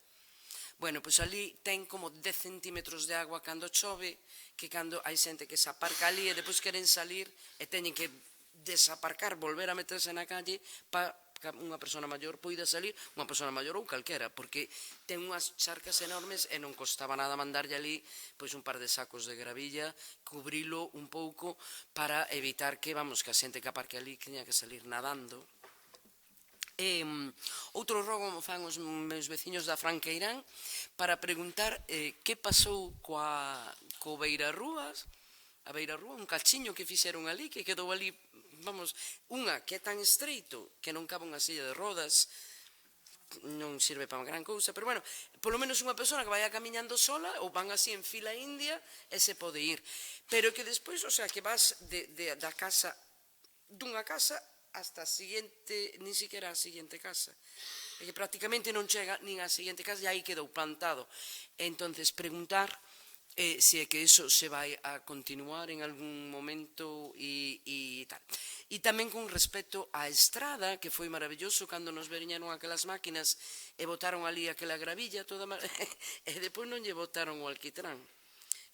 Bueno, pois ali ten como 10 centímetros de agua cando chove, que cando hai xente que se aparca ali e depois queren salir e teñen que desaparcar, volver a meterse na calle para unha persona maior poida salir, unha persona maior ou calquera, porque ten unhas charcas enormes e non costaba nada mandarlle ali pois un par de sacos de gravilla, cubrilo un pouco para evitar que, vamos, que a xente que aparque ali teña que salir nadando. Outro rogo me fan os meus veciños da Franqueirán para preguntar que pasou co Beirarrúas, a Beirarrúa, un cachiño que fixeron ali, que quedou ali, vamos, unha que é tan estreito que non cabe unha silla de rodas, non sirve para gran cousa, pero bueno, polo menos unha persona que vaya camiñando sola ou van así en fila india e se pode ir, pero que despois, o sea, que vas da casa, dunha casa hasta a seguinte, nin siquiera a seguinte casa, e que prácticamente non chega nin a seguinte casa e aí quedou plantado. Entonces, preguntar se é que eso se vai a continuar en algún momento e tal. E tamén con respecto á estrada, que foi maravilloso cando nos veñeron aquelas máquinas e botaron ali aquela gravilla toda e depois non lle botaron o alquitrán.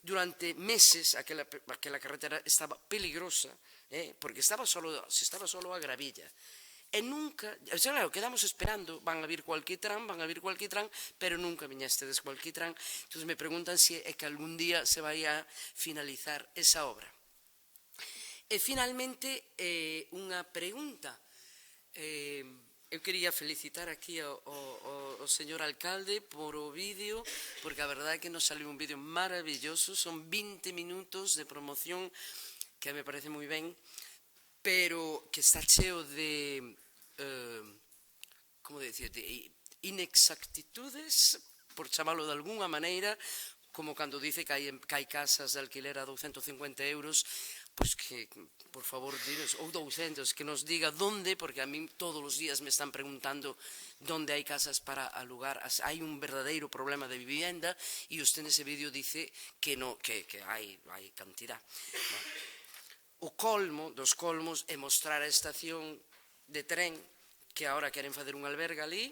Durante meses aquela carretera estaba peligrosa, porque se estaba solo a gravilla. E nunca, claro, quedamos esperando, van a vir co alquitrán, pero nunca viñestes co alquitrán. Entón me preguntan se é que algún día se vai a finalizar esa obra. E finalmente, unha pregunta. Eu quería felicitar aquí ao señor alcalde por o vídeo, porque a verdade é que nos saliu un vídeo maravilloso, son 20 minutos de promoción que me parece moi ben, pero que está cheo de, como decir, de inexactitudes, por chamarlo de alguna maneira, como cando dice que hai casas de alquiler a 250 euros, pois que, por favor, dinos, ou 200, que nos diga onde, porque a mí todos os días me están preguntando onde hai casas para alugar. Hai un verdadeiro problema de vivienda e usted nese vídeo dice que hai cantidad. O colmo dos colmos é mostrar a estación de tren, que agora queren fazer un albergue ali,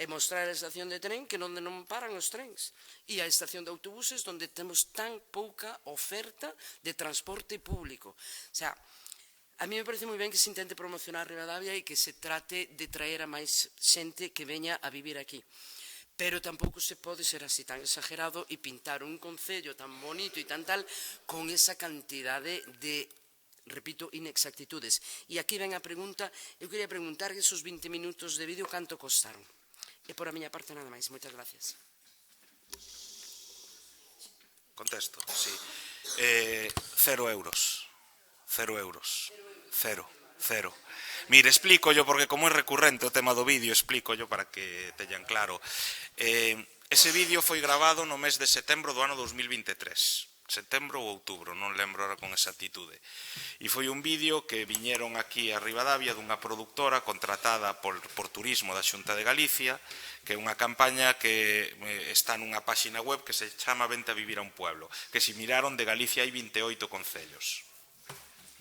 e mostrar a estación de tren que onde non paran os trens, e a estación de autobuses onde temos tan pouca oferta de transporte público. O sea, a mí me parece moi ben que se intente promocionar Ribadavia e que se trate de traer a máis xente que veña a vivir aquí. Pero tampouco se pode ser así tan exagerado e pintar un concello tan bonito e tan tal con esa cantidade de, repito, inexactitudes. E aquí ven a pregunta, eu quería preguntar que esos 20 minutos de vídeo canto costaron. E por a miña parte nada máis. Moitas gracias. Contesto, sí. 0 euros. 0 euros. 0. Mire, explico yo, porque como é recurrente o tema do vídeo, explico yo para que teñan claro. Ese vídeo foi grabado no mes de setembro do ano 2023. setembro ou outubro, non lembro ahora con exactitude. E foi un vídeo que viñeron aquí a Ribadavia dunha produtora contratada por Turismo da Xunta de Galicia, que é unha campaña que está nunha páxina web que se chama Vente a vivir a un pueblo, que se miraron de Galicia hai 28 concellos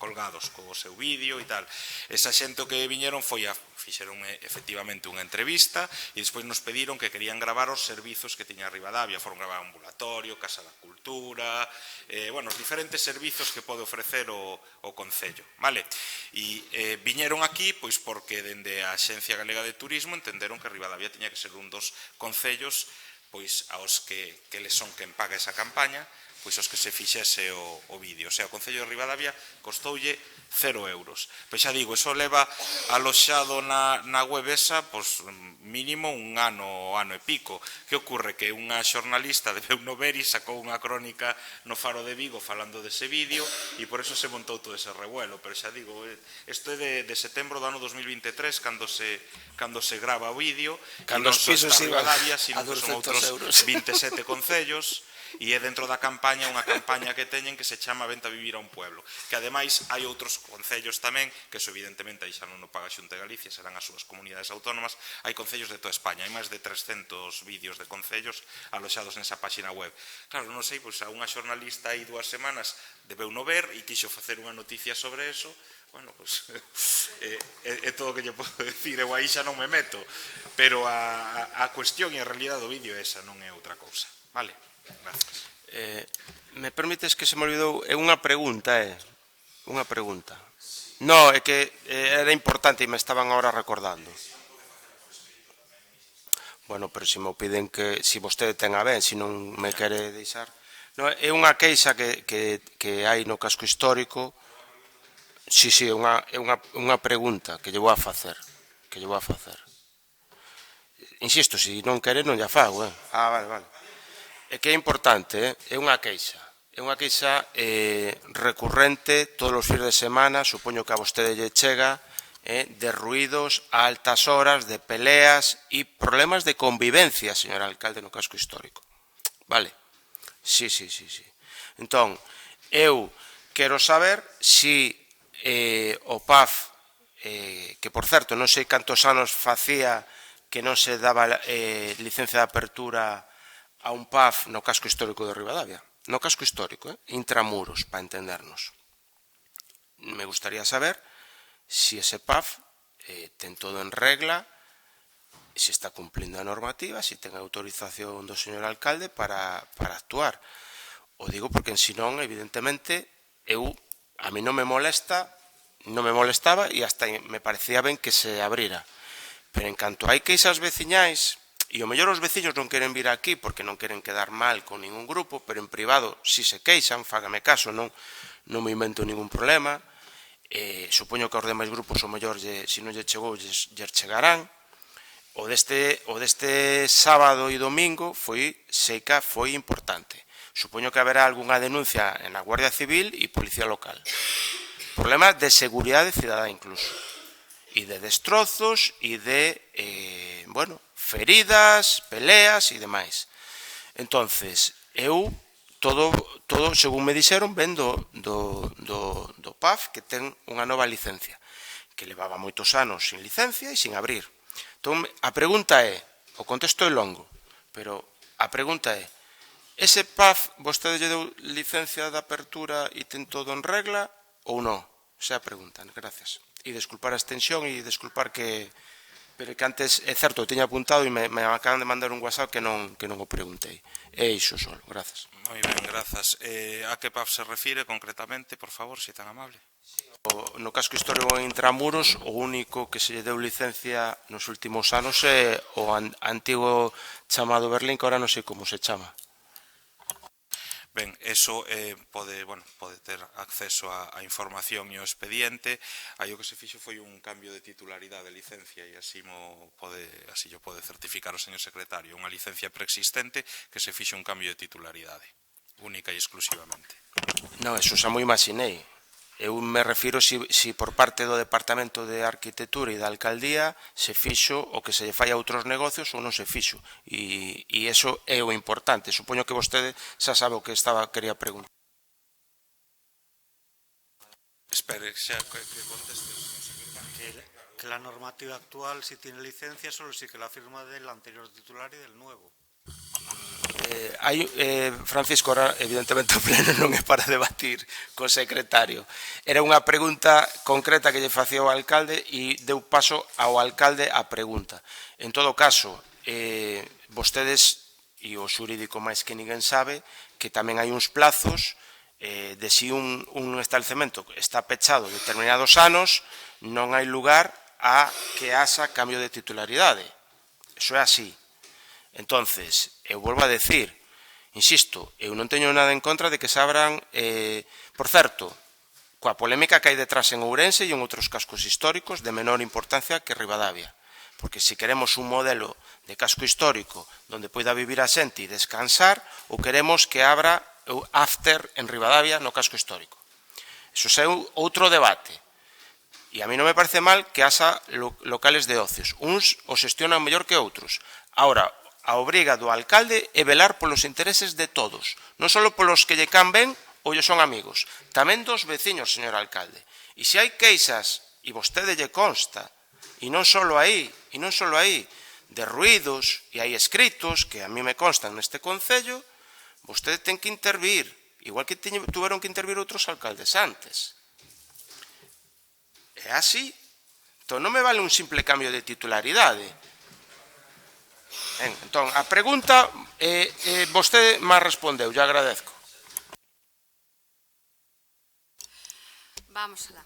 colgados co seu vídeo e tal. Esa xente que viñeron fixeron efectivamente unha entrevista e despois nos pediron que querían gravar os servizos que tiña Ribadavia. Foron gravar ambulatorio, Casa da Cultura, os diferentes servizos que pode ofrecer o Concello. E viñeron aquí pois porque dende a Axencia Galega de Turismo entenderon que Ribadavia tiña que ser un dos concellos pois aos que les son quen paga esa campaña, pois os que se fixese o vídeo. O sea, o Concello de Ribadavia costoulle 0 euros. Pois xa digo, eso leva aloxado na web esa, pois mínimo un ano e pico. Que ocorre? Que unha xornalista de Beuno Veri sacou unha crónica no Faro de Vigo falando dese vídeo e por eso se montou todo ese revuelo. Pero xa digo, isto é de setembro do ano 2023, cando se grava o vídeo, cando os pisos iban Ribadavia, sino a que son 200 outros euros. 27 concellos. E é dentro da campaña, unha campaña que teñen que se chama Vente a vivir a un pueblo, que ademais hai outros concellos tamén, que eso evidentemente aí xa non o paga a Xunta de Galicia, serán as súas comunidades autónomas, hai concellos de toda España, hai máis de 300 vídeos de concellos aloxados nesa páxina web. Claro, non sei, pois a unha xornalista aí 2 semanas debeu no ver e quixo facer unha noticia sobre eso. Bueno, pois é todo o que lle podo decir, eu aí xa non me meto, pero a cuestión e a realidade do vídeo é esa, non é outra cousa. Vale? Gracias. Me permites que se me olvidou? É unha pregunta, unha pregunta. No, é que era importante e me estaban agora recordando. Bueno, pero se me piden que, se vostede ten a ben, se non me quere deixar. No, é unha queixa que hai no casco histórico. Sí, é unha pregunta que lle vou a facer. Insisto, se non quere non lla fago, vale. É que é importante, é unha queixa. É unha queixa recurrente todos os fins de semana, supoño que a vostede lle chega, de ruídos a altas horas, de peleas e problemas de convivencia, señor alcalde, no casco histórico. Vale? Sí. Entón, eu quero saber se o PAF, que por certo non sei cantos anos facía que non se daba licencia de apertura a un PAF no casco histórico de Ribadavia. No casco histórico, intramuros, para entendernos. Me gustaría saber se ese PAF ten todo en regla, se está cumplindo a normativa, se ten autorización do señor alcalde para actuar. O digo porque, senón, evidentemente, a mí non me molestaba e hasta me parecía ben que se abrira. Pero en canto hai queixas veciñais, e o mellor os veciños non queren vir aquí porque non queren quedar mal con ningún grupo, pero en privado si se queixan, fágame caso, non me invento ningún problema. Supoño que os demais grupos o mellor, se non lle chegou, lle chegarán. O deste sábado e domingo foi importante. Supoño que haberá algunha denuncia en a Guardia Civil e Policía Local. Problemas de seguridade cidadá incluso. E de destrozos e de, feridas, peleas e demais. Entonces, todo, según me dixeron, ven do PAF, que ten unha nova licencia, que levaba moitos anos sin licencia e sin abrir. Entón, a pregunta é, o contexto é longo, pero a pregunta é, ese PAF, vostede lle deu licencia de apertura e ten todo en regla ou non? Esa é a pregunta, gracias. E desculpar a extensión e desculpar que... Pero que antes, é certo, eu teña apuntado e me acaban de mandar un WhatsApp que non o preguntei. É iso só, grazas. Moi ben, grazas. A que PAF se refire concretamente, por favor, se tan amable? No casco histórico en Intramuros, o único que se lle deu licencia nos últimos anos é o antigo chamado Berlín, que ahora non sei como se chama. Ben, eso pode ter acceso a información e o expediente. Aí o que se fixo foi un cambio de titularidade de licencia e así o pode certificar o señor secretario. Unha licencia preexistente que se fixe un cambio de titularidade, única e exclusivamente. Non, eso xa moi imaginei. Eu me refiro si por parte do Departamento de Arquitectura e da Alcaldía se fixo o que se lle fai a outros negocios ou non se fixo. E iso é o importante. Supoño que vostede xa sabe o que quería preguntar. Espere, xa que conteste. Que la normativa actual, si tiene licencia, solo sí que la firma del anterior titular y del nuevo. Francisco, ahora evidentemente o pleno non é para debatir co secretario. Era unha pregunta concreta que lle facía o alcalde e deu paso ao alcalde a pregunta. En todo caso, vostedes, e o xurídico máis que ninguén sabe, que tamén hai uns plazos de si un establecemento está pechado determinados anos, non hai lugar a que haxa cambio de titularidade. Eso é así. Entonces, eu volvo a decir, insisto, eu non teño nada en contra de que se abran, por certo, coa polémica que hai detrás en Ourense e en outros cascos históricos de menor importancia que Ribadavia. Porque se queremos un modelo de casco histórico onde poida vivir a xente e descansar, ou queremos que abra after en Ribadavia no casco histórico. Eso é outro debate. E a mí non me parece mal que haxa locales de ocios. Uns os xestionan mellor que outros. Ahora, a obriga do alcalde é velar polos intereses de todos, non só polos que lle can ben ou lle son amigos, tamén dos veciños, señor alcalde. E se hai queixas, e vostede lle consta, e non só aí, de ruídos, e hai escritos, que a mí me constan neste concello, vostede ten que intervir, igual que tuveron que intervir outros alcaldes antes. É así. Entón, non me vale un simple cambio de titularidade. Entón, a pregunta, vostede má respondeu, lle agradezco. Vamos alá.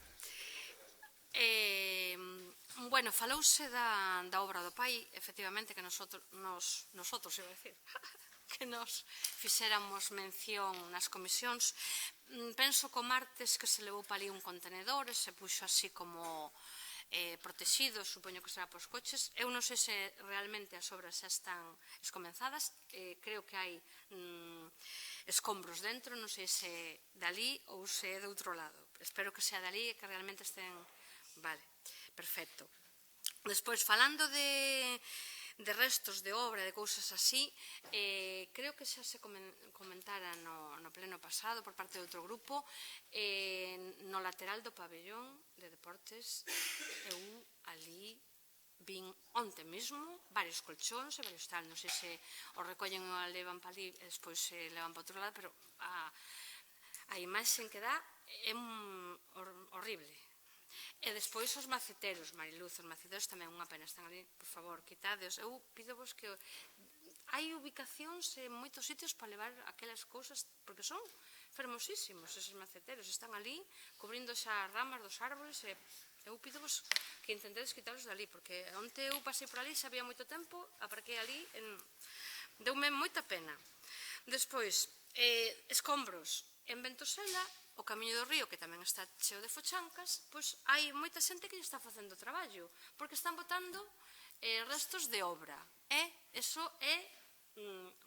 Bueno, falouse da obra do pai, efectivamente, que nosotros, iba a decir, que nos fixéramos mención nas comisións. Penso que o martes que se levou para ali un contenedor e se puxo así como protegido, supoño que será pos coches. Eu non sei se realmente as obras xa están escomenzadas, creo que hai escombros dentro, non sei se dali ou se é de outro lado. Espero que sea dali e que realmente estén... Vale, perfecto. Despois, falando de restos de obra, de cousas así, creo que xa se comentara no pleno pasado por parte de outro grupo, no lateral do pabellón de deportes, eu ali vin onte mesmo varios colchóns e varios tal, non sei se o recollen ou a levan para ali e despois se levan para outro lado, pero a imaxe que dá é horrible. E despois os maceteros, Mariluz, os maceteros tamén unha pena, están ali, por favor, quitadeos. Eu pídovos que hai ubicacións en moitos sitios para levar aquelas cousas, porque son fermosísimos eses maceteros, están ali cubrindo xa as ramas dos árboles e eu pídovos que intentedes quitalos dali, porque onte eu pasei por ali, xa había moito tempo, aparquei ali, deume moita pena. Despois, escombros en Ventosela, o Camiño do Río, que tamén está cheo de fochancas, pois hai moita xente que lle está facendo traballo, porque están botando restos de obra. Eso é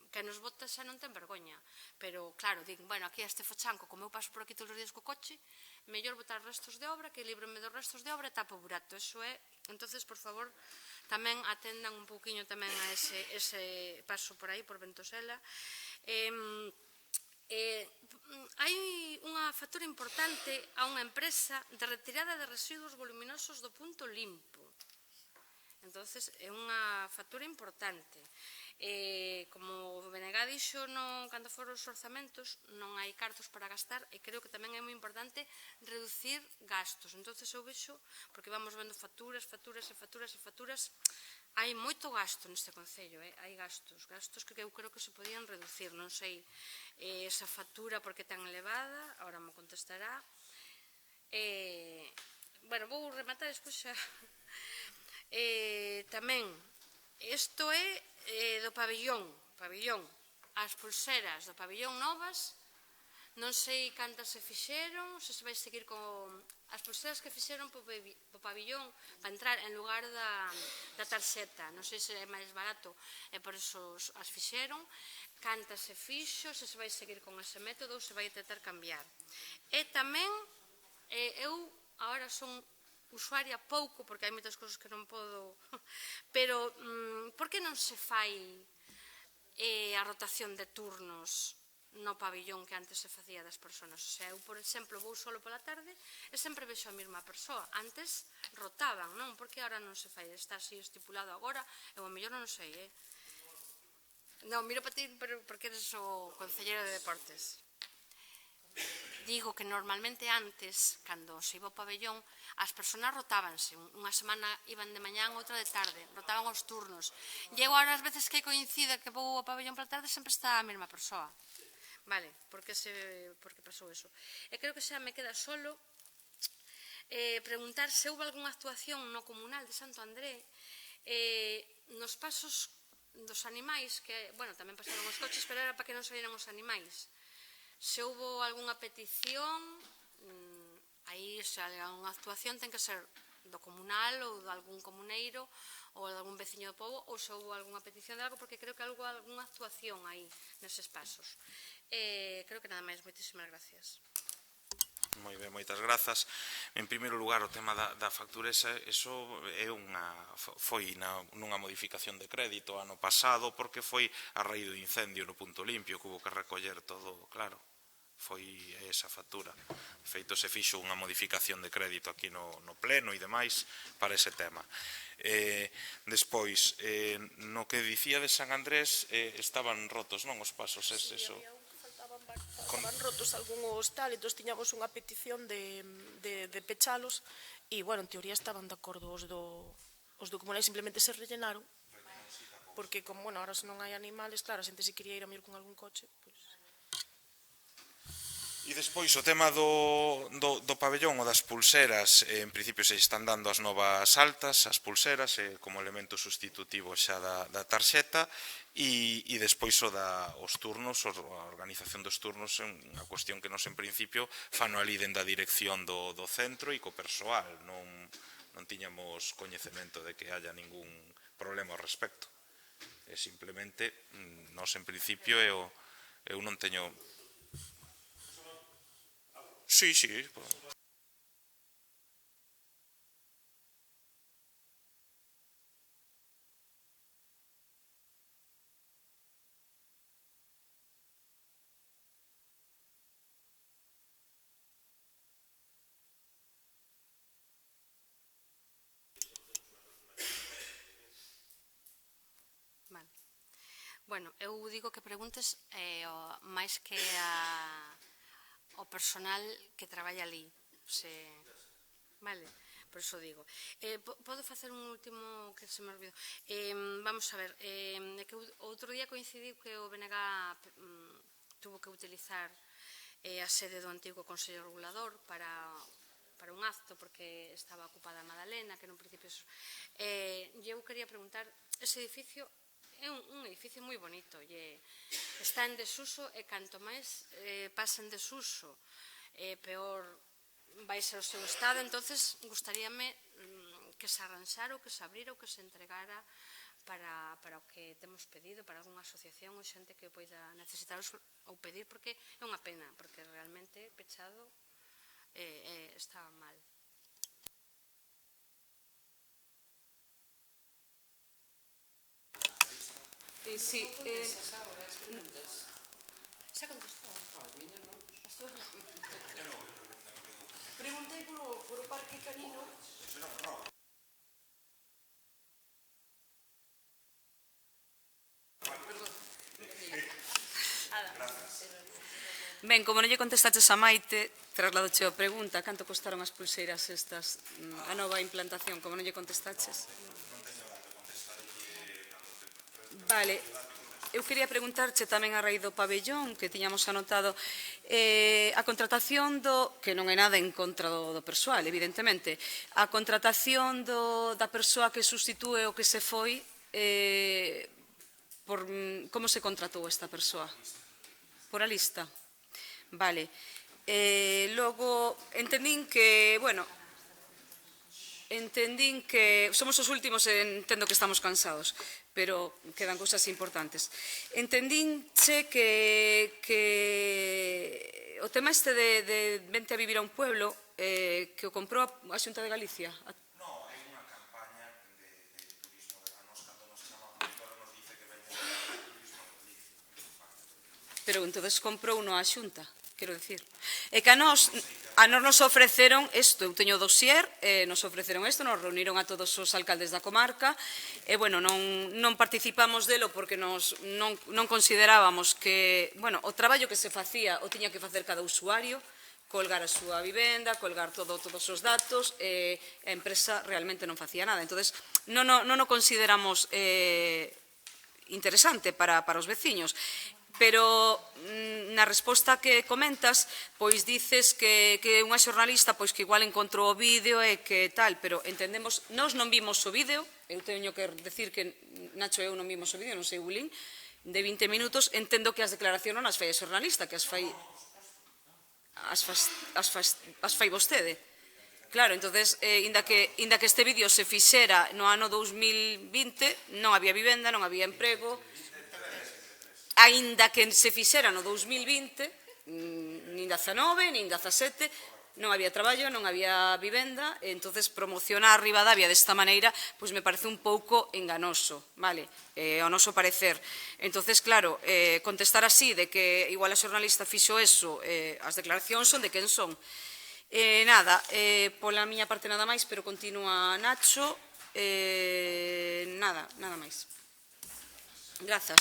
que nos bota xa non ten vergoña. Pero, claro, digo, bueno, aquí este fochanco, como eu paso por aquí todos os días co coche, mellor botar restos de obra, que líbreme dos restos de obra e tapo o burato. Eso é, entonces, por favor, tamén atendan un pouquiño tamén a ese paso por aí, por Ventosela. Hai unha factura importante a unha empresa de retirada de residuos voluminosos do punto limpo. Entonces, é unha factura importante. Como o BNG dixo, cando foron os orzamentos, non hai cartos para gastar e creo que tamén é moi importante reducir gastos. Entonces, eu vexo, porque vamos vendo facturas, hai moito gasto neste concello, hai gastos que eu creo que se podían reducir, non sei esa factura porque tan elevada, agora me contestará. Bueno, vou rematar despois xa. Tamén, isto é do pabillón, as pulseras do pabillón novas, non sei cantas se fixeron, se vai seguir con as pulseras que fixeron po pabillón para entrar en lugar da tarxeta, non sei se é máis barato e por iso as fixeron, cantas se fixo, se vai seguir con ese método ou se vai intentar cambiar. E tamén Eu agora son usuaria pouco, porque hai moitas cousas que non podo, pero por que non se fai a rotación de turnos no pabillón que antes se facía das persoas? O sea, eu, por exemplo, vou solo pola tarde e sempre vexo a mesma persoa. Antes rotaban, non? Por que agora non se fai? Está así estipulado agora, eu a mellor non sei, Non, miro para ti porque eres o concelleiro de Deportes. Digo que normalmente antes, cando se iba ao pabellón, as persoas rotábanse. Unha semana iban de mañán, outra de tarde. Rotaban os turnos. E eu agora, as veces que coincide que vou ao pabellón pola tarde, sempre está a mesma persoa. Vale, por que pasou eso? E creo que xa me queda solo preguntar se houve algunha actuación no comunal de Santo André nos pasos dos animais, que, bueno, tamén pasaron os coches, pero era para que non salieran os animais. Se houve algunha petición, aí se hai algunha actuación ten que ser do comunal ou de algún comuneiro ou de algún veciño do pobo, ou se houve algunha petición de algo, porque creo que houve algunha actuación aí neses pasos. Creo que nada máis, moitísimas gracias. Moi ben, moitas grazas. En primeiro lugar, o tema da facturesa, eso foi nunha modificación de crédito ano pasado, porque foi a raíz do incendio no Punto Limpio, que hubo que recoller todo, claro. Foi esa factura. De feito, se fixo unha modificación de crédito aquí no pleno e demais para ese tema. Despois, no que dicía de San Andrés, estaban rotos, non, os pasos eses? Estaban rotos algúns tal, entón tiñamos unha petición de pechalos e, bueno, en teoría estaban de acordo os do comunal, simplemente se rellenaron porque, como, bueno, ahora se non hai animales, claro, a xente se quería ir a mir con algún coche, pois... E despois o tema do pabellón ou das pulseras, en principio se están dando as novas altas, as pulseras, como elemento sustitutivo xa da tarxeta, e despois os turnos, a organización dos turnos é unha cuestión que nos en principio fan ali dentro da dirección do centro e co persoal, non tiñamos coñecemento de que haya ningún problema ao respecto. Simplemente, nos en principio eu non teño... Sí. Bueno, eu digo que preguntes máis que o personal que traballa ali. Vale, por iso digo. Podo facer un último que se me olvidou? Vamos a ver, outro día coincidiu que o BNG tuvo que utilizar a sede do antigo Consello Regulador para un acto, porque estaba ocupada a Madalena, que nun principio... Eu quería preguntar, ese edificio é un edificio moi bonito, está en desuso e canto máis pasa en desuso, peor vai ser o seu estado. Entonces, gustaríame que se arranxara ou que se abrira ou que se entregara para o que temos pedido, para algunha asociación ou xente que poida necesitar ou pedir, porque é unha pena, porque realmente pechado está mal. Sí, xa contestou. Preguntei por o parque canino. Ben, como non lle contestaches a Maite, trasladoche a pregunta, canto costaron as pulseiras estas, a nova implantación, como non lle contestaches? Vale, eu quería preguntarche tamén a raíz do pabellón, que tiñamos anotado, a contratación que non é nada en contra do persoal, evidentemente, a contratación da persoa que substitúe o que se foi, como se contratou esta persoa? Por a lista? Vale. Logo, entendín que, bueno, somos os últimos e entendo que estamos cansados, pero quedan cousas importantes. Entendínche que o tema este de vente a vivir a un pueblo que o comprou a Xunta de Galicia. No, hai unha campaña de turismo de Ganos, cando nos chama a productora nos dice que veñen de turismo de Galicia. Pero entonces comprou no a Xunta, quero decir. E que a nos ofreceron isto, eu teño o dossier, nos ofreceron isto, nos reuniron a todos os alcaldes da comarca, e, bueno, non participamos delo porque non considerábamos que, bueno, o traballo que se facía o tiña que facer cada usuario, colgar a súa vivenda, colgar todos os datos, e a empresa realmente non facía nada. Entón, non o consideramos interesante para os veciños. Pero na resposta que comentas, pois dices que unha xornalista pois que igual encontrou o vídeo e que tal, pero entendemos, nós non vimos o vídeo, eu teño que decir que Nacho e eu non vimos o vídeo, non sei, Wilín, de 20 minutos, entendo que as declaracións non as fai a xornalista, que as fai vostede. Claro, entonces, inda que este vídeo se fixera no ano 2020, non había vivenda, non había emprego, aínda que se fixera no 2020, nin 19, nin 17, non había traballo, non había vivenda, e entonces promocionar a Ribadavia desta maneira, pois me parece un pouco enganoso, vale, ao noso parecer. Entonces, claro, contestar así, de que igual a xornalista fixo eso, as declaracións son de quen son. Nada, pola miña parte nada máis, pero continúa Nacho, nada máis. Grazas.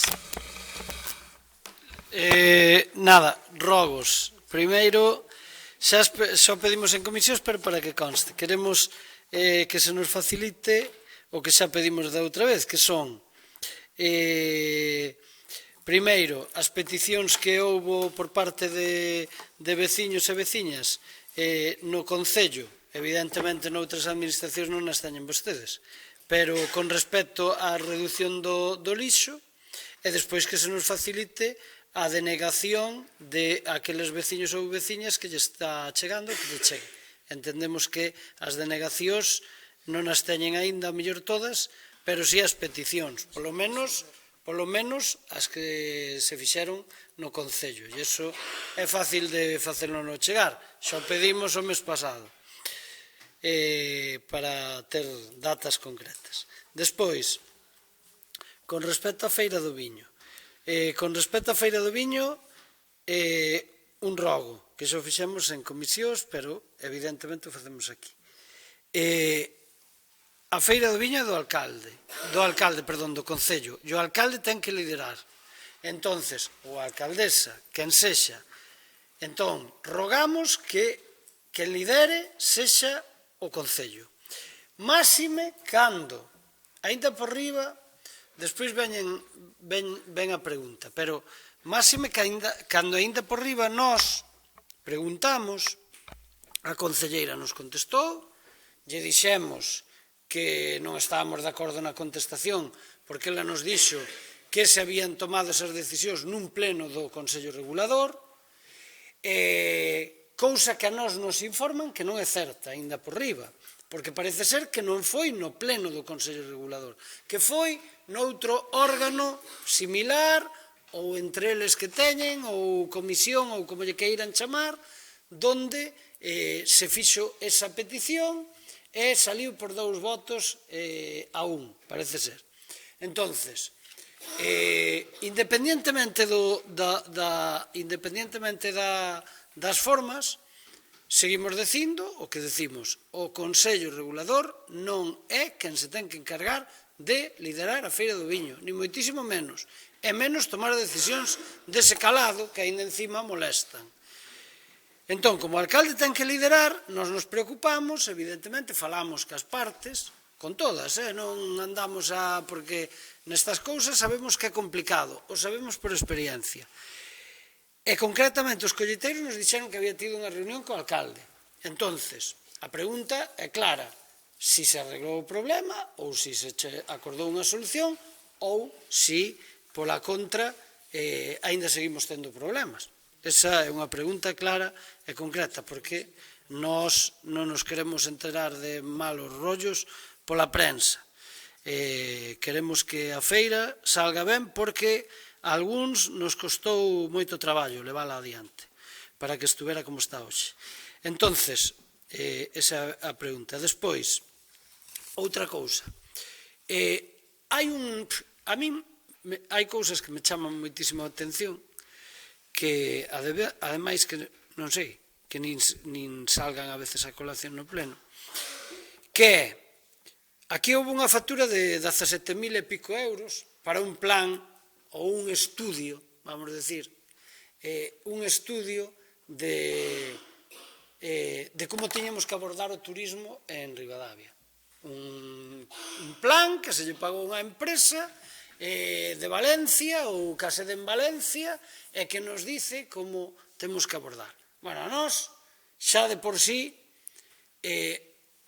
Nada, rogos. Primeiro, só pedimos en comisións, pero para que conste. Queremos que se nos facilite o que xa pedimos da outra vez, que son, primeiro, as peticións que houbo por parte de veciños e veciñas no Concello. Evidentemente, noutras administracións non as teñen vostedes, pero con respecto á reducción do lixo, e despois que se nos facilite a denegación de aqueles veciños ou veciñas que lle está chegando, que lle chegue. Entendemos que as denegacións non as teñen aínda, a mellor todas, pero si as peticións, polo menos as que se fixeron no Concello. E iso é fácil de facelo no chegar. Xa pedimos o mes pasado para ter datas concretas. Despois, con respecto á Feira do Viño, un rogo, que xo fixemos en comisións, pero evidentemente o facemos aquí. A Feira do Viño é do Concello, e o alcalde ten que liderar. Entonces, ou a alcaldesa, quen sexa, entón, rogamos que quen lidere sexa o Concello. Máxime cando, aínda por riba, despois ven a pregunta, pero máxime cando aínda por riba nós preguntamos, a concelleira nos contestou, lle dixemos que non estábamos de acordo na contestación, porque ela nos dixo que se habían tomado esas decisións nun pleno do Consello Regulador, cousa que a nós nos informan que non é certa, aínda por riba, porque parece ser que non foi no pleno do Consello Regulador, que foi noutro órgano similar, ou entre eles que teñen, ou comisión, ou como lle queiran chamar, donde se fixo esa petición e saliu por 2 votos a 1, parece ser. Entonces, independientemente das formas, seguimos dicindo o que decimos, o Consello Regulador non é quen se ten que encargar de liderar a Feira do Viño, ni moitísimo menos, e menos tomar decisións dese calado que aínda encima molestan. Entón, como o alcalde ten que liderar, nos preocupamos, evidentemente, falamos cas partes, con todas, non andamos a... porque nestas cousas sabemos que é complicado, o sabemos por experiencia. E concretamente os colleiteiros nos dixeron que había tido unha reunión co alcalde. Entonces, a pregunta é clara, si se arreglou o problema ou si se acordou unha solución ou si, pola contra, aínda seguimos tendo problemas. Esa é unha pregunta clara e concreta, porque nós non nos queremos enterar de malos rollos pola prensa. Queremos que a feira salga ben porque a algúns nos costou moito traballo levala adiante para que estuvera como está hoxe. Entonces, Esa é a pregunta. Despois, outra cousa. A min hai cousas que me chaman moitísimo a atención que, ademais, que non sei, que nin salgan a veces a colación no pleno, que é, aquí houve unha factura de 17.000 e pico euros para un plan ou un estudio, vamos decir, un estudio de como tiñamos que abordar o turismo en Ribadavia. Un plan que se lle pagou unha empresa de Valencia ou que a sede en Valencia e que nos dice como temos que abordar. Bueno, a nós xa de por sí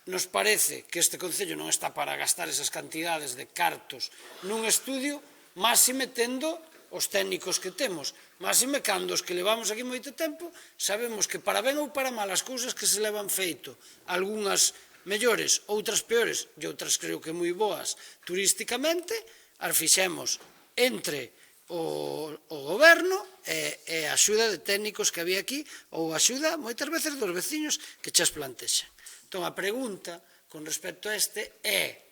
nos parece que este Concello non está para gastar esas cantidades de cartos nun estudio, máxime tendo os técnicos que temos, máxime cando os que levamos aquí moito tempo sabemos que para ben ou para mal as cousas que se levan feito, algunhas mellores, outras peores e outras creo que moi boas turísticamente, as fixemos entre o goberno e a axuda de técnicos que había aquí ou a axuda moitas veces dos veciños que chas plantexan. Entón a pregunta con respecto a este é,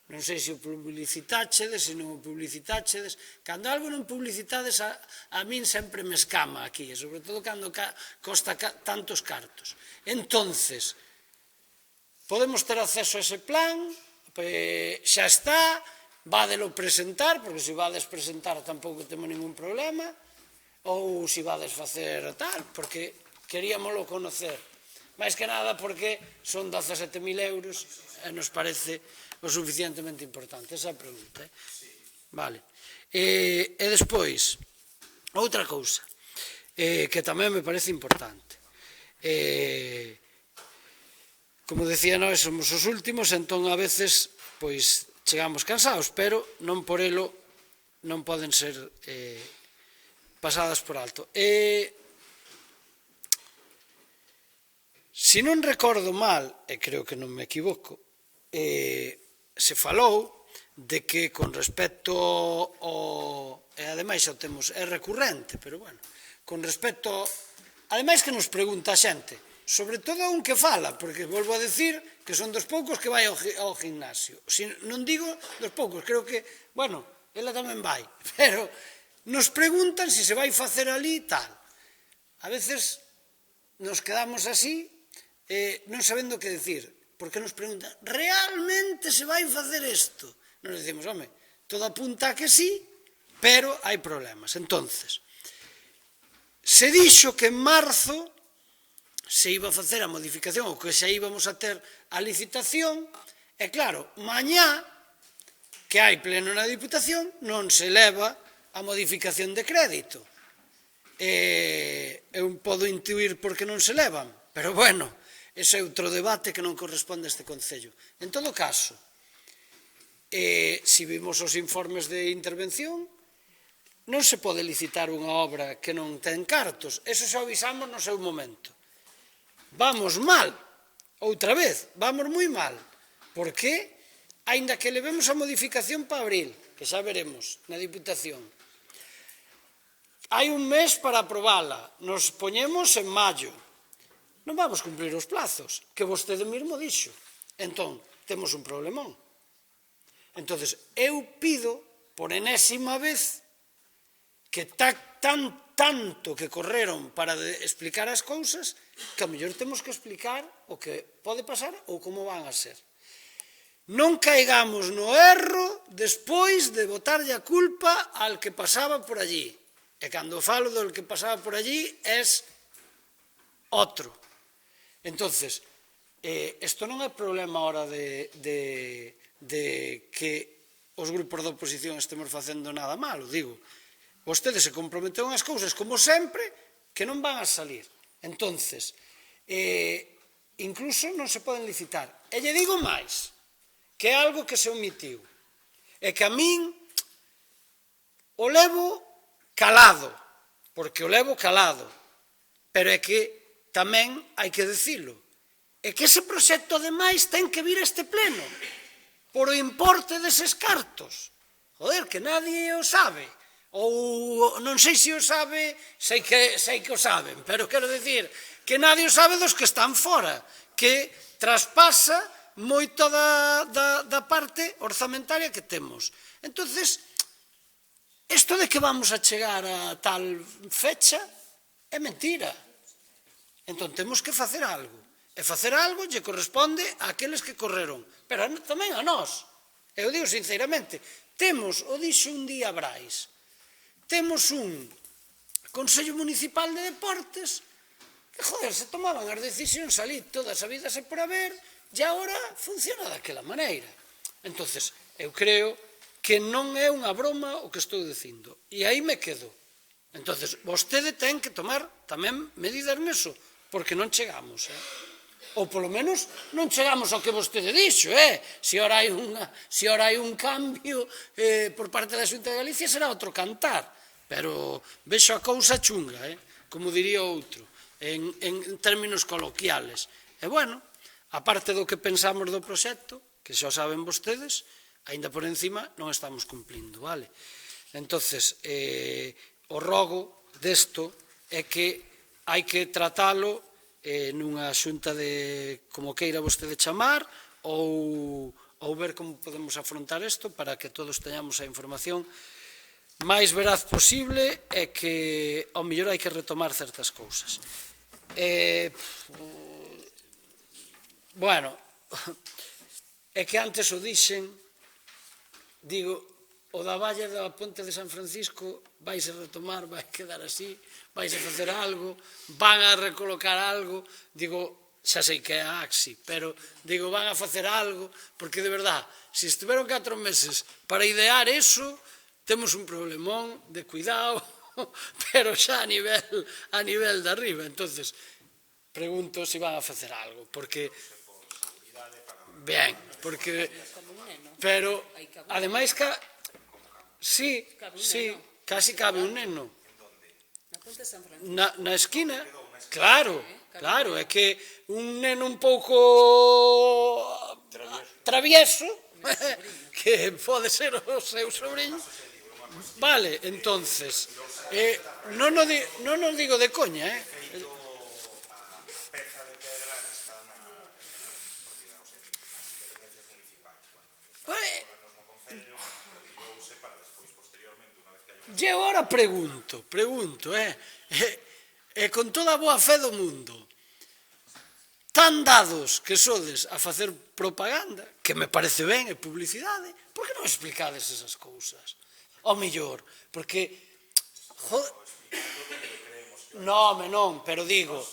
non sei se o publicitáchedes, se non o publicitáchedes, cando algo non publicitades a min sempre me escama aquí, e sobre todo cando costa tantos cartos. Entonces, podemos ter acceso a ese plan, xa está, vádelo presentar, porque se vades presentar tampouco temos ningún problema, ou se vades facer tal, porque queríamoslo conocer. Mais que nada porque son 17.000 euros e nos parece o suficientemente importante. Esa é a pregunta. Vale. E despois, outra cousa, que tamén me parece importante. Como decía, nós somos os últimos, entón a veces, pois, chegamos cansados, pero non por elo non poden ser pasadas por alto. Se non recordo mal, e creo que non me equivoco, se falou de que con respecto ao... E ademais xa o temos, é recurrente, pero bueno, con respecto... Ademais que nos pregunta a xente, sobre todo a un que fala, porque volvo a decir que son dos poucos que vai ao gimnasio. Non digo dos poucos, creo que, bueno, ela tamén vai, pero nos preguntan se se vai facer ali tal. A veces nos quedamos así, non sabendo o que decir, porque nos preguntan, realmente se vai facer isto? Nos decimos, home, todo apunta a que sí, pero hai problemas. Entonces, se dixo que en marzo se iba a facer a modificación ou que xa íbamos a ter a licitación, e claro, mañá que hai pleno na Diputación non se leva a modificación de crédito. Eu podo intuir por que non se levan, pero bueno, ese é outro debate que non corresponde a este Concello. En todo caso, se vimos os informes de intervención, non se pode licitar unha obra que non ten cartos, eso xa avisamos no seu momento. Vamos mal, outra vez, vamos moi mal, porque, aínda que levemos a modificación para abril, que xa veremos na Diputación, hai un mes para aprobala, nos poñemos en maio, non vamos cumprir os plazos, que vostede mesmo dixo, entón, temos un problemón. Entón, eu pido, por enésima vez, que tanto que correron para explicar as cousas, que a mellor temos que explicar o que pode pasar ou como van a ser. Non caigamos no erro despois de botarlle a culpa al que pasaba por allí. E cando falo do que pasaba por allí es outro. Entonces, isto non é problema ahora de que os grupos da oposición estemos facendo nada malo, digo. Vostedes se comprometeron as cousas, como sempre, que non van a salir. Entonces, incluso non se poden licitar. E lle digo máis, que é algo que se omitiu. É que a min o levo calado, porque o levo calado, pero é que tamén hai que dicilo. É que ese proxecto, ademais, ten que vir a este pleno, por o importe deses cartos. Joder, que nadie o sabe. Ou non sei se o sabe, sei que o saben, pero quero dicir que nadie o sabe dos que están fora, que traspasa moito da parte orzamentaria que temos. Entonces, isto de que vamos a chegar a tal fecha é mentira. Entón, temos que facer algo. E facer algo lle corresponde a aqueles que correron, pero tamén a nós. Eu digo sinceramente, temos, o dixo un día Brais, temos un Consello Municipal de Deportes que, joder, se tomaban as decisións ali todas sabidas e por haber, e agora funciona daquela maneira. Entonces, eu creo que non é unha broma o que estou dicindo. E aí me quedo. Entonces, vostede ten que tomar tamén medidas neso, porque non chegamos, ou polo menos non chegamos ao que vostede dixo, se ora hai un cambio por parte da Xunta de Galicia será outro cantar, pero vexo a cousa chunga, como diría outro, en términos coloquiales. E bueno, aparte do que pensamos do proxecto, que xa saben vostedes, aínda por encima non estamos cumplindo, vale? Entonces, o rogo desto é que hai que tratalo nunha xunta de, como queira vostede chamar, ou ver como podemos afrontar isto para que todos teñamos a información máis veraz posible e que ao mellor hai que retomar certas cousas. Bueno, é que antes o dixen, digo, o da valla da Ponte de San Francisco vais a retomar, vai quedar así, vais a facer algo, van a recolocar algo, digo, xa sei que é a AXI, pero digo, van a facer algo, porque de verdad, se estiveron 4 meses para idear eso, temos un problemón de cuidado, pero xa a nivel de arriba. Entonces, pregunto se van a facer algo, porque... Ben, porque... Pero, ademais, sí, casi cabe un neno. Na esquina, claro, é que un neno un pouco travieso, que pode ser o seu sobrinho, vale, entonces, non o digo de coña, E agora pregunto, e con toda a boa fe do mundo, tan dados que sodes a facer propaganda, que me parece ben, e publicidade, por que non explicades esas cousas? Ao mellor, porque, non, pero digo,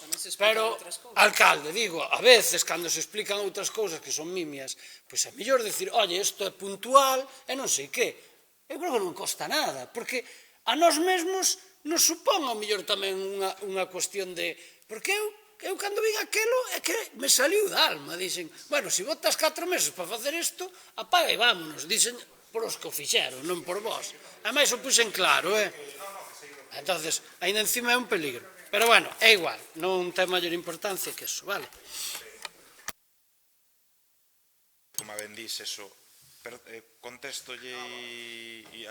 alcalde, digo, a veces, cando se explican outras cousas que son mimias, pois é mellor dicir, oye, isto é puntual, e non sei que. Eu creo que non costa nada, porque a nós mesmos nos supón ao mellor tamén unha cuestión de... Porque eu cando vin aquelo é que me saliu da alma, dixen, bueno, se botas 4 meses para facer isto, apaga e vámonos, dixen por os que o fixeron, non por vós. Ademais o puxen claro, Entonces, ainda encima é un peligro. Pero bueno, é igual, non ten maior importancia que eso, vale? Como ben dís, eso... Contéstolle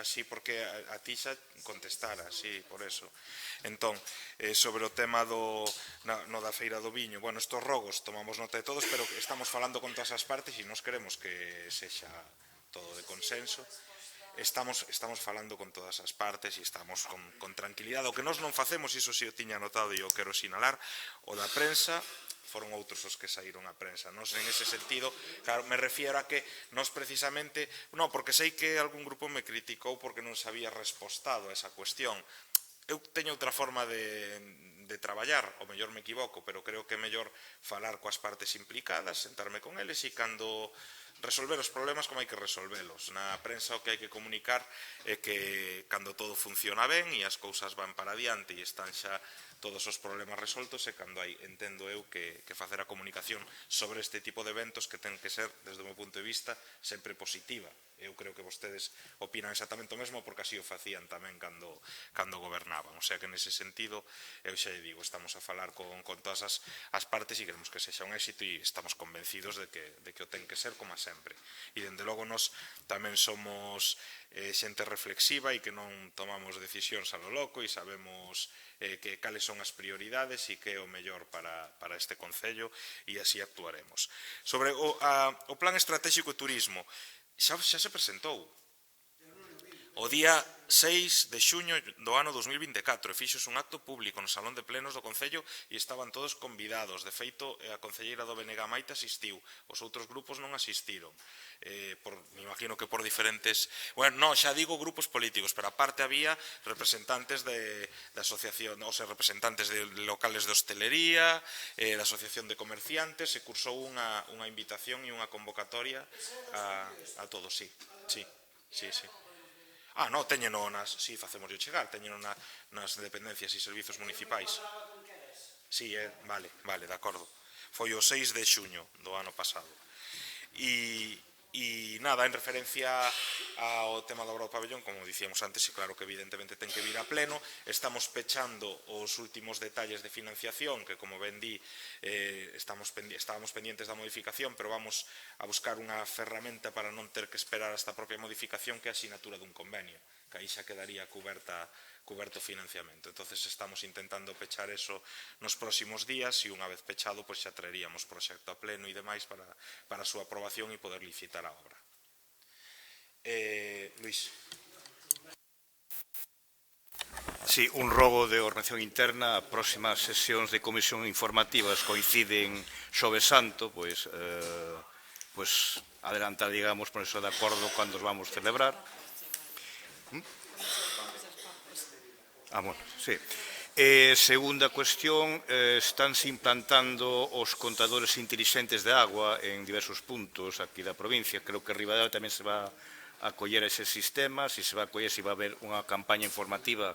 así porque a ti xa contestara, así, por eso. Entón, sobre o tema no da Feira do Viño, bueno, estos rogos tomamos nota de todos, pero estamos falando con todas as partes e nos queremos que sexa todo de consenso. Estamos falando con todas as partes e estamos con tranquilidade. O que nós non facemos, iso si o tiña anotado e o quero sinalar, o da prensa, foron outros os que saíron a prensa. Nos, en ese sentido, claro, me refiero a que nos precisamente, non, porque sei que algún grupo me criticou porque non se había respostado a esa cuestión. Eu teño outra forma de traballar, o mellor me equivoco, pero creo que é mellor falar coas partes implicadas, sentarme con eles e cando resolver os problemas como hai que resolvelos. Na prensa o que hai que comunicar é que cando todo funciona ben e as cousas van para adiante e están xa todos os problemas resoltos, e cando hai, entendo eu, que facer a comunicación sobre este tipo de eventos que ten que ser, desde o meu punto de vista, sempre positiva. Eu creo que vostedes opinan exactamente o mesmo porque así o facían tamén cando gobernaban. O sea que nese sentido eu xa digo, estamos a falar con todas as partes e queremos que sexa un éxito e estamos convencidos de que o ten que ser como sempre. E, dende logo, nós tamén somos xente reflexiva e que non tomamos decisións a lo loco e sabemos que cales son as prioridades e que é o mellor para este Concello e así actuaremos. Sobre o Plan Estratégico de Turismo, xa se presentou o día 6 de xuño do ano 2024, e fixos un acto público no Salón de Plenos do Concello e estaban todos convidados. De feito, a concelleira do BNG Maite asistiu, os outros grupos non asistiron. Me imagino que por diferentes... Bueno, non, xa digo grupos políticos, pero aparte había representantes de asociación, o sea, representantes de locales de hostelería, da Asociación de Comerciantes, se cursou unha invitación e unha convocatoria a todos, sí. No, téñeno si, facemos chegar, téñeno nas dependencias e servizos municipais. Si, vale, de acordo. Foi o 6 de xuño do ano pasado. E nada, en referencia ao tema da obra do pabellón, como dicíamos antes, claro que evidentemente ten que vir a pleno. Estamos pechando os últimos detalles de financiación, que como ben di, estábamos pendientes da modificación, pero vamos a buscar unha ferramenta para non ter que esperar hasta a propia modificación, que é a asinatura dun convenio, que aí xa quedaría coberto financiamento. Entonces estamos intentando pechar eso nos próximos días e unha vez pechado, pois xa traeríamos proxecto a pleno e demais para a súa aprobación e poder licitar a obra. Luís. Sí, un rogo de ordenación interna. As próximas sesións de comisión informativas coinciden Xoves Santo, pois adelantar, digamos, ponerse de acordo cando os vamos celebrar. Bueno, sí. Segunda cuestión, estánse implantando os contadores intelixentes de agua en diversos puntos aquí da provincia. Creo que Ribadeo tamén se va a coller ese sistema, se va a coller, se va a haber unha campaña informativa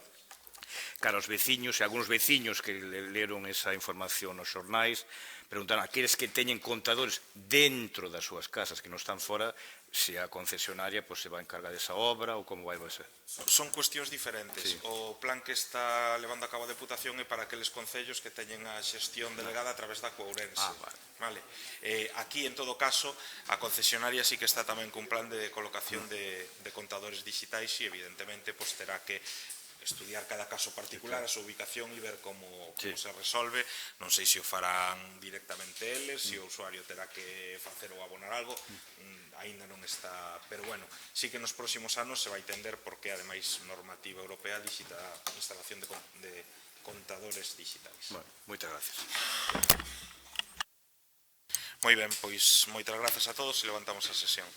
cara aos veciños, e algúns veciños que leron esa información nos xornais preguntaron a aqueles que teñen contadores dentro das súas casas, que non están fora, se a concesionaria se va a encargar desa obra ou como vai ser. Son cuestións diferentes. O plan que está levando a cabo a Deputación é para aqueles concellos que teñen a xestión delegada a través da Courense. Aquí, en todo caso, a concesionaria sí que está tamén cun plan de colocación de contadores digitais e, evidentemente, terá que estudiar cada caso particular, a súa ubicación e ver como se resolve. Non sei se o farán directamente eles, se o usuario terá que facer ou abonar algo, aínda non está, pero bueno, sí que nos próximos anos se vai tender porque ademais normativa europea dixita a instalación de contadores digitais. Moitas gracias. Moi ben, pois moitas grazas a todos e levantamos a sesión.